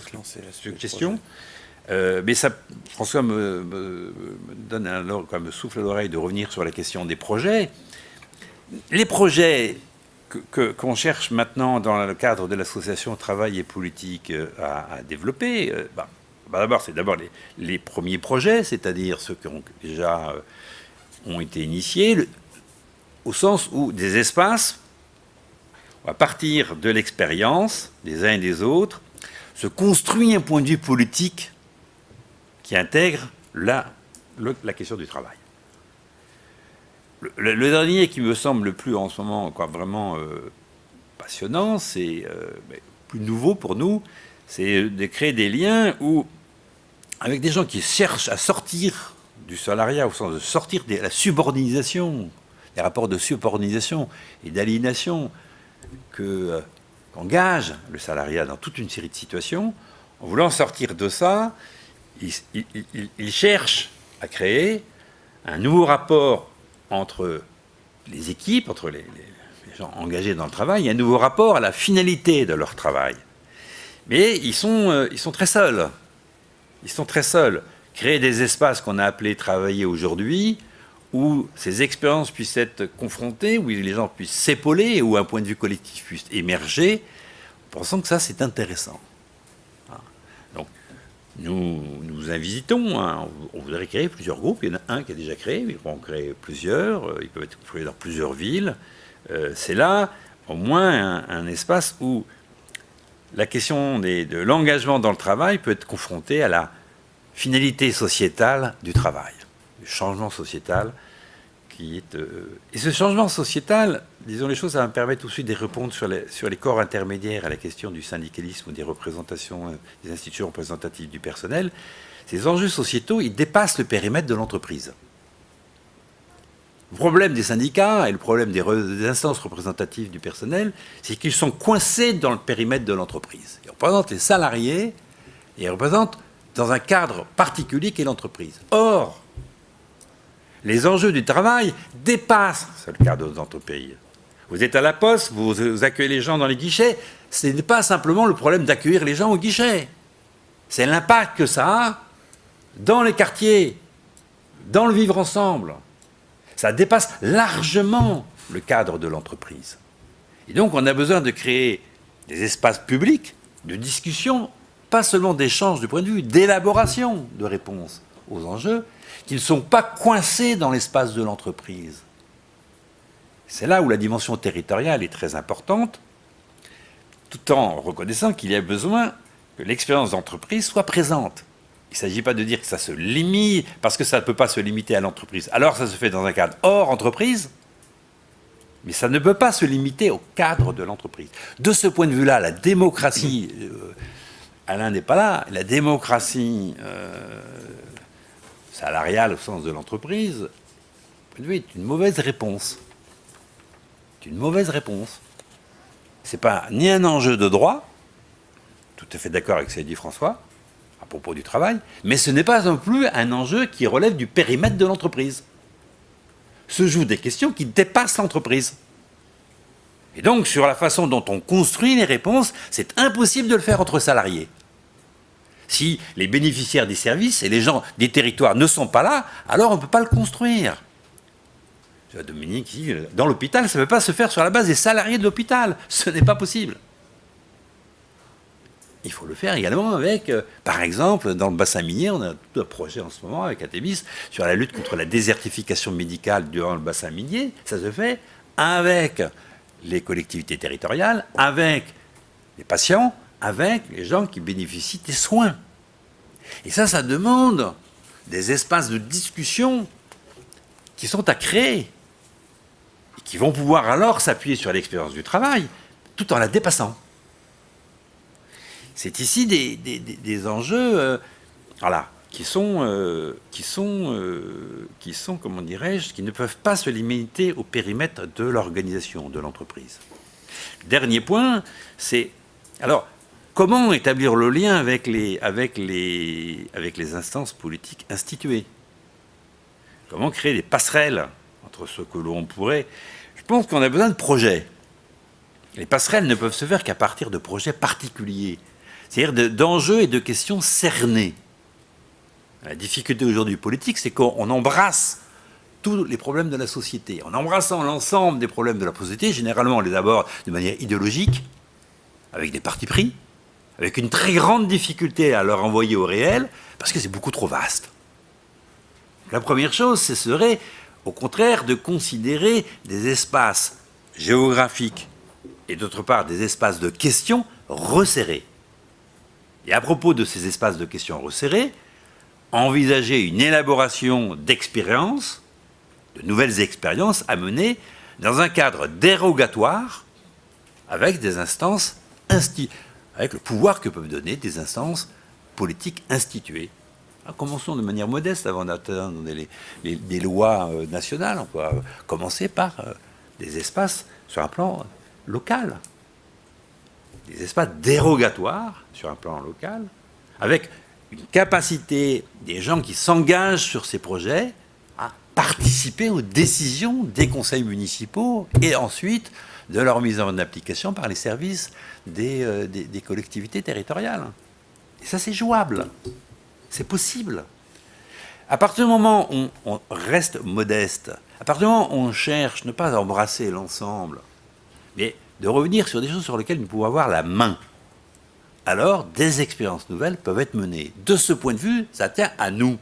Speaker 3: suggestions. Mais ça, François me souffle à l'oreille de revenir sur la question des projets. Les projets qu'on cherche maintenant dans le cadre de l'association Travail et Politique à développer, d'abord, c'est les premiers projets, c'est-à-dire ceux qui ont déjà ont été initiés, au sens où des espaces, à partir de l'expérience des uns et des autres, se construit un point de vue politique qui intègre la question du travail. Le dernier qui me semble le plus en ce moment vraiment passionnant, c'est plus nouveau pour nous, c'est de créer des liens avec des gens qui cherchent à sortir du salariat, au sens de sortir de la subordination, des rapports de subordination et d'aliénation qu'engage le salariat dans toute une série de situations. En voulant sortir de ça, il cherche à créer un nouveau rapport entre les équipes, entre les gens engagés dans le travail, un nouveau rapport à la finalité de leur travail. Mais ils sont très seuls. Ils sont très seuls. Créer des espaces qu'on a appelés travailler aujourd'hui, où ces expériences puissent être confrontées, où les gens puissent s'épauler, où un point de vue collectif puisse émerger, pensons que ça, c'est intéressant. Donc, nous invitons, on voudrait créer plusieurs groupes. Il y en a un qui est déjà créé, mais ils vont en créer plusieurs. Ils peuvent être créés dans plusieurs villes. C'est là, au moins, un espace où la question de l'engagement dans le travail peut être confrontée à la finalité sociétale du travail, du changement sociétal qui est... Et ce changement sociétal, disons les choses, ça va me permettre aussi de répondre sur les corps intermédiaires à la question du syndicalisme ou des représentations, des institutions représentatives du personnel. Ces enjeux sociétaux, ils dépassent le périmètre de l'entreprise. Le problème des syndicats et le problème des instances représentatives du personnel, c'est qu'ils sont coincés dans le périmètre de l'entreprise. Ils représentent les salariés et ils représentent dans un cadre particulier qu'est l'entreprise. Or, les enjeux du travail dépassent le cadre de l'entreprise. Vous êtes à la poste, vous accueillez les gens dans les guichets, ce n'est pas simplement le problème d'accueillir les gens au guichet. C'est l'impact que ça a dans les quartiers, dans le vivre ensemble. Ça dépasse largement le cadre de l'entreprise. Et donc, on a besoin de créer des espaces publics de discussion, pas seulement d'échange de point de vue, d'élaboration de réponses aux enjeux, qui ne sont pas coincés dans l'espace de l'entreprise. C'est là où la dimension territoriale est très importante, tout en reconnaissant qu'il y a besoin que l'expérience d'entreprise soit présente. Il ne s'agit pas de dire que ça se limite, parce que ça ne peut pas se limiter à l'entreprise. Alors ça se fait dans un cadre hors entreprise, mais ça ne peut pas se limiter au cadre de l'entreprise. De ce point de vue-là, la démocratie, Alain n'est pas là, la démocratie salariale au sens de l'entreprise, est une mauvaise réponse. C'est une mauvaise réponse. Ce n'est pas ni un enjeu de droit, tout à fait d'accord avec ce qu'a dit François, à propos du travail, mais ce n'est pas non plus un enjeu qui relève du périmètre de l'entreprise. Se jouent des questions qui dépassent l'entreprise. Et donc, sur la façon dont on construit les réponses, c'est impossible de le faire entre salariés. Si les bénéficiaires des services et les gens des territoires ne sont pas là, alors on ne peut pas le construire. Dominique, ici, dans l'hôpital, ça ne peut pas se faire sur la base des salariés de l'hôpital. Ce n'est pas possible. Il faut le faire également avec, par exemple, dans le bassin minier, on a tout un projet en ce moment avec Atébis sur la lutte contre la désertification médicale durant le bassin minier. Ça se fait avec les collectivités territoriales, avec les patients, avec les gens qui bénéficient des soins. Et ça demande des espaces de discussion qui sont à créer et qui vont pouvoir alors s'appuyer sur l'expérience du travail tout en la dépassant. C'est ici des enjeux voilà, qui sont, comment dirais-je, qui ne peuvent pas se limiter au périmètre de l'organisation, de l'entreprise. Dernier point, c'est... Alors, comment établir le lien avec les instances politiques instituées? Comment créer des passerelles entre ce que l'on pourrait... Je pense qu'on a besoin de projets. Les passerelles ne peuvent se faire qu'à partir de projets particuliers, c'est-à-dire d'enjeux et de questions cernées. La difficulté aujourd'hui politique, c'est qu'on embrasse tous les problèmes de la société. En embrassant l'ensemble des problèmes de la société, généralement on les aborde de manière idéologique, avec des partis pris, avec une très grande difficulté à leur envoyer au réel, parce que c'est beaucoup trop vaste. La première chose, ce serait, au contraire, de considérer des espaces géographiques et d'autre part des espaces de questions resserrés. Et à propos de ces espaces de questions resserrés, envisager une élaboration d'expériences, de nouvelles expériences à mener dans un cadre dérogatoire avec des instances, avec le pouvoir que peuvent donner des instances politiques instituées. Alors, commençons de manière modeste avant d'atteindre les lois nationales. On peut commencer par des espaces sur un plan local, des espaces dérogatoires sur un plan local, avec une capacité des gens qui s'engagent sur ces projets à participer aux décisions des conseils municipaux et ensuite de leur mise en application par les services des collectivités territoriales. Et ça, c'est jouable. C'est possible. À partir du moment où on reste modeste, à partir du moment où on cherche ne pas embrasser l'ensemble, mais de revenir sur des choses sur lesquelles nous pouvons avoir la main, alors des expériences nouvelles peuvent être menées. De ce point de vue, ça tient à nous.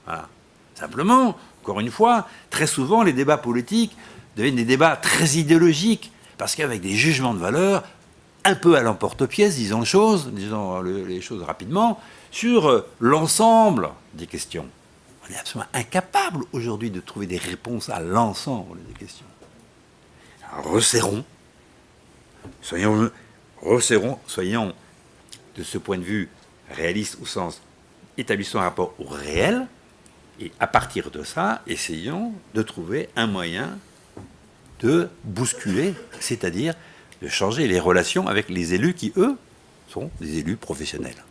Speaker 3: Voilà. Simplement, encore une fois, très souvent, les débats politiques deviennent des débats très idéologiques, parce qu'avec des jugements de valeur, un peu à l'emporte-pièce, disons les choses rapidement, sur l'ensemble des questions. On est absolument incapable aujourd'hui de trouver des réponses à l'ensemble des questions. Alors, resserrons, soyons de ce point de vue réalistes au sens établissons un rapport au réel, et à partir de ça, essayons de trouver un moyen de bousculer, c'est-à-dire de changer les relations avec les élus qui, eux, sont des élus professionnels.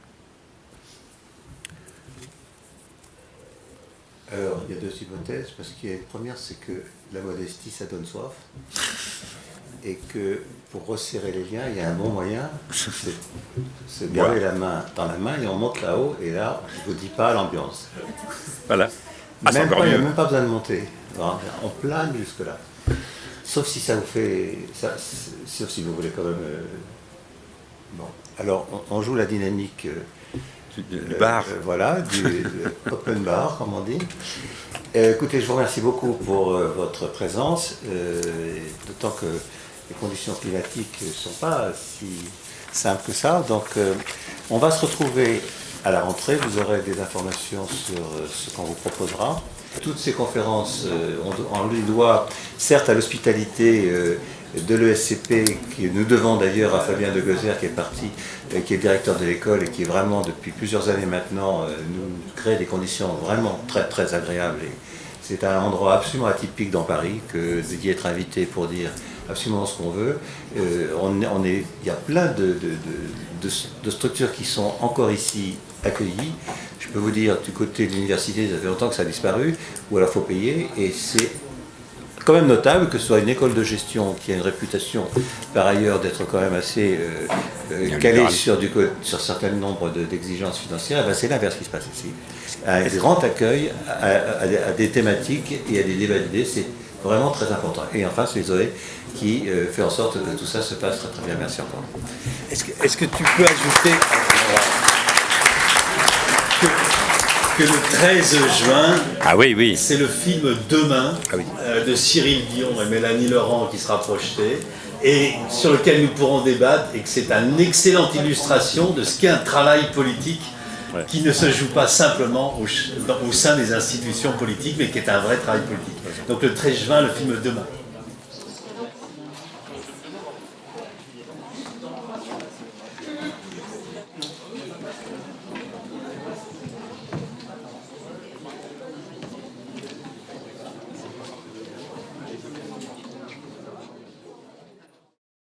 Speaker 1: Alors, il y a deux hypothèses, parce que la première, c'est que la modestie, ça donne soif, et que pour resserrer les liens, il y a un bon moyen, c'est se garder la main dans la main et on monte là-haut, et là, je ne vous dis pas l'ambiance.
Speaker 3: Voilà. Ah, c'est
Speaker 1: Même
Speaker 3: encore
Speaker 1: pas, il n'y a
Speaker 3: mieux.
Speaker 1: même pas besoin de monter. Alors, on plane jusque-là. Sauf si ça vous fait... sauf si vous voulez quand même... bon. Alors, on joue la dynamique...
Speaker 3: Du bar.
Speaker 1: Voilà, du open bar, comme on dit. Écoutez, je vous remercie beaucoup pour votre présence, d'autant que les conditions climatiques ne sont pas si simples que ça. Donc, on va se retrouver à la rentrée. Vous aurez des informations sur ce qu'on vous proposera. Toutes ces conférences, on les doit certes à l'hospitalité de l'ESCP, que nous devons d'ailleurs à Fabien de Gozer qui est parti, qui est directeur de l'école et qui est vraiment depuis plusieurs années maintenant nous crée des conditions vraiment très très agréables. Et c'est un endroit absolument atypique dans Paris que d'y être invité pour dire absolument ce qu'on veut. Il y a plein de structures qui sont encore ici accueillies. Je peux vous dire, du côté de l'université, ça fait longtemps que ça a disparu, ou alors il faut payer, et c'est quand même notable que ce soit une école de gestion qui a une réputation par ailleurs d'être quand même assez calée sur un certain nombre d'exigences financières. Ben c'est l'inverse qui se passe ici. Un grand accueil à des thématiques et à des débats d'idées, c'est vraiment très important. Et enfin, c'est Zoé qui fait en sorte que tout ça se passe très très bien. Merci encore.
Speaker 2: Est-ce que tu peux ajouter que le 13 juin, c'est le film Demain de Cyril Dion et Mélanie Laurent qui sera projeté et sur lequel nous pourrons débattre, et que c'est une excellente illustration de ce qu'est un travail politique qui ne se joue pas simplement au sein des institutions politiques, mais qui est un vrai travail politique. Donc le 13 juin, le film Demain.